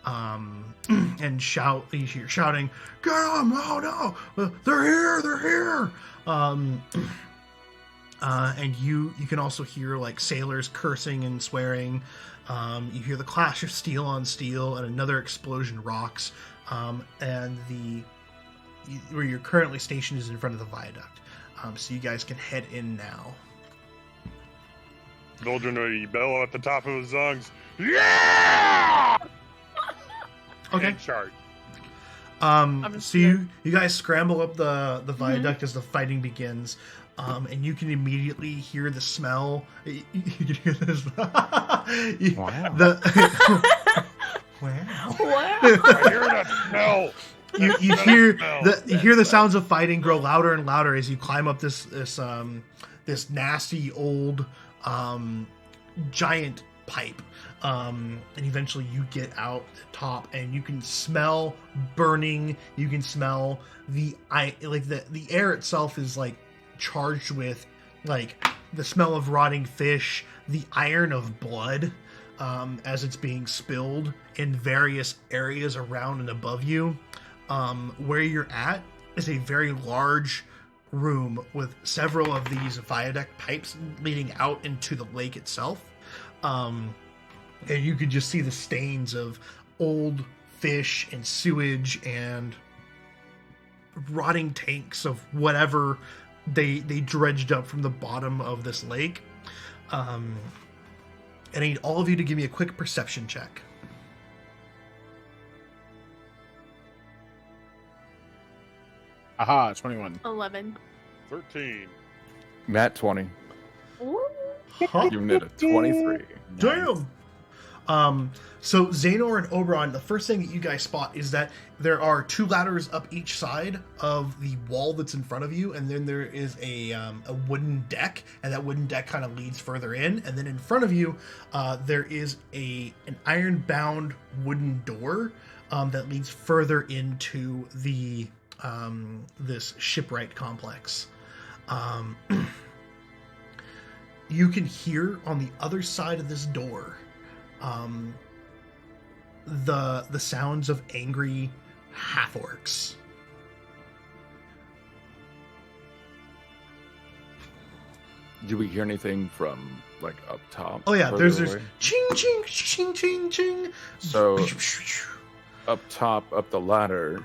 Speaker 1: and you hear shouting, "Get them! Oh no! They're here! And you can also hear sailors cursing and swearing. You hear the clash of steel on steel, and another explosion rocks. And where you're currently stationed is in front of the viaduct. So you guys can head in now.
Speaker 3: Golden will bellow at the top of his lungs. Yeah!
Speaker 1: Okay.
Speaker 3: And charge.
Speaker 1: So you guys scramble up the viaduct as the fighting begins. And you can immediately hear the smell. You can hear this.
Speaker 2: Wow.
Speaker 1: Wow.
Speaker 3: I hear that smell.
Speaker 1: You hear the sounds of fighting grow louder and louder as you climb up this nasty old giant pipe, and eventually you get out the top, and you can smell burning. You can smell the air itself is charged with the smell of rotting fish, the iron of blood, as it's being spilled in various areas around and above you. Where you're at is a very large room with several of these viaduct pipes leading out into the lake itself. And you can just see the stains of old fish and sewage and rotting tanks of whatever they dredged up from the bottom of this lake. And I need all of you to give me a quick perception check.
Speaker 4: Aha, 21.
Speaker 5: 11.
Speaker 3: 13.
Speaker 2: Nat 20.
Speaker 5: Ooh.
Speaker 1: Huh?
Speaker 2: You knit a 23.
Speaker 1: Damn! So Xanor and Oberon, the first thing that you guys spot is that there are 2 ladders up each side of the wall that's in front of you, and then there is a wooden deck, and that wooden deck kind of leads further in, and then in front of you there is an iron-bound wooden door that leads further into the this shipwright complex. You can hear on the other side of this door the sounds of angry half-orcs.
Speaker 2: Do we hear anything from like up top?
Speaker 1: Oh yeah,
Speaker 2: further
Speaker 1: there's
Speaker 2: away?
Speaker 1: ching ching ching ching ching.
Speaker 2: So up top, up the ladder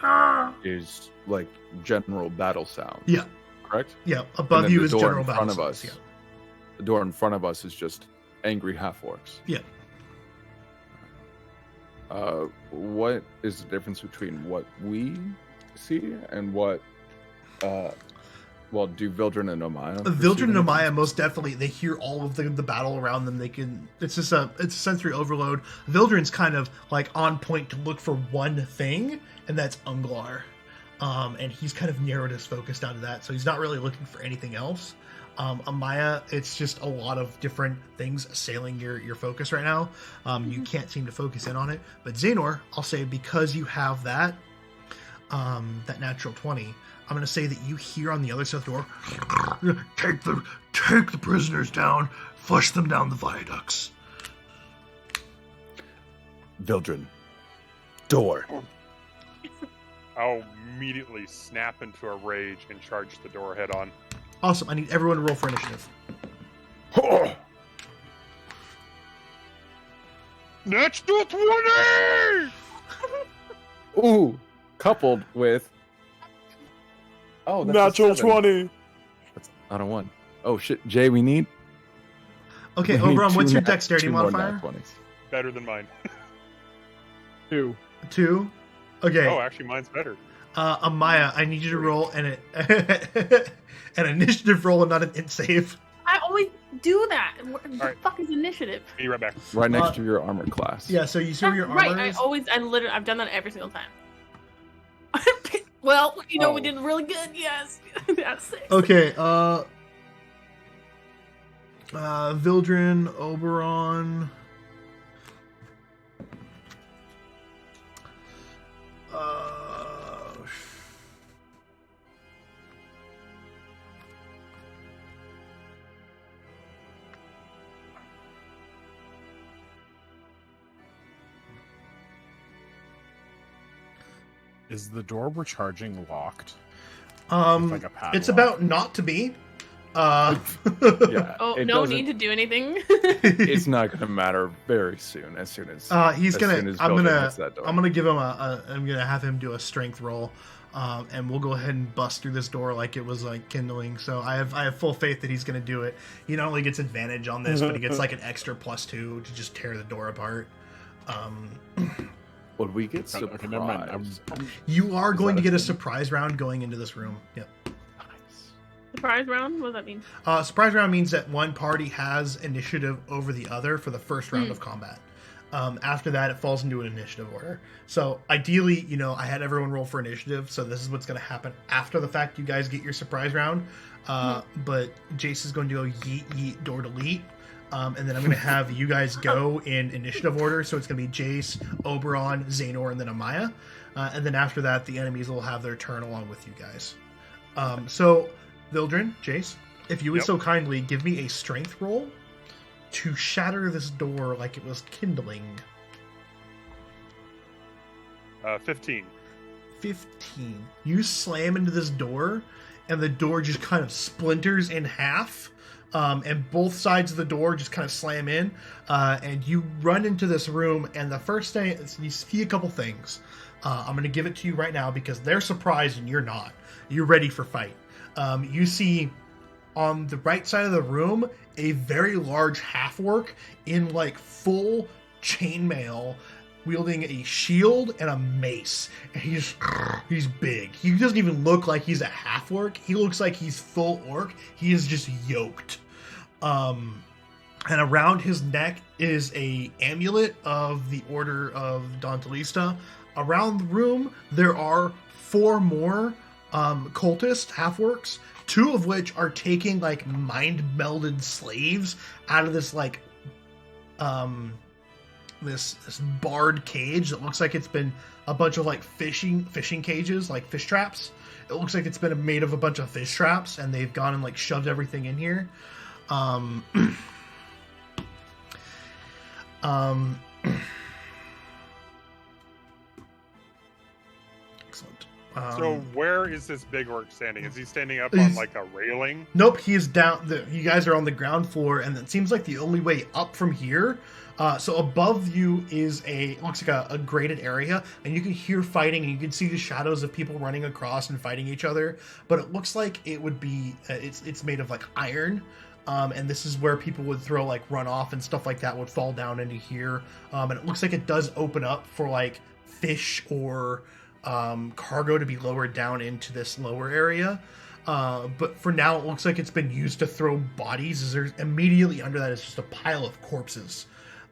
Speaker 2: is like general battle sound.
Speaker 1: Yeah,
Speaker 2: Correct?
Speaker 1: yeah.
Speaker 2: And
Speaker 1: Above
Speaker 2: then
Speaker 1: you
Speaker 2: the
Speaker 1: is
Speaker 2: door
Speaker 1: general
Speaker 2: in
Speaker 1: battle
Speaker 2: front of
Speaker 1: sounds,
Speaker 2: us.
Speaker 1: yeah.
Speaker 2: The door in front of us is just angry half-orcs.
Speaker 1: Yeah.
Speaker 2: What is the difference between what we see and what do Vildren and Omaya?
Speaker 1: Vildren and Omaya most definitely, they hear all of the battle around them. It's a sensory overload. Vildren's kind of like on point to look for one thing, and that's Unglar. And he's kind of narrowed his focus down to that, so he's not really looking for anything else. Amaya, it's just a lot of different things assailing your focus right now. You can't seem to focus in on it. But Xanor, I'll say, because you have that natural 20, I'm going to say that you hear on the other side of the door, take the prisoners down, flush them down the viaducts.
Speaker 2: Vildren, door.
Speaker 3: I'll immediately snap into a rage and charge the door head on.
Speaker 1: Awesome. I need everyone to roll for initiative.
Speaker 3: Natural 20!
Speaker 2: Ooh, coupled with. Oh, that's
Speaker 4: Natural
Speaker 2: a 7.
Speaker 4: 20.
Speaker 2: That's not a 1. Oh shit, Jay, we need.
Speaker 1: Okay,
Speaker 2: we need
Speaker 1: Oberon, what's
Speaker 2: 2
Speaker 1: your
Speaker 2: nat-
Speaker 1: dexterity
Speaker 2: 2 more
Speaker 1: modifier?
Speaker 2: nat 20s.
Speaker 3: Better than mine.
Speaker 4: 2.
Speaker 1: 2? Okay.
Speaker 3: Oh, actually, mine's better.
Speaker 1: Amaya, I need you to roll an initiative roll and not an int save.
Speaker 5: I always do that. What the
Speaker 3: Alright.
Speaker 5: fuck is initiative?
Speaker 3: Be right back.
Speaker 2: Right next to your armor class.
Speaker 1: Yeah, so you see where your
Speaker 5: Right,
Speaker 1: armor is?
Speaker 5: I've done that every single time. Well, we
Speaker 2: Oh.
Speaker 5: did really good, yes. That's 6.
Speaker 1: Okay, Vildren, Oberon.
Speaker 4: Is the door we're charging locked? Like a padlock?
Speaker 1: It's about not to be.
Speaker 2: Yeah.
Speaker 5: Oh,
Speaker 2: it
Speaker 5: no
Speaker 2: doesn't-
Speaker 5: need to do anything.
Speaker 2: It's not going to matter very soon. As soon as
Speaker 1: He's
Speaker 2: as
Speaker 1: gonna.
Speaker 2: soon as
Speaker 1: I'm
Speaker 2: Vildren
Speaker 1: gonna.
Speaker 2: hits that door.
Speaker 1: I'm gonna give him I'm gonna have him do a strength roll, and we'll go ahead and bust through this door like it was like kindling. So I have full faith that he's gonna do it. He not only gets advantage on this, but he gets like an extra +2 to just tear the door apart.
Speaker 2: Would we get surprised?
Speaker 4: Okay, never mind.
Speaker 1: You are
Speaker 2: Is
Speaker 1: going
Speaker 2: that
Speaker 1: to
Speaker 2: a
Speaker 1: get a
Speaker 2: thing?
Speaker 1: surprise round going into this room. Yep.
Speaker 2: Nice.
Speaker 5: Surprise round? What does that mean?
Speaker 1: Surprise round means that one party has initiative over the other for the first round of combat. After that, it falls into an initiative order. So ideally, I had everyone roll for initiative, so this is what's going to happen after the fact. You guys get your surprise round, but Jace is going to go yeet, yeet, door delete. And then I'm going to have you guys go in initiative order. So it's going to be Jace, Oberon, Xanor, and then Amaya. And then after that, the enemies will have their turn along with you guys. So, Vildren, Jace, if you would
Speaker 3: Yep.
Speaker 1: so kindly give me a strength roll to shatter this door like it was kindling.
Speaker 3: 15.
Speaker 1: 15. You slam into this door, and the door just kind of splinters in half. And both sides of the door just kind of slam in, and you run into this room, and the first thing is you see a couple things. I'm going to give it to you right now because they're surprised and you're not. You're ready for fight. You see on the right side of the room a very large half-orc in like full chainmail, wielding a shield and a mace. And he's big. He doesn't even look like he's a half-orc. He looks like he's full orc. He is just yoked. And around his neck is a amulet of the Order of Dontilista. Around the room, there are 4 more cultist half-orcs, 2 of which are taking like mind-melded slaves out of this like this barred cage that looks like it's been a bunch of like fishing cages, like fish traps. It looks like it's been made of a bunch of fish traps, and they've gone and like shoved everything in here. Excellent.
Speaker 3: So where is this big orc standing? Is he standing up on like a railing?
Speaker 1: Nope, he is down. You guys are on the ground floor, and it seems like the only way up from here. So above you is looks like a graded area, and you can hear fighting, and you can see the shadows of people running across and fighting each other. But it looks like it would be it's made of like iron. And this is where people would throw like runoff and stuff like that would fall down into here. And it looks like it does open up for like fish or cargo to be lowered down into this lower area. But for now, it looks like it's been used to throw bodies. As there's immediately under that is just a pile of corpses.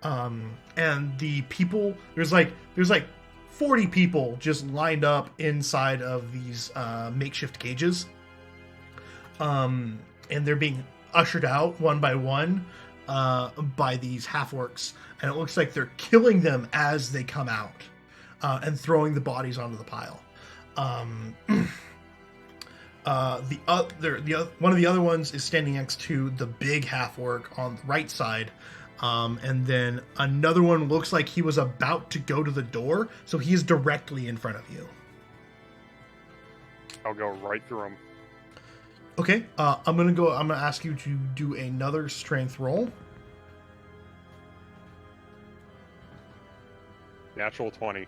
Speaker 1: And the people, there's like 40 people just lined up inside of these makeshift cages. And they're being ushered out one by one by these half-orcs, and it looks like they're killing them as they come out and throwing the bodies onto the pile. One of the other ones is standing next to the big half-orc on the right side, and then another one looks like he was about to go to the door, so he is directly in front of you.
Speaker 3: I'll go right through him.
Speaker 1: Okay, I'm gonna ask you to do another strength roll.
Speaker 3: Natural 20.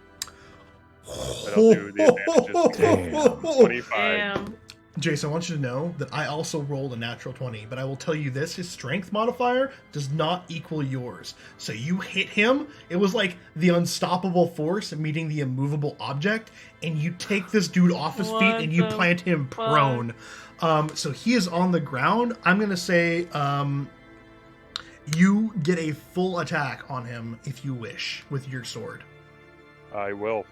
Speaker 3: But I'll do the advantages. 25.
Speaker 5: Damn.
Speaker 1: Jason, I want you to know that I also rolled a natural 20, but I will tell you this, his strength modifier does not equal yours. So you hit him, it was like the unstoppable force meeting the immovable object, and you take this dude off his feet and you plant him prone. So he is on the ground. I'm going to say you get a full attack on him if you wish with your sword.
Speaker 3: I will.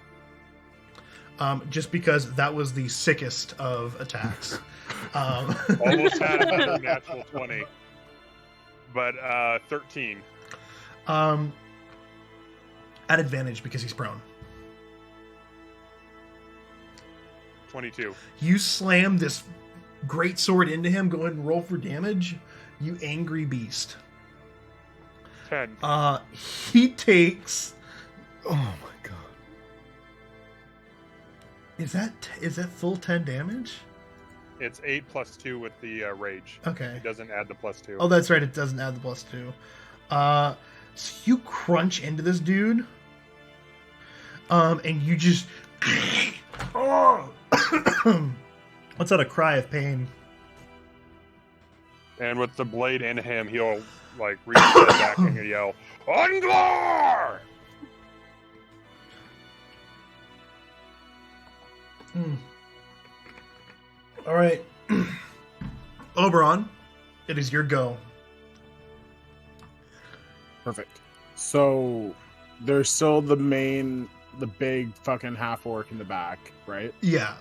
Speaker 1: Just because that was the sickest of attacks.
Speaker 3: Almost had another natural 20. But 13.
Speaker 1: At advantage because he's prone.
Speaker 3: 22.
Speaker 1: You slam this great sword into him. Go ahead and roll for damage. You angry beast.
Speaker 3: 10.
Speaker 1: He takes...
Speaker 2: Oh my god.
Speaker 1: Is that full 10 damage?
Speaker 3: It's 8 plus 2 with the rage.
Speaker 1: Okay.
Speaker 3: It doesn't add the plus 2.
Speaker 1: Oh, that's right. It doesn't add the plus 2. So you crunch into this dude. And you just... What's that, a cry of pain?
Speaker 3: And with the blade in him, he'll like reach back and he'll yell, Unglar!
Speaker 1: All right. Oberon, it is your go.
Speaker 4: Perfect. So there's still the big fucking half orc in the back, right?
Speaker 1: Yeah.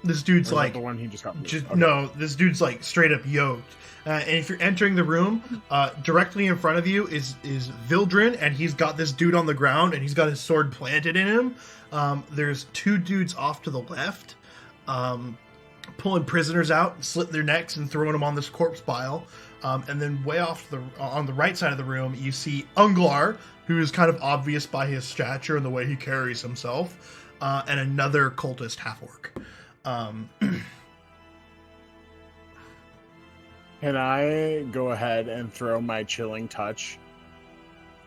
Speaker 1: This dude's
Speaker 4: Or is that
Speaker 1: like...
Speaker 4: the one he just got.
Speaker 1: Just,
Speaker 4: Okay.
Speaker 1: No, this dude's like straight up yoked. And if you're entering the room, directly in front of you is Vildrin, and he's got this dude on the ground, and he's got his sword planted in him. There's 2 dudes off to the left, pulling prisoners out, slitting their necks, and throwing them on this corpse pile. And then way off on the right side of the room, you see Unglar, who is kind of obvious by his stature and the way he carries himself, and another cultist half-orc.
Speaker 4: Can I go ahead and throw my chilling touch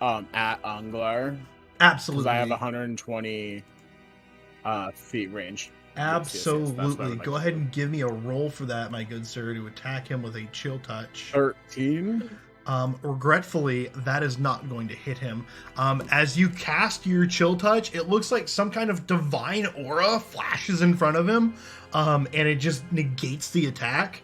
Speaker 4: at Unglar?
Speaker 1: Absolutely.
Speaker 4: Because I have 120 feet range.
Speaker 1: Absolutely. Go ahead and give me a roll for that, my good sir, to attack him with a chill touch.
Speaker 4: 13.
Speaker 1: Regretfully, that is not going to hit him. As you cast your chill touch, it looks like some kind of divine aura flashes in front of him, and it just negates the attack.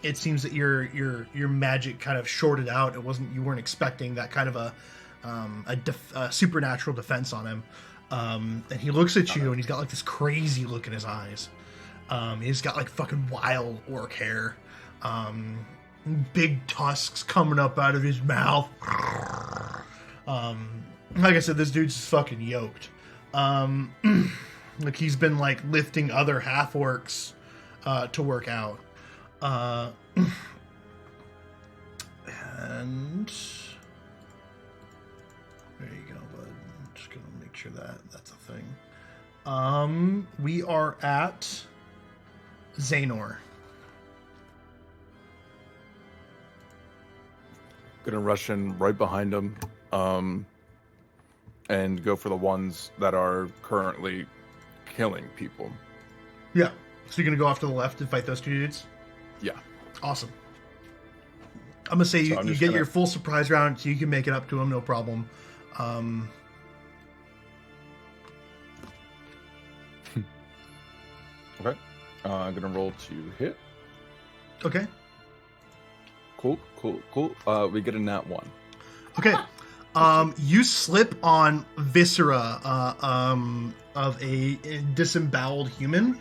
Speaker 1: it seems that your magic kind of shorted out. You weren't expecting that kind of a supernatural defense on him. And he looks at you and he's got like this crazy look in his eyes. He's got like fucking wild orc hair. Big tusks coming up out of his mouth. Like I said, this dude's fucking yoked. Like he's been like lifting other half orcs to work out. And there you go, bud. I'm just gonna make sure that that's a thing. We are at Xehanort.
Speaker 2: Gonna rush in right behind him, and go for the ones that are currently killing people.
Speaker 1: Yeah. So you're gonna go off to the left and fight those two dudes?
Speaker 2: Yeah.
Speaker 1: Awesome. I'm gonna say you get your full surprise round, so you can make it up to him, no problem.
Speaker 2: Okay. I'm gonna roll to hit.
Speaker 1: Okay.
Speaker 2: Cool. We get a nat 1.
Speaker 1: Okay. You slip on viscera of a disemboweled human.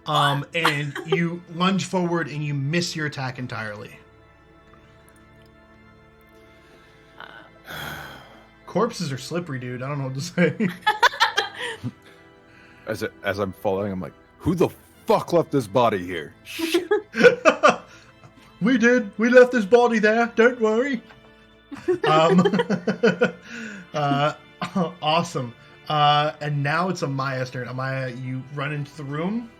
Speaker 1: And you lunge forward and you miss your attack entirely. Corpses are slippery, dude. I don't know what to say.
Speaker 2: As I'm falling, I'm like, who the fuck left this body here?
Speaker 1: We did. We left this body there. Don't worry. Awesome. And now it's Amaya's turn. Amaya, you run into the room.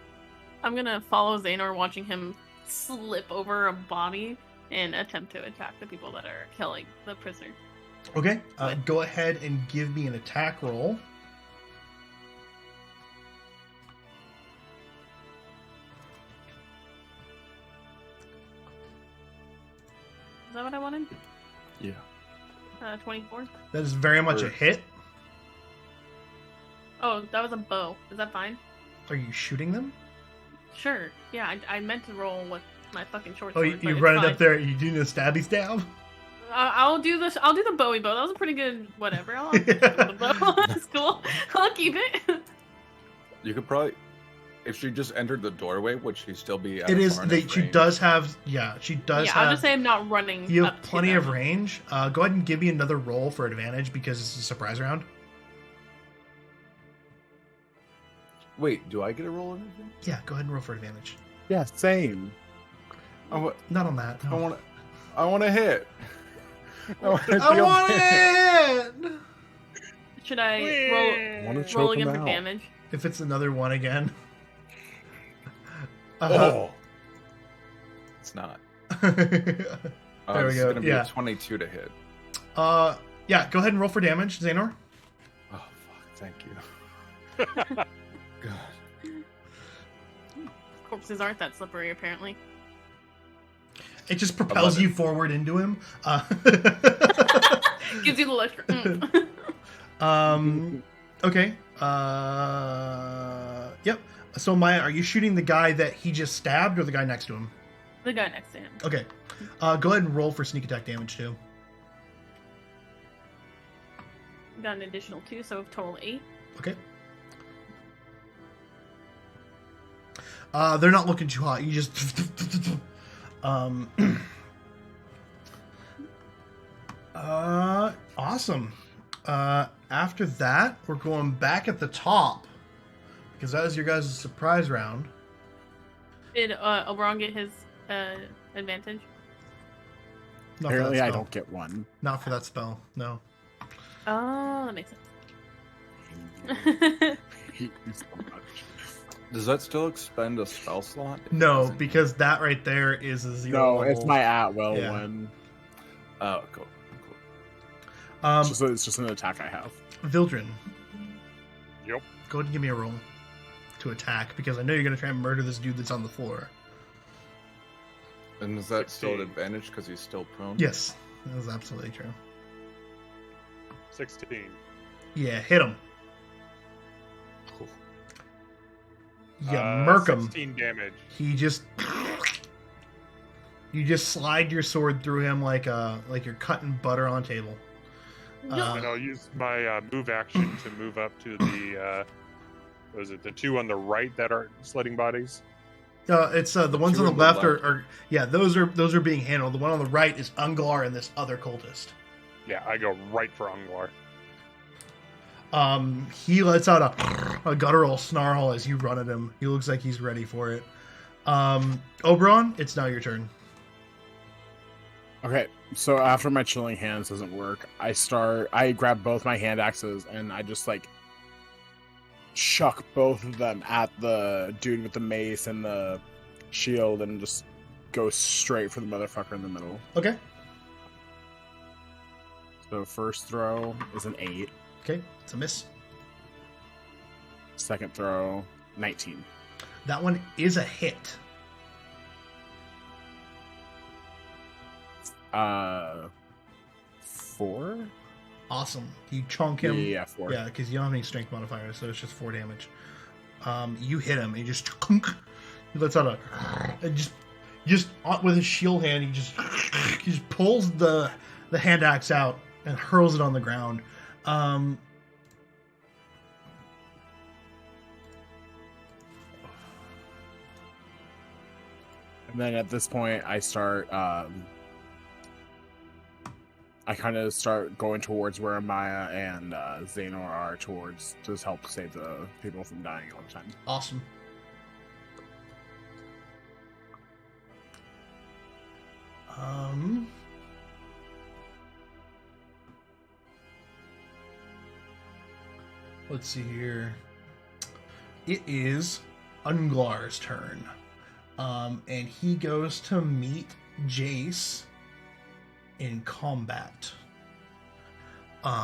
Speaker 5: I'm gonna follow Xehanort, watching him slip over a body and attempt to attack the people that are killing the prisoner.
Speaker 1: Okay. Go ahead and give me an attack roll.
Speaker 5: Is that what I wanted?
Speaker 2: Yeah.
Speaker 5: 24.
Speaker 1: That is very much a hit.
Speaker 5: Oh, that was a bow. Is that fine?
Speaker 1: Are you shooting them?
Speaker 5: Sure. Yeah, I meant to roll with my fucking short
Speaker 1: Oh,
Speaker 5: sword.
Speaker 1: you run it up there. You doing a stabby stab?
Speaker 5: I'll do this. I'll do the Bowie bow. That was a pretty good whatever. I'll do the bow. That's cool. I'll keep it.
Speaker 2: You could probably, if she just entered the doorway, would she still be?
Speaker 1: It is. She does have. Yeah, she does.
Speaker 5: Yeah,
Speaker 1: have,
Speaker 5: I'll just say I'm not running.
Speaker 1: You have
Speaker 5: up
Speaker 1: plenty
Speaker 5: to
Speaker 1: of
Speaker 5: them.
Speaker 1: range. Go ahead and give me another roll for advantage because it's a surprise round.
Speaker 2: Wait, do I get a roll in anything?
Speaker 1: Yeah, go ahead and roll for advantage.
Speaker 4: Yeah, same.
Speaker 1: Not on that. No.
Speaker 2: I want to hit.
Speaker 1: I want it.
Speaker 5: Should I roll again for damage?
Speaker 1: If it's another one again.
Speaker 2: It's not.
Speaker 1: There we
Speaker 2: It's
Speaker 1: go.
Speaker 2: gonna be a 22 to hit.
Speaker 1: Yeah. Go ahead and roll for damage, Xehanort.
Speaker 2: Oh fuck! Thank you. God.
Speaker 5: Corpses aren't that slippery, apparently.
Speaker 1: It just propels
Speaker 2: 11.
Speaker 1: you forward into him.
Speaker 5: Gives you the electric.
Speaker 1: Okay. Yep. So Maya, are you shooting the guy that he just stabbed or the guy next to him?
Speaker 5: The guy next to him.
Speaker 1: Okay. Go ahead and roll for sneak attack damage too.
Speaker 5: Got an additional 2, so total 8.
Speaker 1: Okay. They're not looking too hot. You just awesome. After that, we're going back at the top because that is your guys' surprise round.
Speaker 5: Did Oberon get his advantage?
Speaker 1: Not for
Speaker 4: Apparently,
Speaker 1: that
Speaker 4: I
Speaker 1: spell.
Speaker 4: don't get one.
Speaker 1: Not for that spell. No.
Speaker 5: Oh, that makes sense.
Speaker 2: Does that still expend a spell slot? if it
Speaker 1: No,
Speaker 2: doesn't?
Speaker 1: because that right there is a 0
Speaker 4: No,
Speaker 1: level.
Speaker 4: it's my at-will
Speaker 1: Yeah.
Speaker 4: one.
Speaker 2: Oh, cool.
Speaker 4: It's just an attack I have.
Speaker 1: Vildren,
Speaker 3: Yep.
Speaker 1: go ahead and give me a roll to attack because I know you're going to try and murder this dude that's on the floor.
Speaker 2: And is that still an
Speaker 3: 16.
Speaker 2: advantage because he's still prone?
Speaker 1: Yes, that is absolutely true.
Speaker 3: 16.
Speaker 1: Yeah, hit him. Yeah, murk him.
Speaker 3: 16 damage.
Speaker 1: He just You just slide your sword through him like you're cutting butter on a table.
Speaker 3: And I'll use my move action to move up to the what is it? The two on the right that are sledding bodies.
Speaker 1: It's the ones
Speaker 2: two
Speaker 1: on the
Speaker 2: on the
Speaker 1: left
Speaker 2: left.
Speaker 1: are yeah, those are being handled. The one on the right is Unglar and this other cultist.
Speaker 3: Yeah, I go right for Unglar.
Speaker 1: He lets out a guttural snarl as you run at him. He looks like he's ready for it. Oberon, it's now your turn.
Speaker 4: Okay, so after my chilling hands doesn't work, I grab both my hand axes and I just like chuck both of them at the dude with the mace and the shield and just go straight for the motherfucker in the middle.
Speaker 1: Okay.
Speaker 4: So first throw is an 8.
Speaker 1: Okay, it's a miss.
Speaker 4: Second throw, 19.
Speaker 1: That one is a hit.
Speaker 4: 4?
Speaker 1: Awesome. You chunk him.
Speaker 4: Yeah, 4.
Speaker 1: Yeah, because you don't have any strength modifiers, so it's just 4 damage. You hit him, and he just clunk. He lets out just with his shield hand. He just pulls the hand axe out and hurls it on the ground.
Speaker 4: And then at this point, I start. I kind of start going towards where Maya and Xanor are towards to help save the people from dying all the time.
Speaker 1: Awesome. Let's see here. It is Unglar's turn. And he goes to meet Jace in combat. Where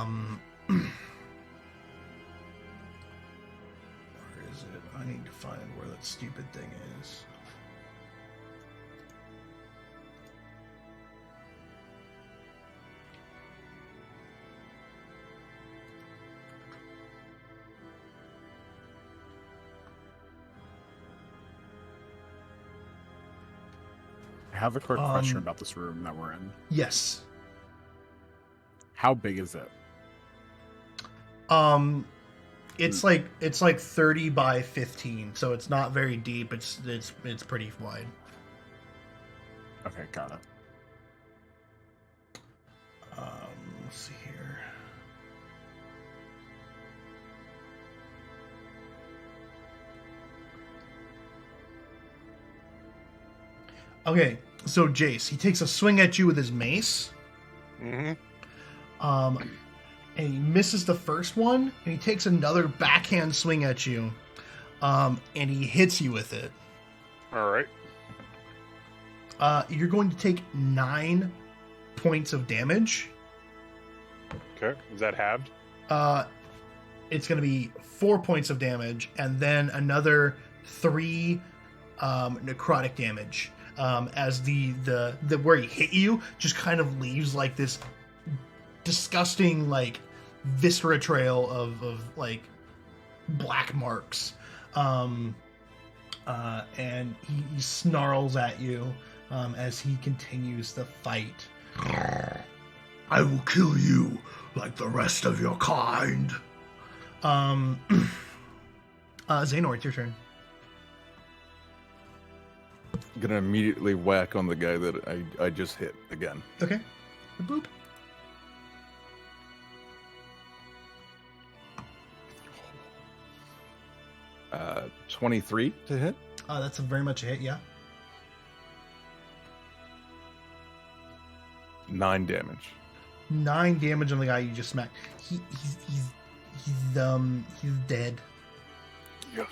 Speaker 1: is it? I need to find where that stupid thing is.
Speaker 4: I have a quick question about this room that we're in.
Speaker 1: Yes.
Speaker 4: How big is it?
Speaker 1: It's like 30 by 15, so it's not very deep. It's pretty wide.
Speaker 4: Okay, got it.
Speaker 1: Let's see here. Okay, so Jace, he takes a swing at you with his mace.
Speaker 3: Mm-hmm.
Speaker 1: And he misses the first one, and he takes another backhand swing at you, and he hits you with it.
Speaker 3: All right.
Speaker 1: You're going to take 9 points of damage.
Speaker 3: Okay. Is that halved?
Speaker 1: It's going to be 4 points of damage, and then another 3 necrotic damage. As the where he hit you just kind of leaves like this disgusting like viscera trail of like black marks, and he snarls at you as he continues the fight. I will kill you like the rest of your kind. Xanor, it's your turn.
Speaker 2: Gonna immediately whack on the guy that I just hit again.
Speaker 1: Okay. Boop.
Speaker 2: 23 to hit.
Speaker 1: That's very much a hit, yeah.
Speaker 2: 9 damage.
Speaker 1: 9 damage on the guy you just smacked. He's dead.
Speaker 2: Yeah.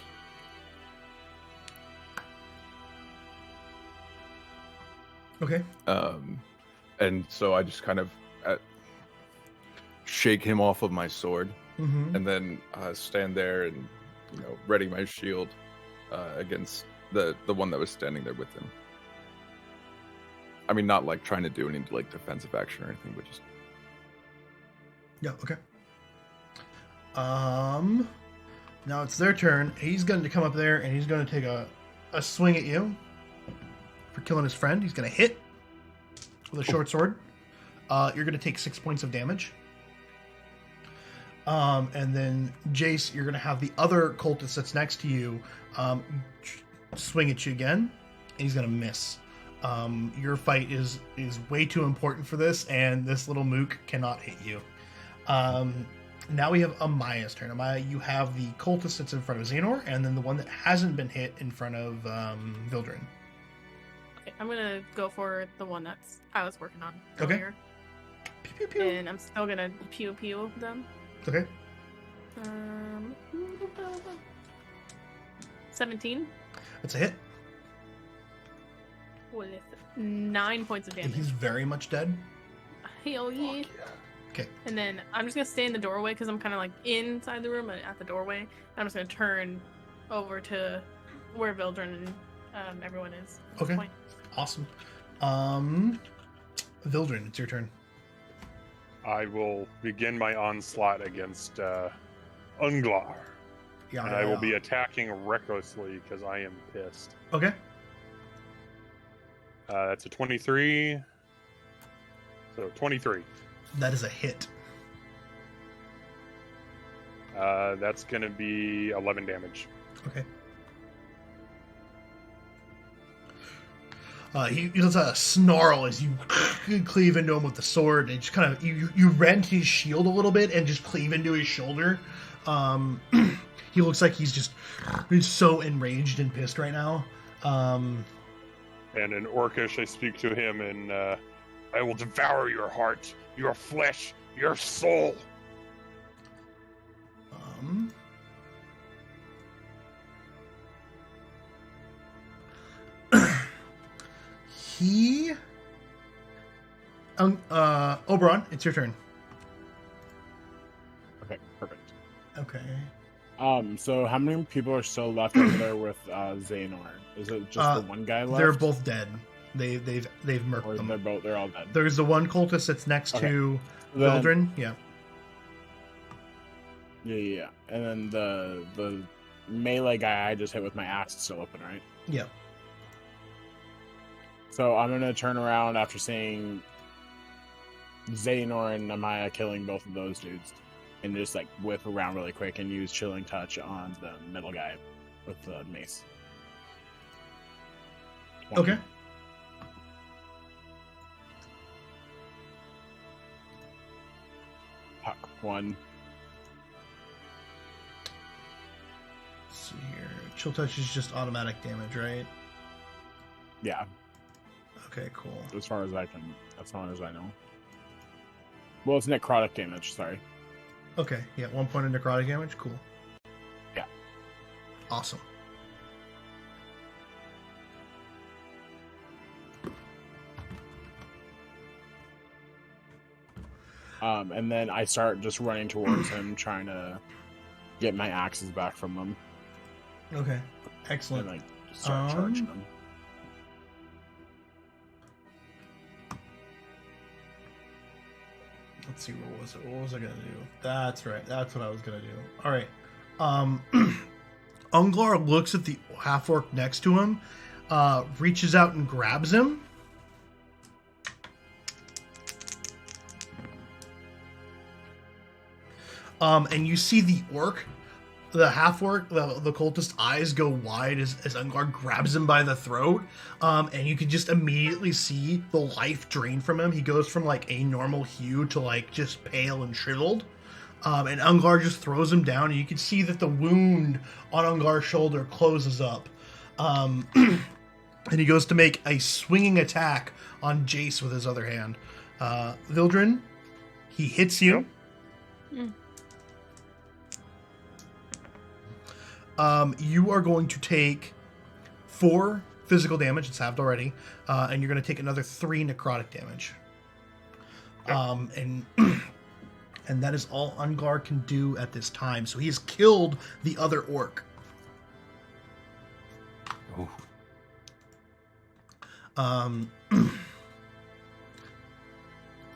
Speaker 1: Okay.
Speaker 2: And so I just kind of shake him off of my sword,
Speaker 1: Mm-hmm.
Speaker 2: and then stand there and ready my shield against the one that was standing there with him. I mean, not like trying to do any like defensive action or anything, but just
Speaker 1: Yeah, okay. Now it's their turn. He's going to come up there and he's going to take a swing at you for killing his friend. He's going to hit. with a short sword. You're going to take 6 points of damage. And then Jace, you're going to have the other cultist that's next to you swing at you again, and he's going to miss. Your fight is way too important for this, and this little mook cannot hit you. Now we have Amaya's turn. Amaya, you have the cultist that's in front of Xehanort, and then the one that hasn't been hit in front of Vildren.
Speaker 5: Okay, I'm gonna go for the one that's I was working on
Speaker 1: Okay.
Speaker 5: earlier.
Speaker 1: Pew, pew, pew.
Speaker 5: And I'm still gonna pew pew them.
Speaker 1: Okay.
Speaker 5: 17
Speaker 1: That's a hit.
Speaker 5: with 9 points of
Speaker 1: And
Speaker 5: damage.
Speaker 1: he's very much dead.
Speaker 5: Hell yeah.
Speaker 1: Okay.
Speaker 5: And then I'm just gonna stay in the doorway because I'm kind of like inside the room at the doorway. And I'm just gonna turn over to where Vildren and everyone is. At
Speaker 1: Okay.
Speaker 5: This point.
Speaker 1: Awesome. Vildren, it's your turn.
Speaker 3: I will begin my onslaught against Unglar.
Speaker 1: Yeah.
Speaker 3: And I will be attacking recklessly because I am pissed.
Speaker 1: Okay.
Speaker 3: That's a 23. So 23.
Speaker 1: That is a hit.
Speaker 3: That's going to be 11 damage.
Speaker 1: Okay. He does a snarl as you cleave into him with the sword, and just kind of you rend his shield a little bit and just cleave into his shoulder. He looks like he's so enraged and pissed right now.
Speaker 3: And in Orcish, I speak to him, and I will devour your heart, your flesh, your soul.
Speaker 1: Oberon, it's your turn.
Speaker 4: Okay, perfect.
Speaker 1: Okay.
Speaker 4: So how many people are still left over there with Xehanort? Is it just the one guy left?
Speaker 1: They're both dead. They've murked
Speaker 4: Or
Speaker 1: them.
Speaker 4: they're all dead.
Speaker 1: There's the one cultist that's next
Speaker 4: Okay.
Speaker 1: to
Speaker 4: Then-
Speaker 1: Vildren. Yeah.
Speaker 4: Yeah. And then the melee guy I just hit with my axe is still open, right?
Speaker 1: Yeah.
Speaker 4: So I'm gonna turn around after seeing Xehanort and Amaya killing both of those dudes, and just like whip around really quick and use Chilling Touch on the middle guy with the mace. 20.
Speaker 1: Okay.
Speaker 4: Puck 1.
Speaker 1: Let's see here. Chill touch is just automatic damage, right?
Speaker 4: Yeah,
Speaker 1: Okay, cool.
Speaker 4: as far as I know. Well, it's necrotic damage. Sorry.
Speaker 1: Okay, yeah, 1 point of necrotic damage. Cool.
Speaker 4: Yeah.
Speaker 1: Awesome.
Speaker 4: And then I start just running towards him, trying to get my axes back from them,
Speaker 1: Okay,
Speaker 4: and
Speaker 1: excellent.
Speaker 4: like start charging them.
Speaker 1: Let's see, what was it? What was I gonna do? That's right. That's what I was gonna do. All right. Unglar looks at the half orc next to him, reaches out and grabs him. And you see the orc, the half orc, the cultist eyes go wide as Unglar grabs him by the throat. And you can just immediately see the life drain from him. He goes from like a normal hue to like just pale and shriveled. And Unglar just throws him down, and you can see that the wound on Unglar's shoulder closes up. And he goes to make a swinging attack on Jace with his other hand. Vildren, he hits you. You are going to take 4 physical damage. It's halved already. And you're going to take another 3 necrotic damage. And that is all Unglar can do at this time. So he has killed the other orc.
Speaker 2: Oh.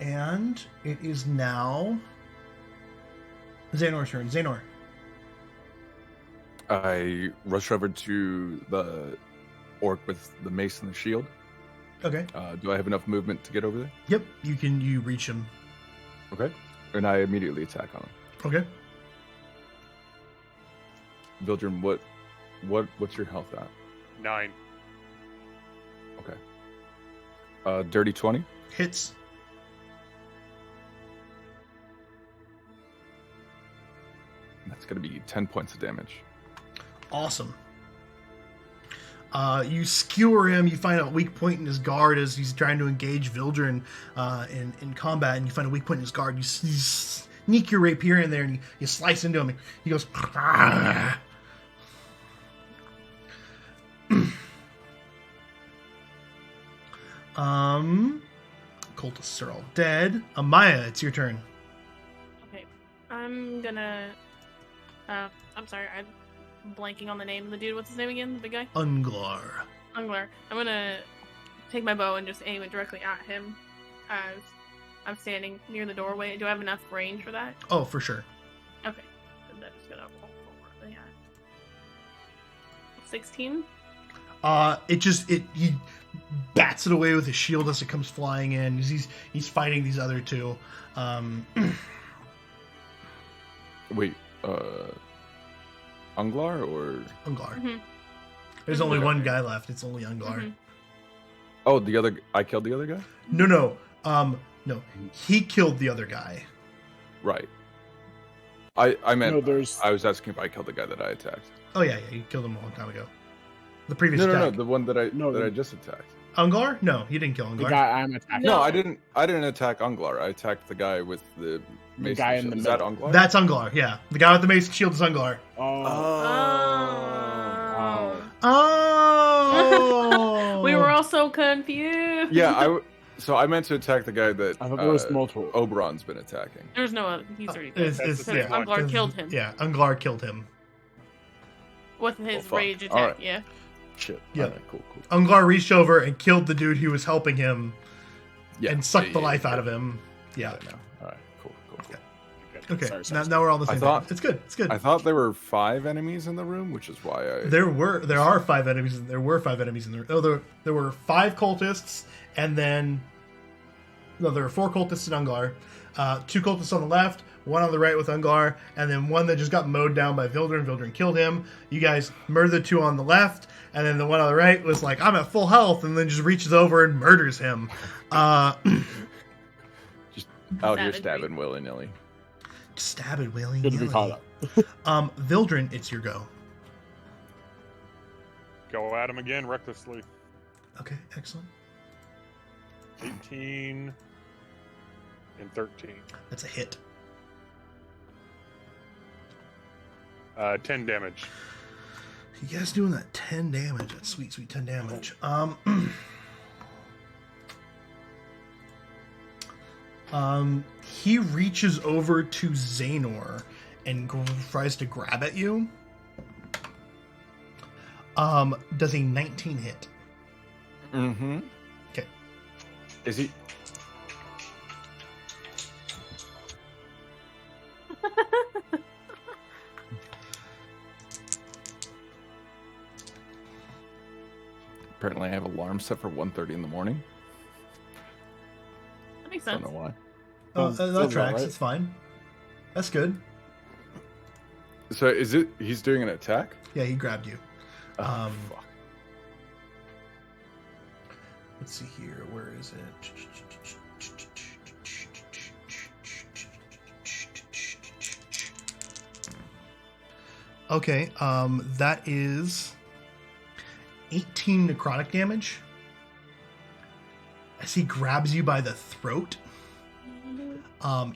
Speaker 1: And it is now Xehanor's turn. Xehanort.
Speaker 2: I rush over to the orc with the mace and the shield
Speaker 1: Okay.
Speaker 2: Do I have enough movement to get over there?
Speaker 1: Yep. You reach him.
Speaker 2: Okay. And I immediately attack on him.
Speaker 1: Okay.
Speaker 2: Vildren, what's your health at?
Speaker 3: 9.
Speaker 2: Okay. Dirty 20.
Speaker 1: Hits.
Speaker 2: That's going to be 10 points of damage.
Speaker 1: Awesome. You skewer him. You find a weak point in his guard as he's trying to engage Vildren in combat, and you find a weak point in his guard. You sneak your rapier in there, and you slice into him. And he goes. Cultists are all dead. Amaya, it's your turn.
Speaker 5: Okay, I'm gonna. I'm sorry, I'm blanking on the name of the dude. What's his name again? The big guy?
Speaker 1: Unglar.
Speaker 5: Unglar. I'm gonna take my bow and just aim it directly at him as I'm standing near the doorway. Do I have enough range for that?
Speaker 1: Oh, for sure.
Speaker 5: Okay. And then just gonna roll forward. Yeah. 16?
Speaker 1: He bats it away with his shield as it comes flying in. He's fighting these other two.
Speaker 2: Wait, Unglar or
Speaker 1: Unglar.
Speaker 5: Mm-hmm.
Speaker 1: There's only one guy left. It's only Unglar.
Speaker 5: Mm-hmm.
Speaker 2: oh, I killed the other guy?
Speaker 1: No. No. He killed the other guy.
Speaker 2: Right. I meant
Speaker 4: No, there's-
Speaker 2: I was asking if I killed the guy that I attacked.
Speaker 1: Oh yeah, you killed him a long time ago. The previous
Speaker 2: No,
Speaker 1: attack.
Speaker 2: the one that I
Speaker 4: No,
Speaker 2: that I just attacked.
Speaker 1: Unglar? No, you didn't kill Unglar.
Speaker 4: The guy I'm attacking.
Speaker 2: No,
Speaker 5: No.
Speaker 2: I didn't attack Unglar. I attacked the guy with the mason
Speaker 4: guy in
Speaker 2: shield.
Speaker 4: the
Speaker 2: Is that
Speaker 4: middle.
Speaker 2: Unglar?
Speaker 1: That's Unglar, yeah. The guy with the mace shield is Unglar.
Speaker 5: Oh.
Speaker 1: Oh!
Speaker 5: We were all so confused.
Speaker 2: Yeah, so I meant to attack the guy that
Speaker 4: I thought there was multiple.
Speaker 2: Oberon's been attacking.
Speaker 5: There's no other. He's already dead.
Speaker 3: That's the
Speaker 1: yeah.
Speaker 3: same one.
Speaker 5: Unglar killed him.
Speaker 1: Yeah, Unglar killed him.
Speaker 5: With his
Speaker 2: fuck.
Speaker 5: rage attack,
Speaker 2: Alright.
Speaker 5: yeah.
Speaker 2: Shit.
Speaker 1: Yeah.
Speaker 2: Alright, cool.
Speaker 1: Unglar reached over and killed the dude who was helping him
Speaker 2: Yeah.
Speaker 1: and sucked the life out of him. Yeah.
Speaker 2: Got it now. Alright, cool.
Speaker 1: Okay,
Speaker 4: Sorry.
Speaker 1: now we're all on the
Speaker 2: I
Speaker 1: same
Speaker 2: thought-
Speaker 1: page. It's good. It's good.
Speaker 2: I thought there were 5 enemies in the room, which is why I.
Speaker 1: There are 5 enemies. There were 5 enemies in there. Oh, there were 5 cultists, and then there were 4 cultists in Unglar, 2 cultists on the left, 1 on the right with Unglar, and then 1 that just got mowed down by Vildren. Vildren killed him. You guys murdered the 2 on the left, and then the 1 on the right was like, "I'm at full health," and then just reaches over and murders him.
Speaker 2: Just out here
Speaker 5: Savage.
Speaker 2: stabbing willy nilly.
Speaker 1: Stab it, willy
Speaker 4: Good to be caught up.
Speaker 1: Vildren, it's your go.
Speaker 3: Go at him again recklessly.
Speaker 1: Okay, excellent.
Speaker 3: 18 and 13.
Speaker 1: That's a hit.
Speaker 3: 10 damage.
Speaker 1: You guys doing that 10 damage. That's sweet 10 damage. He reaches over to Xanor and tries to grab at you. Does a 19 hit?
Speaker 2: Mm-hmm.
Speaker 1: Okay.
Speaker 2: Is he? Apparently, I have alarm set for 1:30 in the morning.
Speaker 5: That makes
Speaker 2: Don't
Speaker 5: sense.
Speaker 2: know why.
Speaker 1: That
Speaker 4: Sounds about
Speaker 1: tracks.
Speaker 4: right.
Speaker 1: It's fine. That's good.
Speaker 2: So is it? He's doing an attack?
Speaker 1: Yeah, he grabbed you.
Speaker 2: Oh, fuck.
Speaker 1: Let's see here. Where is it? Okay, that is 18 necrotic damage. As he grabs you by the throat.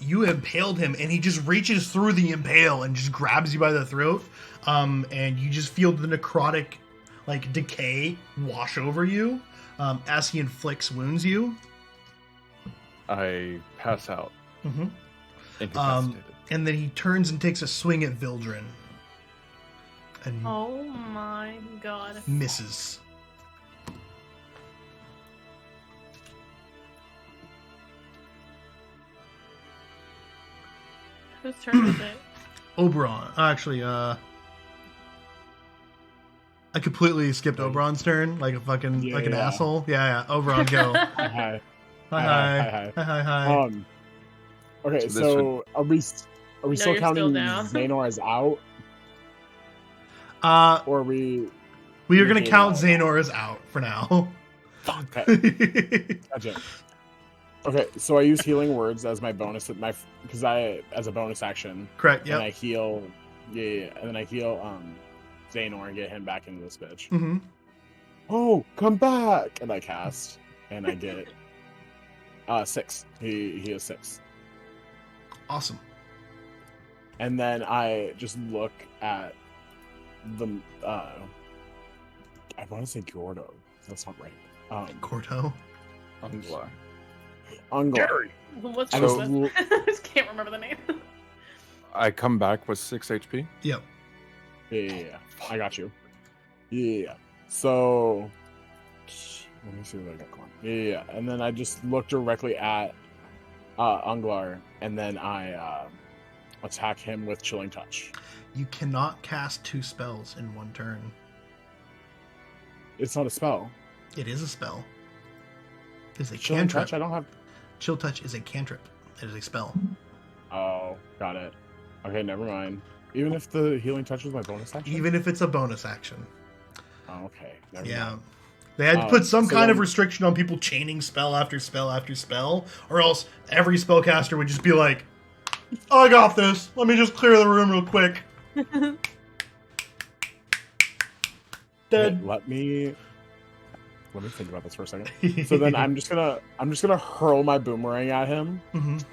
Speaker 1: You impaled him, and he just reaches through the impale and just grabs you by the throat. And you just feel the necrotic, decay wash over you as he inflicts wounds you.
Speaker 2: I pass out.
Speaker 1: Mm-hmm.
Speaker 2: Incapacitated.
Speaker 1: And then he turns and takes a swing at Vildren. And
Speaker 5: Oh my god.
Speaker 1: misses.
Speaker 5: Whose turn is it?
Speaker 1: Oberon. Actually, I completely skipped Oberon's turn, like a fucking like an asshole. Yeah, Oberon, go.
Speaker 4: Hi.
Speaker 1: Hi.
Speaker 4: Okay,
Speaker 2: So
Speaker 4: so are we
Speaker 5: No,
Speaker 4: still
Speaker 5: you're
Speaker 4: counting
Speaker 5: still down.
Speaker 4: Xehanort as out, or are we?
Speaker 1: We are gonna
Speaker 4: negating
Speaker 1: count
Speaker 4: all?
Speaker 1: Xehanort as out for now.
Speaker 4: Okay. Gotcha. Okay, so I use healing words as my bonus as a bonus action.
Speaker 1: Correct.
Speaker 4: And
Speaker 1: Yep.
Speaker 4: I heal, and then I heal Xehanort and get him back into this bitch.
Speaker 1: Mm-hmm.
Speaker 4: Oh, come back! And I cast, and I get 6. He is 6.
Speaker 1: Awesome.
Speaker 4: And then I just look at the I want to say Gordo. That's not right.
Speaker 1: Corto.
Speaker 2: Unglar.
Speaker 4: Unglar.
Speaker 3: Gary.
Speaker 5: What's
Speaker 4: I
Speaker 5: so,
Speaker 4: just
Speaker 5: I just can't remember the name.
Speaker 2: I come back with 6 HP.
Speaker 1: Yep.
Speaker 4: Yeah. I got you. Yeah. So let me see what I got going. Yeah. And then I just look directly at Unglar, and then I attack him with Chilling Touch.
Speaker 1: You cannot cast 2 spells in one turn.
Speaker 4: It's not a spell.
Speaker 1: It is a spell. It's a
Speaker 4: Chilling
Speaker 1: cantrip.
Speaker 4: Touch. I don't have.
Speaker 1: Chill Touch is a cantrip. It is a spell.
Speaker 4: Oh, got it. Okay, never mind. Even if the Healing Touch is my bonus action.
Speaker 1: Even if it's a bonus action.
Speaker 4: Oh, okay. Never
Speaker 1: Yeah.
Speaker 4: mind.
Speaker 1: They had to put some
Speaker 4: so
Speaker 1: kind of
Speaker 4: then-
Speaker 1: restriction on people chaining spell after spell after spell, or else every spellcaster would just be like, I got this. Let me just clear the room real quick. Dead.
Speaker 4: Okay, let me think about this for a second. So then I'm just gonna hurl my boomerang at him.
Speaker 1: Mhm.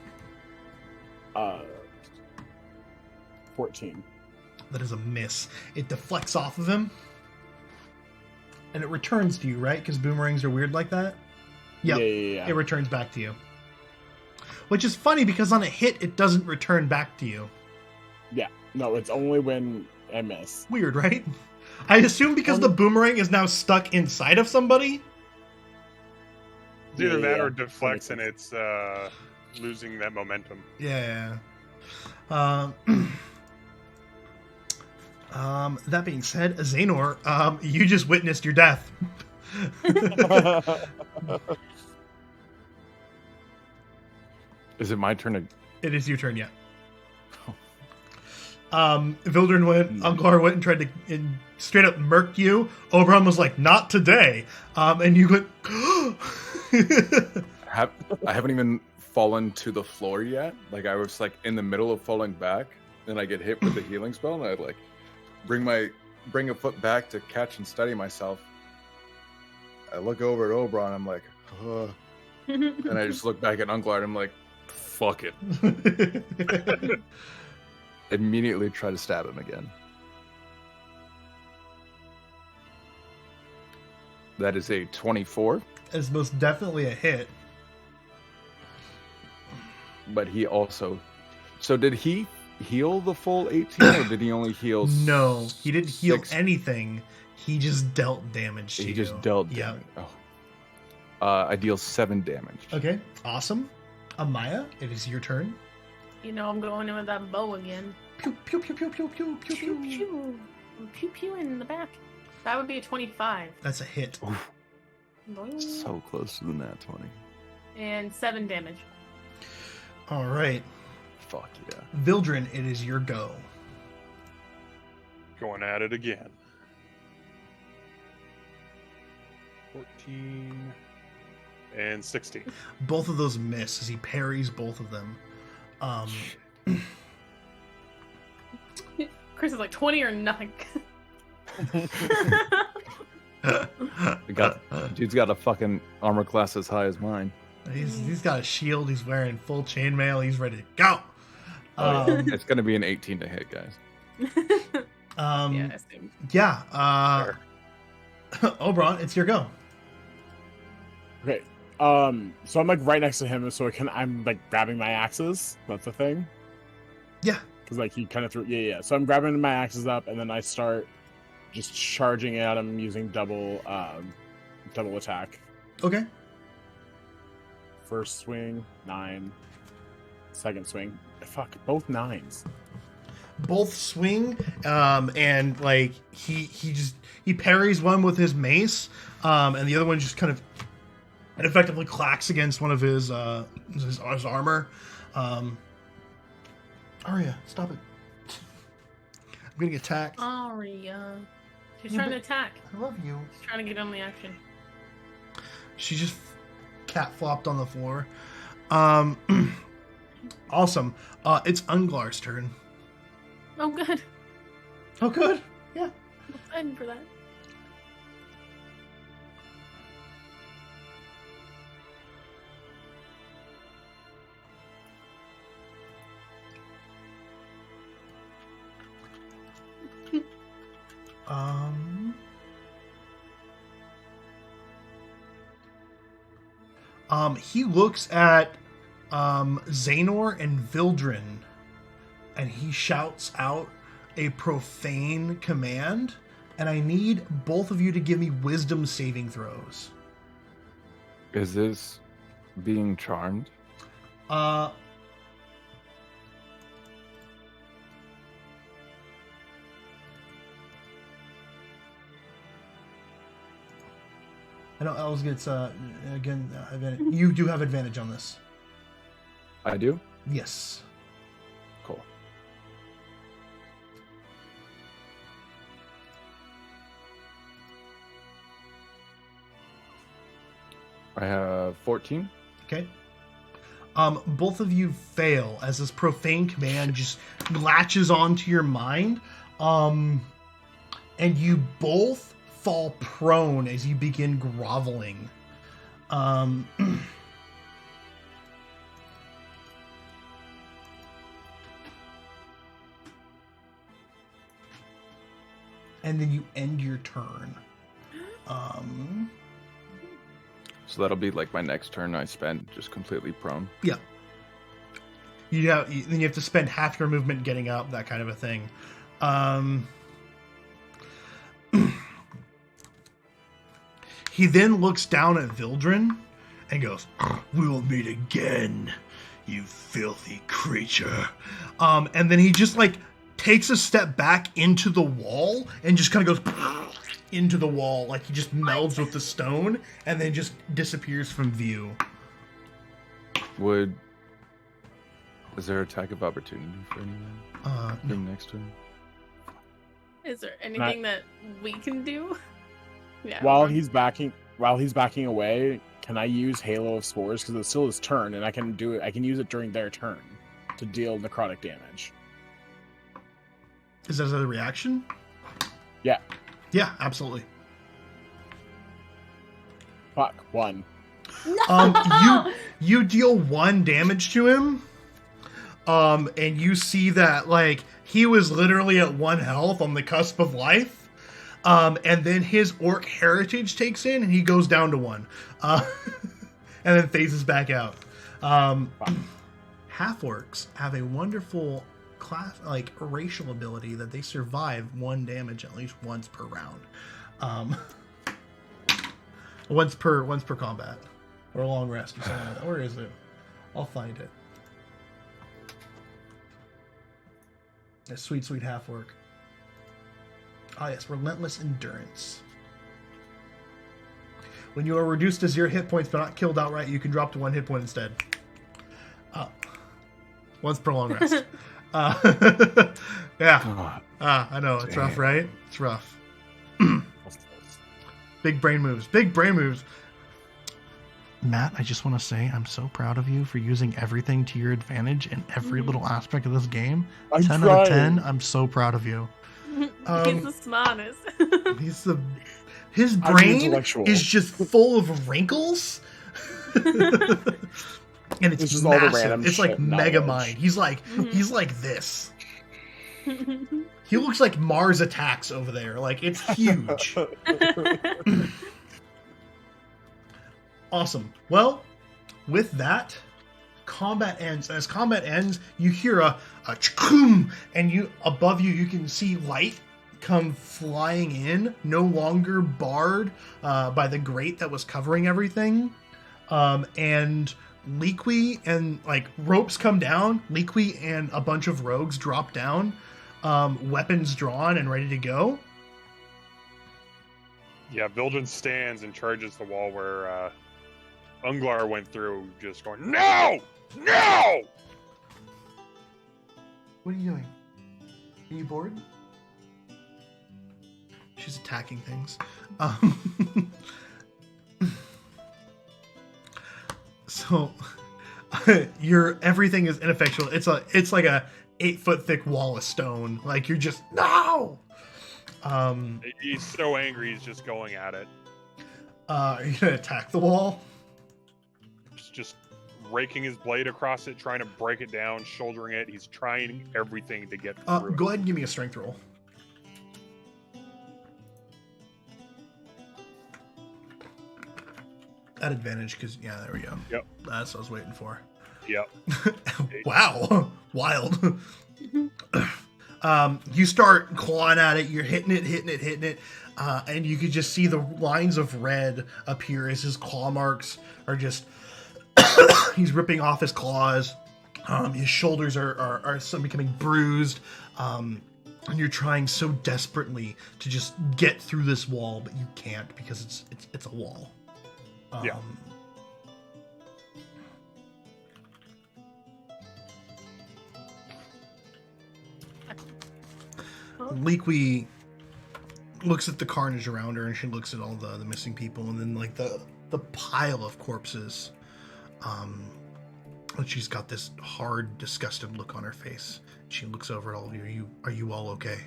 Speaker 4: 14.
Speaker 1: That is a miss. It deflects off of him, and it returns to you, right? Because boomerangs are weird like that. Yep.
Speaker 4: Yeah.
Speaker 1: It returns back to you. Which is funny because on a hit, it doesn't return back to you.
Speaker 4: No, it's only when I miss.
Speaker 1: Weird, right? I assume because the boomerang is now stuck inside of somebody.
Speaker 3: It's either that
Speaker 4: Yeah,
Speaker 3: or
Speaker 4: that
Speaker 3: deflects
Speaker 4: makes
Speaker 3: and it's losing that momentum.
Speaker 1: Yeah. That being said, Xehanort, you just witnessed your death.
Speaker 2: Is it my turn to...
Speaker 1: It is your turn, yeah. Unglar went and tried to straight up murk you. Oberon was like, not today. And you went,
Speaker 2: I haven't even fallen to the floor yet. Like, I was like in the middle of falling back, and I get hit with the healing spell, and I like bring a foot back to catch and steady myself. I look over at Oberon, I'm like, ugh. And I just look back at Unglar, and I'm like, fuck it. Immediately try to stab him again. That is a 24.
Speaker 1: It's most definitely a hit.
Speaker 2: But he also... So did he heal the full 18, or did he only heal...
Speaker 1: No, he didn't heal
Speaker 2: 6?
Speaker 1: anything. He just dealt damage to you.
Speaker 2: He just dealt
Speaker 1: Yeah.
Speaker 2: damage. Oh. I deal 7 damage.
Speaker 1: Okay, awesome. Amaya, it is your turn.
Speaker 5: You know I'm going in with that bow again.
Speaker 1: Pew, pew, pew, pew, pew, pew, pew,
Speaker 5: Pew
Speaker 1: pew.
Speaker 5: pew. Pew pew in the back. That would be a 25.
Speaker 1: That's a hit.
Speaker 5: Boing.
Speaker 2: So close to the nat 20.
Speaker 5: And 7 damage.
Speaker 1: All right.
Speaker 2: Fuck yeah.
Speaker 1: Vildren, it is your go.
Speaker 3: Going at it again. 14 and 16.
Speaker 1: Both of those miss as he parries both of them.
Speaker 5: Chris is like 20 or nothing.
Speaker 2: Dude's got a fucking armor class as high as mine.
Speaker 1: He's got a shield. He's wearing full chainmail. He's ready to go.
Speaker 2: It's going to be an 18 to hit, guys.
Speaker 5: Yeah, I assume.
Speaker 1: Yeah. Oberon, it's your go.
Speaker 4: Okay. So I'm like right next to him, so I'm like grabbing my axes. That's the thing.
Speaker 1: Yeah.
Speaker 4: Because like he kind of threw. Yeah. So I'm grabbing my axes up, and then I start just charging at him using double attack.
Speaker 1: Okay.
Speaker 4: First swing 9. Second swing, fuck, both 9s.
Speaker 1: both swing, and like he parries one with his mace, and the other one just kind of effectively clacks against one of his armor. Arya, stop it! I'm getting attacked.
Speaker 5: Arya, she's trying to attack.
Speaker 1: I love you.
Speaker 5: She's trying to get on the action.
Speaker 1: She just cat flopped on the floor. Awesome. It's Unglar's turn.
Speaker 5: Oh, good.
Speaker 1: Oh, good. Yeah.
Speaker 5: I'm excited for that.
Speaker 1: He looks at Xanor and Vildren, and he shouts out a profane command, and I need both of you to give me wisdom saving throws.
Speaker 2: Is this being charmed?
Speaker 1: I know Els gets again. You do have advantage on this.
Speaker 2: I do?
Speaker 1: Yes.
Speaker 2: Cool. I have 14.
Speaker 1: Okay. Both of you fail as this profane command just latches onto your mind. And you both fall prone as you begin groveling. And then you end your turn.
Speaker 2: So that'll be like my next turn I spend just completely prone.
Speaker 1: Yeah. Then you have to spend half your movement getting up, that kind of a thing. He then looks down at Vildren and goes, "We will meet again, you filthy creature." And then he just like takes a step back into the wall and just kind of goes into the wall, like he just melds with the stone and then just disappears from view.
Speaker 2: Is there attack of opportunity for anyone?
Speaker 1: No.
Speaker 2: Next turn?
Speaker 5: Is there anything that we can do? Yeah.
Speaker 4: While he's backing away, can I use Halo of Spores because it's still his turn, and I can use it during their turn to deal necrotic damage.
Speaker 1: Is that a reaction?
Speaker 4: Yeah.
Speaker 1: Yeah, absolutely.
Speaker 4: Fuck, 1.
Speaker 1: You deal 1 damage to him. And you see that like he was literally at 1 health on the cusp of life. And then his orc heritage takes in and he goes down to 1. And then phases back out. Half orcs have a wonderful class, like racial ability that they survive 1 damage at least once per round. Once per combat. Or a long rest or something like that. Where is it? I'll find it. A sweet, sweet half orc. Ah, yes, Relentless Endurance. When you are reduced to 0 hit points but not killed outright, you can drop to 1 hit point instead. Once per long rest. Yeah. I know, it's rough, right? It's rough. Big brain moves. Big brain moves. Matt, I just want to say I'm so proud of you for using everything to your advantage in every little aspect of this game. 10 out of 10. I'm so proud of you.
Speaker 5: He's the smartest.
Speaker 1: His brain is just full of wrinkles. And it's just massive. All the random it's like mega mind. He's like this. He looks like Mars Attacks over there. Like it's huge. Awesome. Well, with that, combat ends. As combat ends, you hear a chkoom, and above you can see light come flying in, no longer barred by the grate that was covering everything. And Liqui and like ropes come down. Liqui and a bunch of rogues drop down. weapons drawn and ready to go.
Speaker 3: Yeah, Vildren stands and charges the wall where Unglar went through, just going, "No! No!"
Speaker 1: What are you doing? Are you bored? She's attacking things. So everything is ineffectual. It's like a 8-foot thick wall of stone. Like you're just no.
Speaker 3: He's so angry, he's just going at it.
Speaker 1: Are you gonna attack the wall?
Speaker 3: Just raking his blade across it, trying to break it down, shouldering it. He's trying everything to get through
Speaker 1: Go ahead and give me a strength roll. At advantage, because yeah, there we go.
Speaker 3: Yep.
Speaker 1: That's what I was waiting for.
Speaker 3: Yep.
Speaker 1: Wow, wild. You start clawing at it. You're hitting it, and you could just see the lines of red appear as his claw marks are just. He's ripping off his claws. His shoulders are becoming bruised. And you're trying so desperately to just get through this wall, but you can't because it's a wall.
Speaker 3: Yeah.
Speaker 1: Liqui looks at the carnage around her, and she looks at all the missing people, and then like the pile of corpses. And she's got this hard, disgusted look on her face. She looks over at all of you. Are you all okay?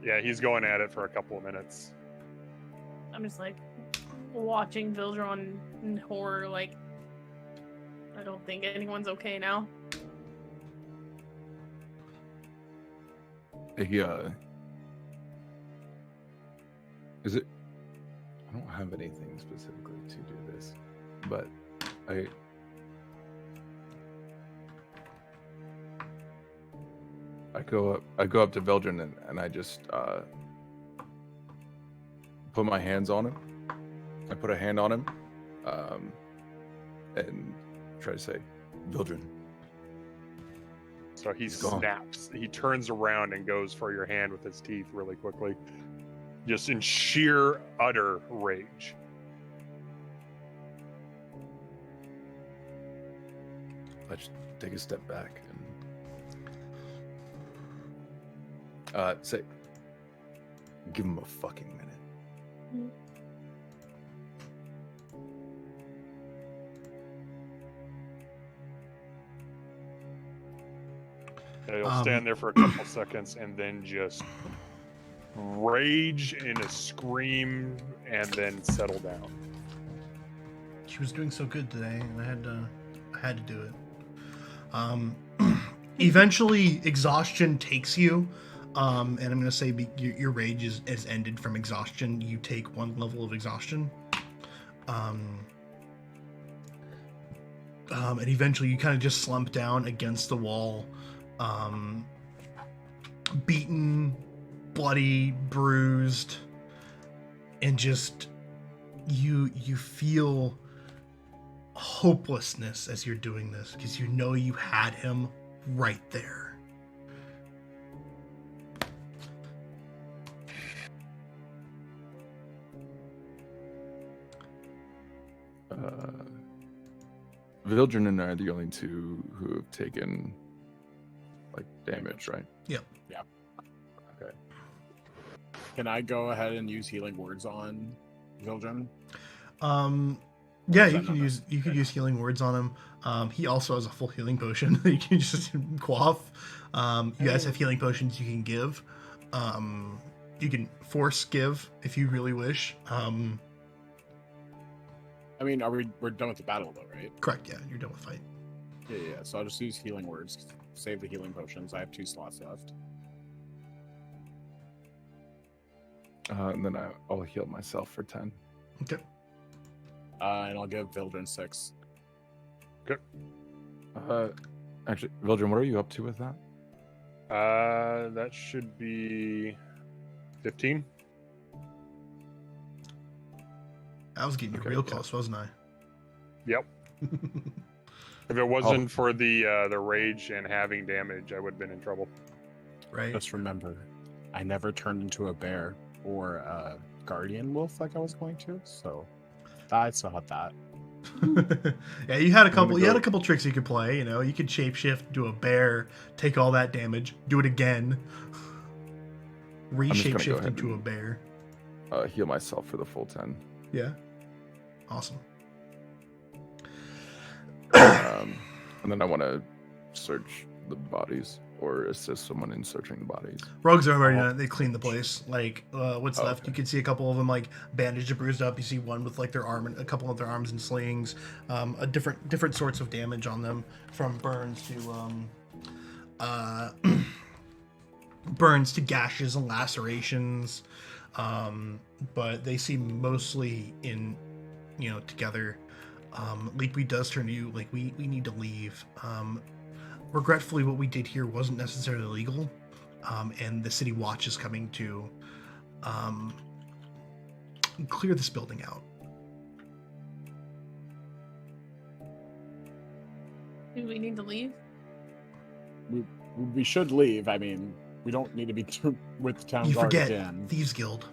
Speaker 3: Yeah, he's going at it for a couple of minutes.
Speaker 5: I'm just like watching Vildron in horror, like I don't think anyone's okay now.
Speaker 2: Yeah. Is it? I don't have anything specifically to do this, but I go up to Vildren and I just put my hands on him. I put a hand on him, and try to say, Vildren.
Speaker 3: So he snaps. He turns around and goes for your hand with his teeth really quickly. Just in sheer, utter rage.
Speaker 2: Let's take a step back and say, give him a fucking minute.
Speaker 3: He'll stand there for a couple seconds and then just rage in a scream and then settle down.
Speaker 1: She was doing so good today, and I had to do it. Eventually, exhaustion takes you, and I'm gonna say your rage is ended from exhaustion. You take 1 level of exhaustion, and eventually you kind of just slump down against the wall, beaten, bloody, bruised, and just you feel hopelessness as you're doing this because you know you had him right there.
Speaker 2: Vildren and I are the only two who have taken like damage, right?
Speaker 1: Yep.
Speaker 4: Yeah.
Speaker 2: Okay.
Speaker 4: Can I go ahead and use healing words on Vildren?
Speaker 1: Yeah, you could use healing words on him. He also has a full healing potion that you can just quaff. You guys have healing potions you can give. You can force give if you really wish.
Speaker 4: I mean, we're done with the battle though, right?
Speaker 1: Correct. Yeah, you're done with fight.
Speaker 4: Yeah. So I'll just use healing words. Save the healing potions. I have 2 slots left.
Speaker 2: And then I'll heal myself for 10.
Speaker 1: Okay.
Speaker 4: And I'll give Vildren 6.
Speaker 3: Good.
Speaker 2: Actually, Vildren, what are you up to with that?
Speaker 3: That should be 15.
Speaker 1: I was getting
Speaker 2: Okay,
Speaker 1: real
Speaker 2: yeah.
Speaker 1: close, wasn't I?
Speaker 3: Yep. If it wasn't for the rage and having damage, I would have been in trouble.
Speaker 1: Right.
Speaker 4: Just remember, I never turned into a bear or a guardian wolf like I was going to, so I still have that.
Speaker 1: Yeah, you had a
Speaker 2: gonna
Speaker 1: couple. You had a
Speaker 2: go-
Speaker 1: couple tricks you could play. You know, you could shapeshift into a bear, take all that damage, do it again,
Speaker 2: just gonna go
Speaker 1: reshift
Speaker 2: ahead
Speaker 1: into a
Speaker 2: and-
Speaker 1: bear.
Speaker 2: Heal myself for the full 10.
Speaker 1: Yeah, awesome.
Speaker 2: And then I want to search the bodies or assist someone in searching the bodies.
Speaker 1: Rogues are already done. They cleaned the place. Like, what's
Speaker 2: Oh,
Speaker 1: left?
Speaker 2: okay.
Speaker 1: You can see a couple of them like bandaged and bruised up. You see one with like their arm, and a couple of their arms in slings. A different sorts of damage on them, from burns to burns to gashes and lacerations. But they seem mostly in, together. Leakweed does turn to you like we need to leave. Regretfully, what we did here wasn't necessarily legal, and the city watch is coming to clear this building out.
Speaker 5: Do we need to leave?
Speaker 4: We should leave. I mean, we don't need to be with the town
Speaker 1: You
Speaker 4: guard
Speaker 1: forget
Speaker 4: again.
Speaker 1: Thieves Guild.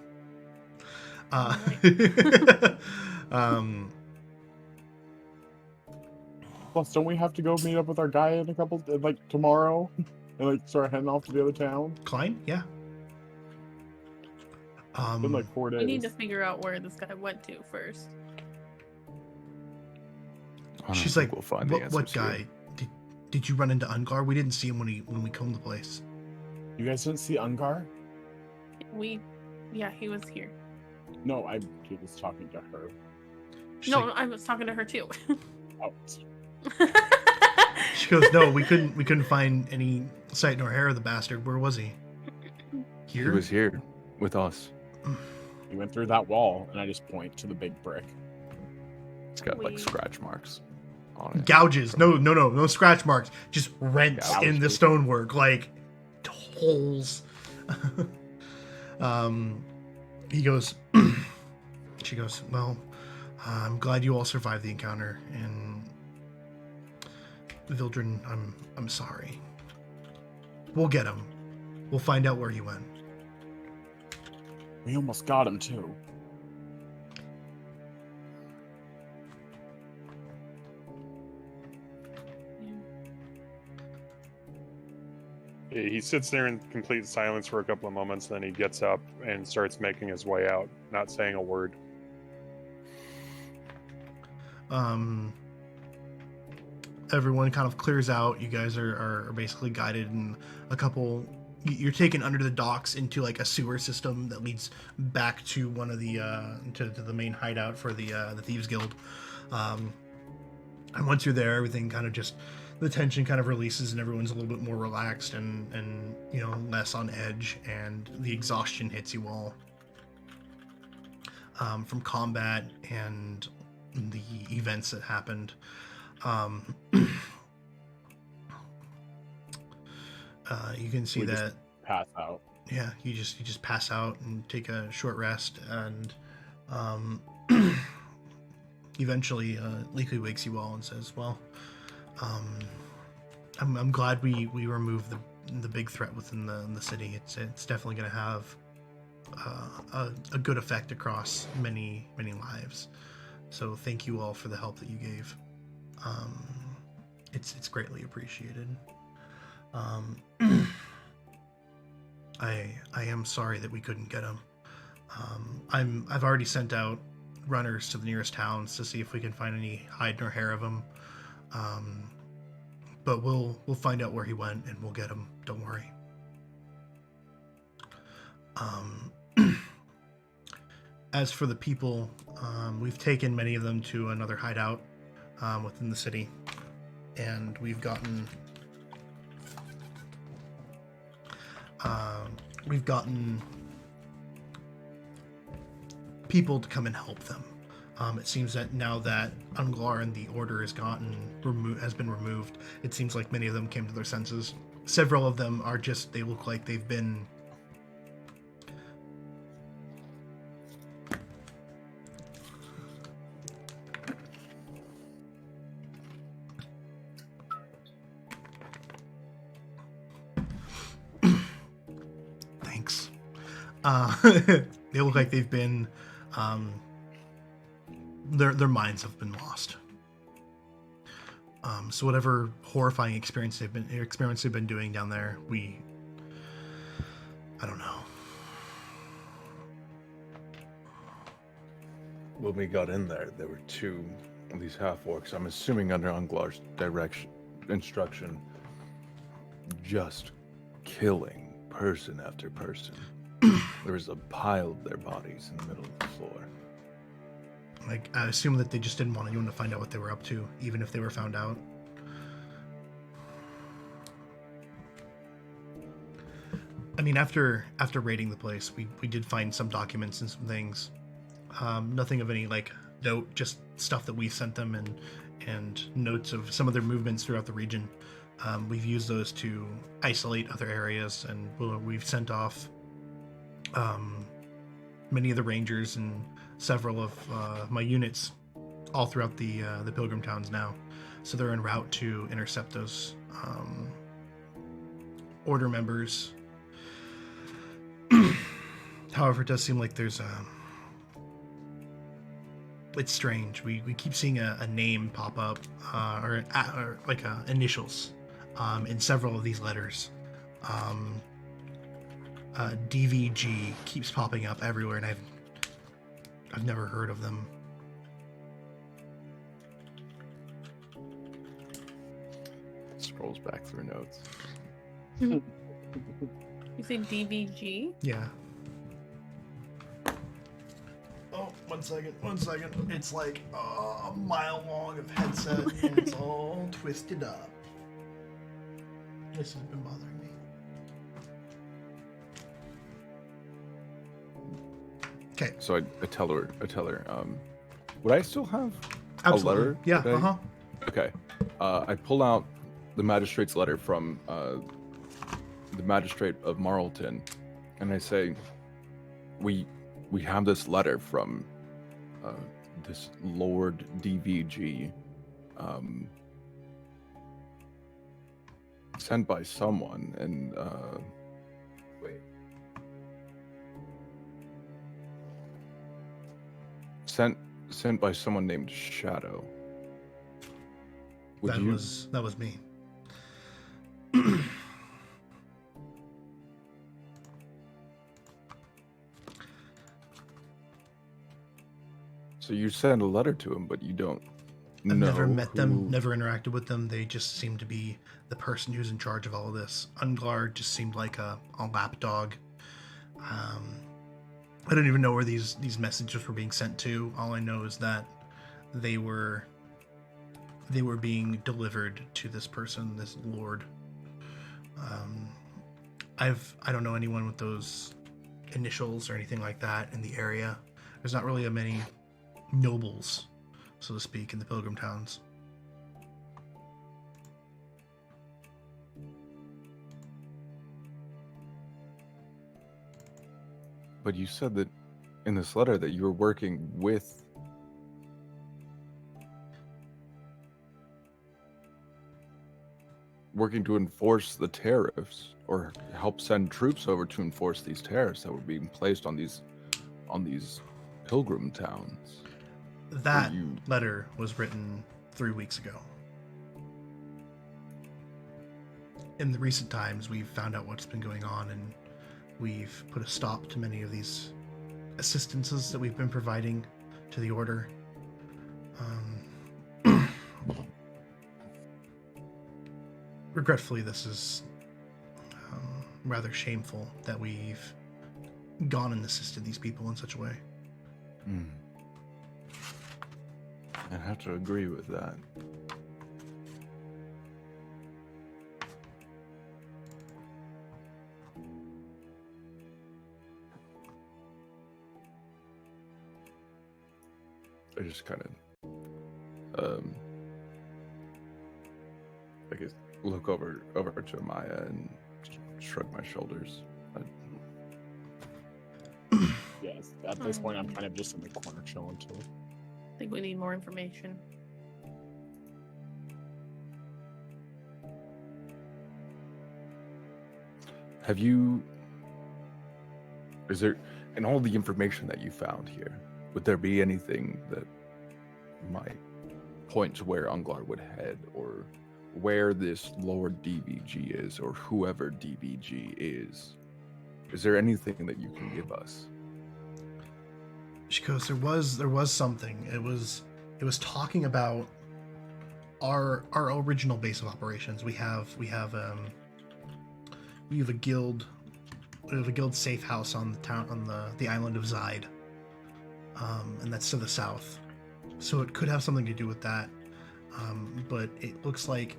Speaker 4: Plus, don't we have to go meet up with our guy in tomorrow, and start heading off to the other town?
Speaker 1: Klein, yeah.
Speaker 4: It's been 4 days.
Speaker 5: We need to figure out where this guy went to first.
Speaker 2: I don't
Speaker 1: She's
Speaker 2: think
Speaker 1: like,
Speaker 2: we'll find the
Speaker 1: what
Speaker 2: answers here.
Speaker 1: guy? Did you run into Unglar? We didn't see him when we combed the place.
Speaker 4: You guys didn't see Unglar?
Speaker 5: Yeah, he was here.
Speaker 4: No, he was talking to her.
Speaker 1: She's
Speaker 5: No,
Speaker 1: like-
Speaker 5: I was talking to her too.
Speaker 4: Oh,
Speaker 1: she goes, no, we couldn't find any sight nor hair of the bastard. Where was he?
Speaker 2: He
Speaker 1: Here.
Speaker 2: was here with us.
Speaker 4: he went through that wall, and I just point to the big brick.
Speaker 2: It's got
Speaker 5: Wait.
Speaker 2: scratch marks on it.
Speaker 1: Gouges. No scratch marks. Just rents in the
Speaker 4: Gouges.
Speaker 1: stonework, like holes. He goes. She goes, well, I'm glad you all survived the encounter, and Vildren, I'm sorry. We'll get him. We'll find out where he went.
Speaker 4: We almost got him too.
Speaker 3: He sits there in complete silence for a couple of moments, then he gets up and starts making his way out, not saying a word.
Speaker 1: Everyone kind of clears out. You guys are basically guided in a couple. You're taken under the docks into like a sewer system that leads back to one of the to the main hideout for the Thieves Guild. And once you're there, everything kind of just, the tension kind of releases and everyone's a little bit more relaxed and less on edge, and the exhaustion hits you all from combat and the events that happened. You can see
Speaker 4: We just
Speaker 1: that
Speaker 4: pass out.
Speaker 1: yeah, you just pass out and take a short rest, and eventually Leaky wakes you all and says, well, I'm glad we removed the big threat within the city. It's definitely going to have a good effect across many lives. So thank you all for the help that you gave. It's greatly appreciated. I am sorry that we couldn't get him. I've already sent out runners to the nearest towns to see if we can find any hide nor hair of him. But we'll find out where he went and we'll get him. Don't worry. As for the people, we've taken many of them to another hideout within the city, and we've gotten people to come and help them. It seems that now that Unglar and the Order has been removed, it seems like many of them came to their senses. Several of them are they look like they've been They look like they've been, their minds have been lost. So whatever horrifying experiments they've been doing down there, I don't know.
Speaker 2: When we got in there were two of these half-orcs, I'm assuming under Unglar's instruction, just killing person after person. There was a pile of their bodies in the middle of the floor.
Speaker 1: Like, I assume that they just didn't want anyone to find out what they were up to, even if they were found out. I mean, after raiding the place, we did find some documents and some things. Nothing of any, like, note, just stuff that we sent them and notes of some of their movements throughout the region. We've used those to isolate other areas, and we've sent off many of the rangers and several of my units all throughout the pilgrim towns now. So they're en route to intercept those order members. However, it does seem like there's it's strange. We keep seeing a name pop up, or like initials, in several of these letters. DVG keeps popping up everywhere, and I've never heard of them.
Speaker 2: Scrolls back through notes.
Speaker 5: You say DVG?
Speaker 1: Yeah. Oh, one second. It's like a mile long of headset, and it's all twisted up. This has been bothering me. Okay.
Speaker 2: So I tell her, would I still have
Speaker 1: Absolutely.
Speaker 2: a letter?
Speaker 1: Yeah.
Speaker 2: Today? Okay. I pull out the magistrate's letter from the magistrate of Marlton, and I say, we have this letter from this Lord DVG, sent by someone, and wait. Sent by someone named Shadow.
Speaker 1: That was me.
Speaker 2: So you send a letter to him, but you don't
Speaker 1: I've
Speaker 2: know
Speaker 1: never met them,
Speaker 2: who-
Speaker 1: never interacted with them. They just seem to be the person who's in charge of all of this. Unglar just seemed like a lapdog. I don't even know where these messages were being sent to. All I know is that they were being delivered to this person, this lord. I don't know anyone with those initials or anything like that in the area. There's not really many nobles, so to speak, in the pilgrim towns.
Speaker 2: But you said that in this letter that you were working to enforce the tariffs, or help send troops over to enforce these tariffs that were being placed on these pilgrim towns.
Speaker 1: That letter was written 3 weeks ago. In the recent times, we've found out what's been going on, and we've put a stop to many of these assistances that we've been providing to the order. Regretfully, this is rather shameful that we've gone and assisted these people in such a way.
Speaker 2: I have to agree with that. I just kind of, I guess, look over to Maya and shrug my shoulders.
Speaker 4: Yes, at this point, I'm kind of just in the corner chilling too.
Speaker 5: I think we need more information.
Speaker 2: Have you Is there, in all the information that you found here, would there be anything that might point to where Unglar would head, or where this Lord DBG is, or whoever DBG is? Is there anything that you can give us?
Speaker 1: She goes, there was something. It was talking about our original base of operations. We have a guild. We have a guild safe house on the island of Zide, and that's to the south. So it could have something to do with that. But it looks like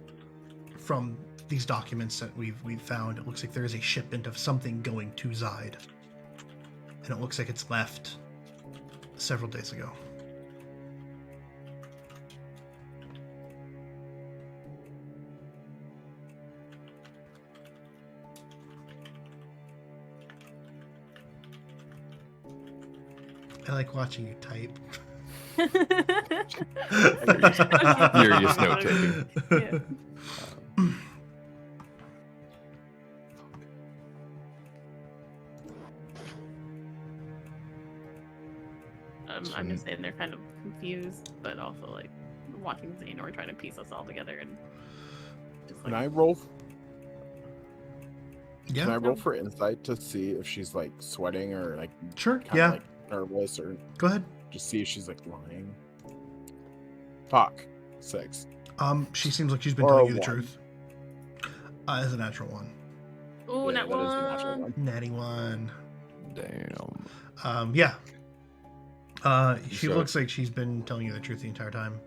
Speaker 1: from these documents that we've found, it looks like there is a shipment of something going to Zide, and it looks like it's left several days ago. I like watching you type.
Speaker 2: Furious note taking.
Speaker 5: Yeah. I'm just saying they're kind of confused, but also like watching Xehanort trying to piece us all together and just like.
Speaker 4: Can I roll?
Speaker 1: Yeah.
Speaker 4: Can I roll for insight to see if she's like sweating or like
Speaker 1: Sure.
Speaker 4: kind
Speaker 1: Yeah.
Speaker 4: of like nervous, or
Speaker 1: Go ahead.
Speaker 4: just see if she's like lying? Talk. 6.
Speaker 1: She seems like she's been
Speaker 4: Or
Speaker 1: telling
Speaker 4: a
Speaker 1: you the
Speaker 4: 1.
Speaker 1: truth. As a natural one.
Speaker 5: Ooh,
Speaker 4: Yeah,
Speaker 5: not
Speaker 4: that is the natural
Speaker 5: one.
Speaker 4: one.
Speaker 1: Natty one.
Speaker 2: Damn.
Speaker 1: Yeah. She
Speaker 2: So-
Speaker 1: looks like she's been telling you the truth the entire time.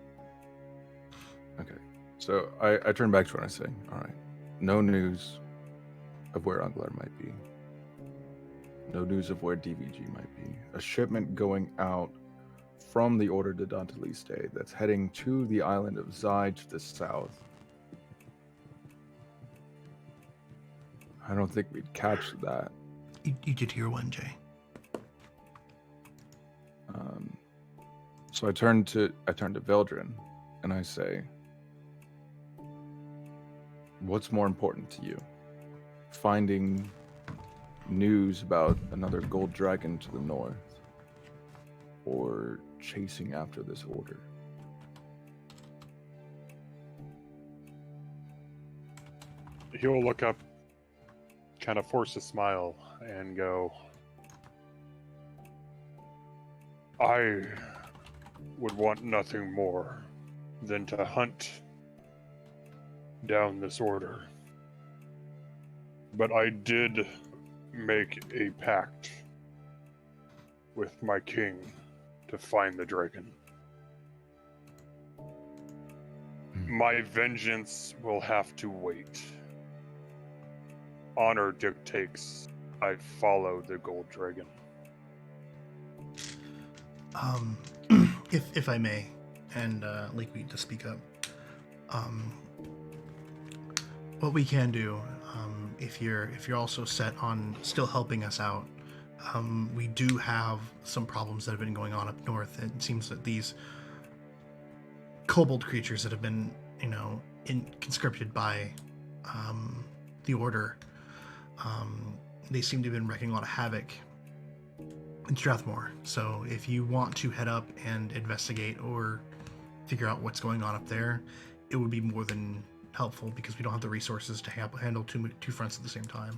Speaker 2: Okay. So I turn back to her and I say, all right, no news of where Unglar might be. No news of where DVG might be. A shipment going out from the Ordo'd Dontilista that's heading to the island of Zide to the south. I don't think we'd catch that.
Speaker 1: You did hear one, Jay.
Speaker 2: So I turn to Veldrin and I say, what's more important to you? Finding news about another gold dragon to the north, or chasing after this order?
Speaker 3: He'll look up, kind of force a smile, and go, I would want nothing more than to hunt down this order. But I did make a pact with my king to find the dragon. My vengeance will have to wait. Honor dictates I follow the gold dragon.
Speaker 1: If I may, and Lakeweed to speak up, what we can do, if you're also set on still helping us out, we do have some problems that have been going on up north. It seems that these kobold creatures that have been, conscripted by the Order, they seem to have been wreaking a lot of havoc in Strathmore. So if you want to head up and investigate or figure out what's going on up there, it would be more than helpful, because we don't have the resources to handle two fronts at the same time.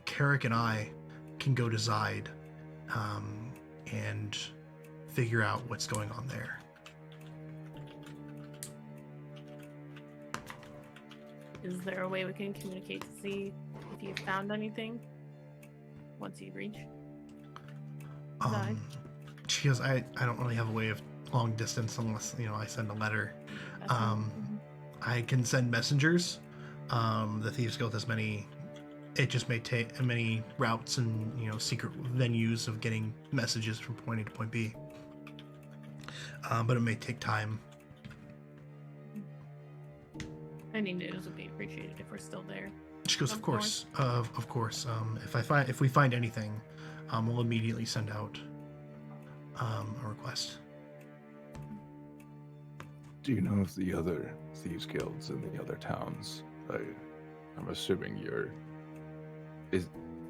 Speaker 1: Carrick and I can go to Zide and figure out what's going on there.
Speaker 5: Is there a way we can communicate to see if you found anything once you reach Zide?
Speaker 1: She goes, I don't really have a way of long distance unless, I send a letter. I can send messengers. The Thieves Guild has many. It just may take many routes and secret venues of getting messages from point A to point B. But it may take time.
Speaker 5: Any news would be appreciated if we're still there.
Speaker 1: She goes, of course. If we find anything, we'll immediately send out a request.
Speaker 2: Do you know of the other Thieves Guilds in the other towns? I'm assuming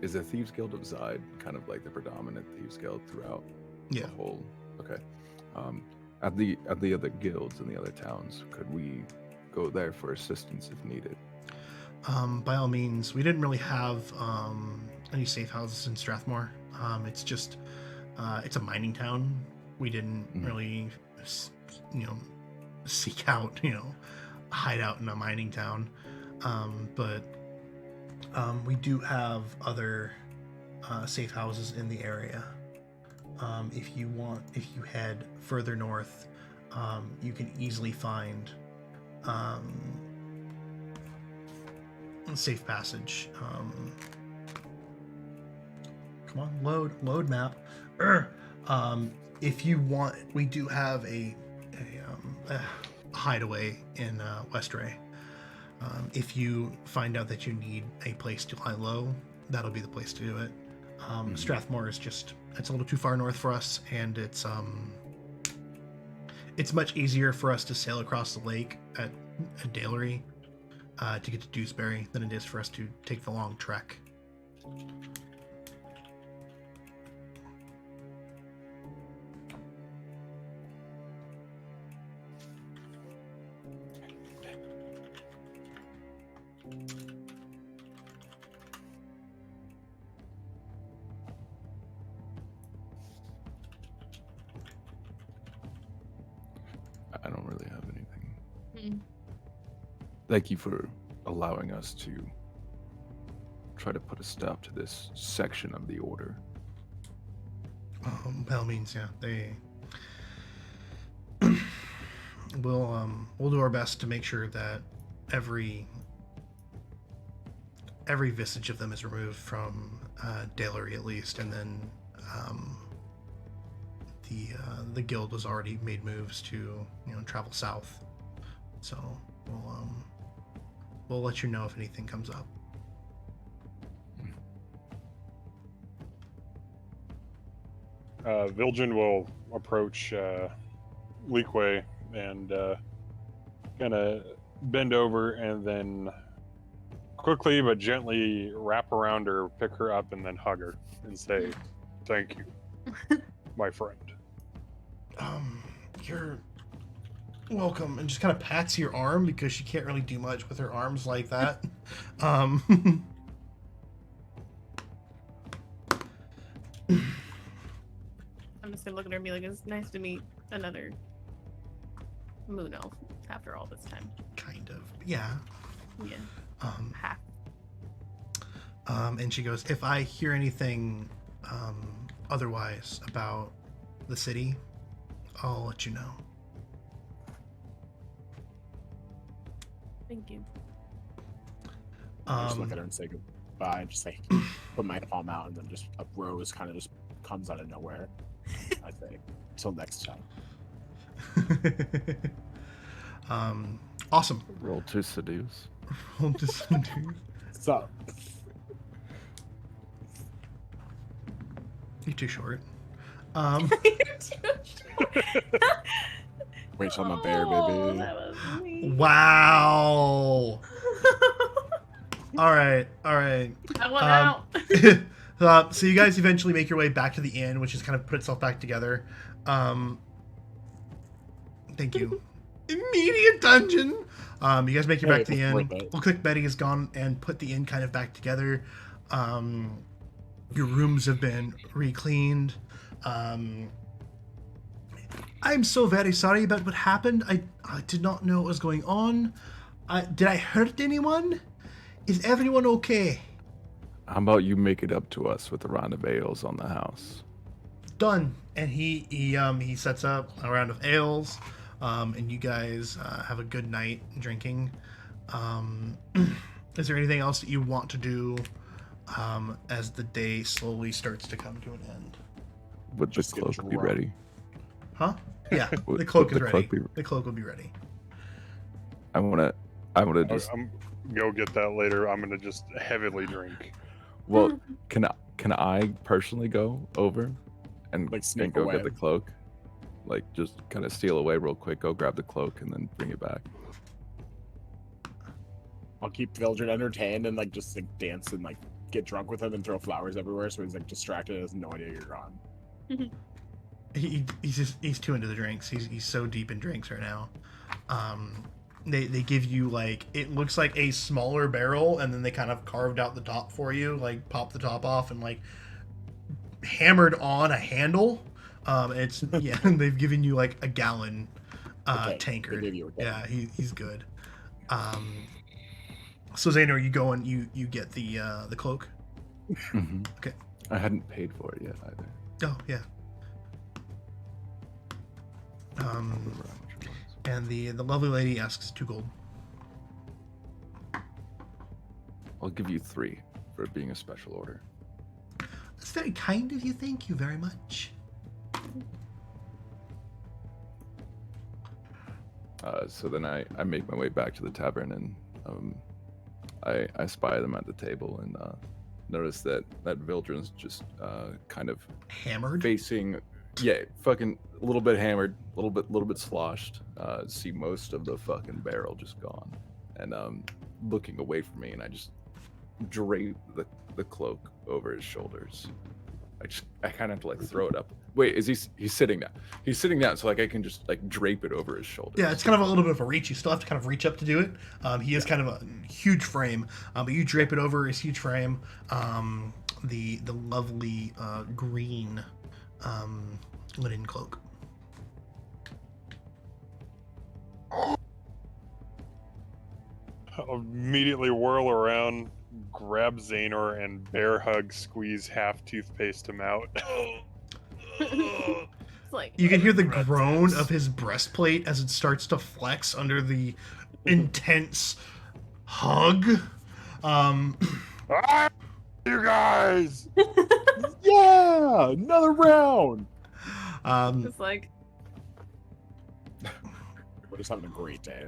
Speaker 2: Is the Thieves Guild of Zide kind of like the predominant Thieves Guild throughout
Speaker 1: Yeah.
Speaker 2: the whole? Okay. At the other guilds in the other towns, could we go there for assistance if needed?
Speaker 1: By all means, we didn't really have any safe houses in Strathmore. It's just it's a mining town. We didn't really, seek out, hide out in a mining town. But we do have other safe houses in the area. If you head further north, you can easily find safe passage. Come on, load map. If you want, we do have a hideaway in Westray. If you find out that you need a place to lie low, that'll be the place to do it. Strathmore is it's a little too far north for us, and it's much easier for us to sail across the lake at Dalelry to get to Dewsbury than it is for us to take the long trek.
Speaker 2: I don't really have anything. Thank you for allowing us to try to put a stop to this section of the order.
Speaker 1: By all means, yeah. We'll do our best to make sure that every vestige of them is removed from Dalelry at least, and then the guild has already made moves to travel south. So we'll let you know if anything comes up.
Speaker 3: Vilgin will approach Leakway and kind of bend over and then quickly but gently wrap around her, pick her up, and then hug her and say, "Thank you, my friend."
Speaker 1: You're welcome, and just kind of pats your arm because she can't really do much with her arms like that.
Speaker 5: I'm just gonna look at her and be like, "It's nice to meet another moon elf after all this time."
Speaker 1: Kind of, yeah.
Speaker 5: Yeah. Half.
Speaker 1: And she goes, "If I hear anything otherwise about the city, I'll let you know."
Speaker 5: Thank you.
Speaker 4: I just look at her and say goodbye. Just like put my palm out, and then just a rose kind of just comes out of nowhere. I think. Till next time.
Speaker 1: Awesome.
Speaker 2: Roll to seduce.
Speaker 1: Roll to seduce.
Speaker 4: So.
Speaker 1: You're too short.
Speaker 5: You're too short.
Speaker 4: Wait till I'm a bear, baby.
Speaker 5: That was me.
Speaker 1: Wow. All right.
Speaker 5: I went out.
Speaker 1: So you guys eventually make your way back to the inn, which has kind of put itself back together. Thank you. Immediate dungeon. You guys make your back to the inn. Looks like Betty has gone and put the inn kind of back together. Your rooms have been re-cleaned. I'm so very sorry about what happened. I did not know what was going on. Did I hurt anyone? Is everyone okay?
Speaker 2: How about you make it up to us with a round of ales on the house?
Speaker 1: Done. And he sets up a round of ales, and you guys have a good night drinking. Is there anything else that you want to do as the day slowly starts to come to an end?
Speaker 2: Would the cloak be ready?
Speaker 1: Huh? Yeah,
Speaker 2: Would
Speaker 1: the cloak is
Speaker 2: the
Speaker 1: ready.
Speaker 2: cloak
Speaker 1: The cloak will be ready.
Speaker 2: I wanna just.
Speaker 3: I'm go get that later. I'm gonna just heavily drink.
Speaker 2: Well, can I personally go over and
Speaker 4: Like sneak
Speaker 2: go
Speaker 4: away?
Speaker 2: get the cloak? Like just kind of steal away real quick, go grab the cloak, and then bring it back.
Speaker 4: I'll keep Vildred entertained and like just like dance and like get drunk with him and throw flowers everywhere, so he's like distracted, has no idea you're gone.
Speaker 1: He's too into the drinks. He's so deep in drinks right now. They give you like, it looks like a smaller barrel, and then they kind of carved out the top for you, like popped the top off and like hammered on a handle. It's yeah, they've given you like a gallon tankard. Yeah, he's good. So Zaynor, you go and you get the cloak.
Speaker 2: Mm-hmm.
Speaker 1: Okay.
Speaker 2: I hadn't paid for it yet either.
Speaker 1: Oh yeah. And the lovely lady asks 2 gold.
Speaker 2: I'll give you 3 for it being a special order.
Speaker 1: That's very kind of you. Thank you very much.
Speaker 2: So then I make my way back to the tavern, and I spy them at the table and notice that Vildren's just kind of
Speaker 1: Hammered.
Speaker 2: facing, yeah, fucking a little bit hammered, a little bit sloshed. See most of the fucking barrel just gone, and looking away from me, and I just drape the cloak over his shoulders. I kind of have to like throw it up. Wait, he's sitting down? He's sitting down, so like I can just like drape it over his shoulders.
Speaker 1: Yeah, it's kind of a little bit of a reach. You still have to kind of reach up to do it. He is kind of a huge frame, but you drape it over his huge frame. The lovely green linen cloak.
Speaker 3: I'll immediately whirl around, grab Zaynor, and bear hug, squeeze half toothpaste him out.
Speaker 5: It's like,
Speaker 1: You can hear the groan of his breastplate as it starts to flex under the intense hug.
Speaker 3: Ah, you guys!
Speaker 4: Yeah, another round.
Speaker 5: it's like,
Speaker 4: We're just having a great day.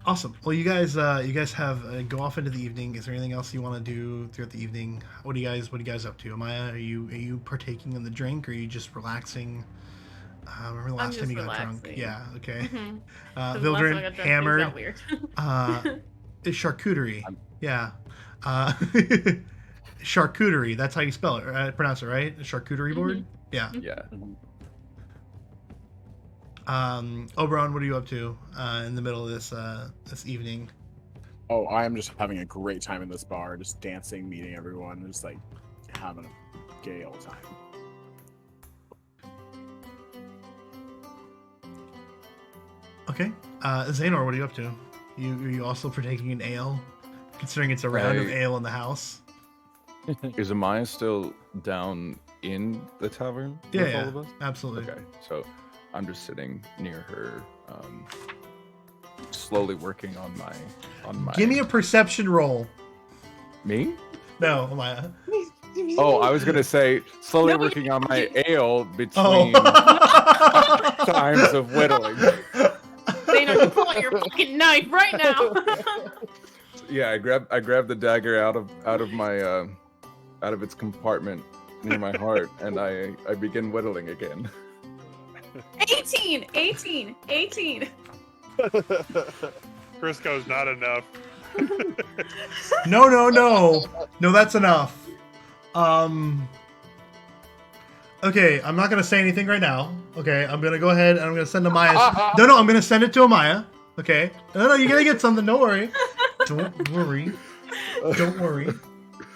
Speaker 1: Awesome. Well, you guys have go off into the evening. Is there anything else you want to do throughout the evening? What are you guys up to? Amaya, are you partaking in the drink, or are you just relaxing? Remember the last time you got drunk? Yeah. Okay.
Speaker 5: Mm-hmm.
Speaker 1: Vildren hammered.
Speaker 5: Got weird.
Speaker 1: It's charcuterie. Yeah. Charcuterie. That's how you spell it. Pronounce it right. A charcuterie board.
Speaker 5: Mm-hmm.
Speaker 1: Yeah.
Speaker 2: Yeah.
Speaker 1: Oberon, what are you up to in the middle of this evening?
Speaker 4: Oh, I am just having a great time in this bar, just dancing, meeting everyone, just like having a gay old time.
Speaker 1: Okay. Zaynor, what are you up to? Are you also partaking in ale? Considering it's a round of ale in the house.
Speaker 2: Is Amaya still down in the tavern
Speaker 1: Yeah,
Speaker 2: with
Speaker 1: yeah,
Speaker 2: all of us?
Speaker 1: absolutely.
Speaker 2: Okay, so I'm just sitting near her, slowly working on my.
Speaker 1: Give me a perception roll.
Speaker 2: Me?
Speaker 1: No, Amaya.
Speaker 2: Oh, I was gonna say slowly working on my ale between times of whittling.
Speaker 5: Zaynor, you pull out your fucking knife right now.
Speaker 2: Yeah, I grab the dagger out of its compartment near my heart, and I begin whittling again.
Speaker 5: 18.
Speaker 3: Crisco's not enough.
Speaker 1: No, that's enough. Okay, I'm not gonna say anything right now. Okay, I'm gonna go ahead and I'm gonna send Amaya. No, I'm gonna send it to Amaya. Okay. No, you're gonna get something. Don't worry. Don't worry.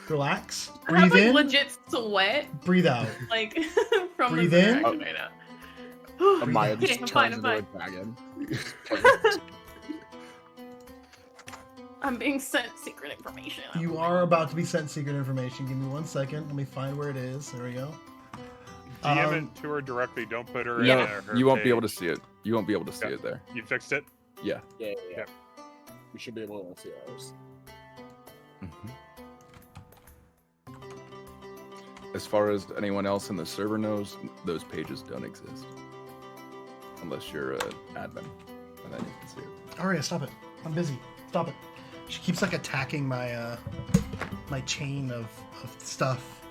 Speaker 1: Relax.
Speaker 5: I have
Speaker 1: Breathe
Speaker 5: like
Speaker 1: in.
Speaker 5: legit sweat,
Speaker 1: Breathe out.
Speaker 5: like from
Speaker 1: Breathe
Speaker 5: the
Speaker 1: in.
Speaker 5: interaction right now.
Speaker 4: Amaya just
Speaker 5: Okay, I'm
Speaker 4: turns
Speaker 5: fine,
Speaker 4: into
Speaker 5: I'm
Speaker 4: a dragon.
Speaker 5: I'm being sent secret information.
Speaker 1: You are about to be sent secret information. Give me 1 second. Let me find where it is. There we go.
Speaker 3: DM it to her directly. Don't put her in
Speaker 2: No,
Speaker 3: her
Speaker 2: you won't be
Speaker 3: page.
Speaker 2: able to see it. You won't be able to see it there.
Speaker 3: You fixed it?
Speaker 2: Yeah.
Speaker 4: Yeah.
Speaker 3: Yep.
Speaker 4: We should be able to see ours.
Speaker 2: Mhm. As far as anyone else in the server knows, those pages don't exist. Unless you're an admin, and then you can see it.
Speaker 1: Aria, stop it. I'm busy. Stop it. She keeps like attacking my my chain of stuff.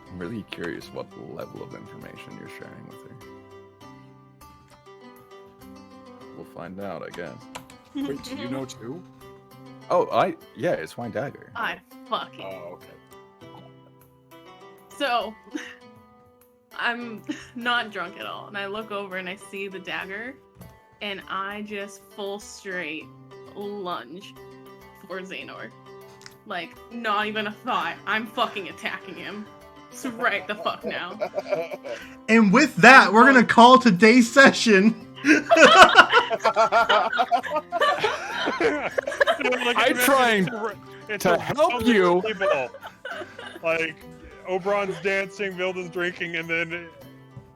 Speaker 2: I'm really curious what level of information you're sharing with her. we'll find out, I guess.
Speaker 4: Wait, do you know too?
Speaker 2: Oh, yeah, it's my dagger.
Speaker 5: I fucking.
Speaker 4: Oh, okay.
Speaker 5: So, I'm not drunk at all, and I look over and I see the dagger, and I just full straight lunge for Xehanort. Like, not even a thought. I'm fucking attacking him. So right the fuck now.
Speaker 1: And with that, we're gonna call today's session.
Speaker 2: I'm trying to help you.
Speaker 3: Like, Oberon's dancing, Vilda's drinking, and then,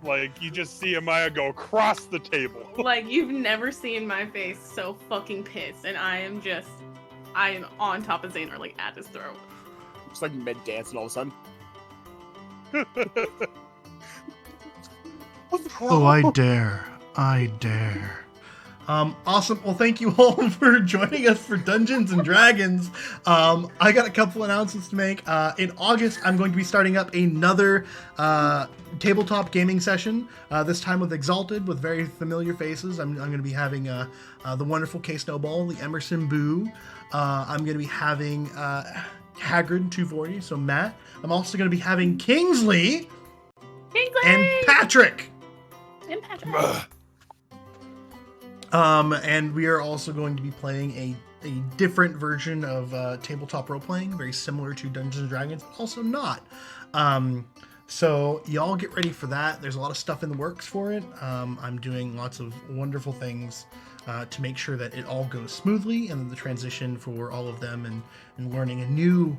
Speaker 3: like, you just see Amaya go across the table.
Speaker 5: Like, you've never seen my face so fucking pissed, and I am on top of Xehanort, like, at his throat.
Speaker 4: Just like mid-dance and all of a sudden.
Speaker 1: Oh, I dare. I dare. Awesome. Well, thank you all for joining us for Dungeons and Dragons. I got a couple announcements to make. In August, I'm going to be starting up another tabletop gaming session, this time with Exalted, with very familiar faces. I'm going to be having the wonderful K Snowball, the Emerson Boo. I'm going to be having Hagrid 240, so Matt. I'm also going to be having Kingsley and Patrick.
Speaker 5: And Patrick.
Speaker 1: And we are also going to be playing a different version of tabletop role-playing, very similar to Dungeons and Dragons, but also not. So y'all get ready for that. There's a lot of stuff in the works for it. I'm doing lots of wonderful things to make sure that it all goes smoothly, and then the transition for all of them and learning a new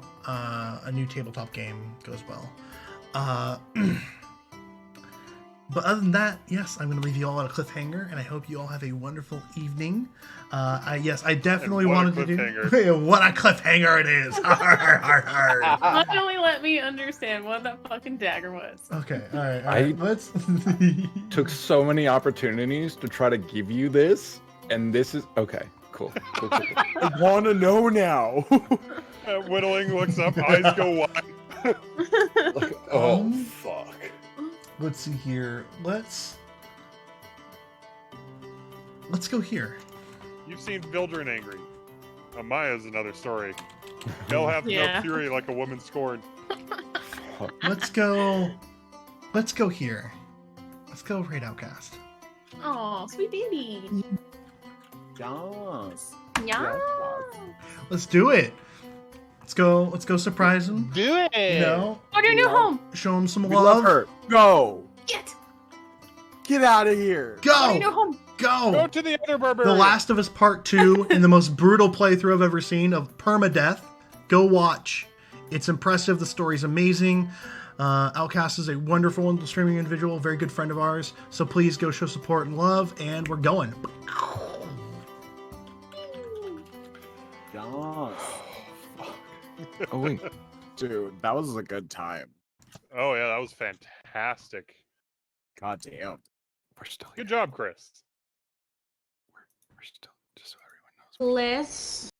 Speaker 1: tabletop game goes well. But other than that, yes, I'm going to leave you all at a cliffhanger, and I hope you all have a wonderful evening. I definitely wanted to do... What a cliffhanger it is!
Speaker 5: Finally let me understand what that fucking dagger was.
Speaker 1: Okay, all right. Let's...
Speaker 2: Took so many opportunities to try to give you this, and this is... Okay, cool.
Speaker 4: I want to know now.
Speaker 3: Whittling looks up, eyes go wide.
Speaker 2: Oh, fuck.
Speaker 1: Let's see here. Let's go here.
Speaker 3: You've seen Vildren angry. Amaya's another story. They'll have no fury like a woman scorned.
Speaker 1: Let's go here. Let's go Raid Outcast.
Speaker 5: Oh, sweet baby.
Speaker 4: Yes.
Speaker 5: Yeah.
Speaker 1: Let's do it. Let's go surprise him.
Speaker 6: Do it.
Speaker 1: You know,
Speaker 5: Go to your new home.
Speaker 1: show him some
Speaker 4: We
Speaker 1: love.
Speaker 4: love her. Go.
Speaker 5: Get
Speaker 4: out of here.
Speaker 5: to
Speaker 1: Go.
Speaker 5: your new home.
Speaker 3: Go to the other barbarian.
Speaker 1: The Last of Us Part 2 in the most brutal playthrough I've ever seen of permadeath. Go watch. It's impressive. The story's amazing. Outcast is a wonderful and streaming individual, very good friend of ours. So please go show support and love, and we're going.
Speaker 2: Oh, wait.
Speaker 4: Dude, that was a good time.
Speaker 3: Oh, yeah, that was fantastic.
Speaker 4: God damn.
Speaker 2: We're still here.
Speaker 3: Good job, Chris.
Speaker 2: We're still, just so everyone knows.
Speaker 7: Bliss.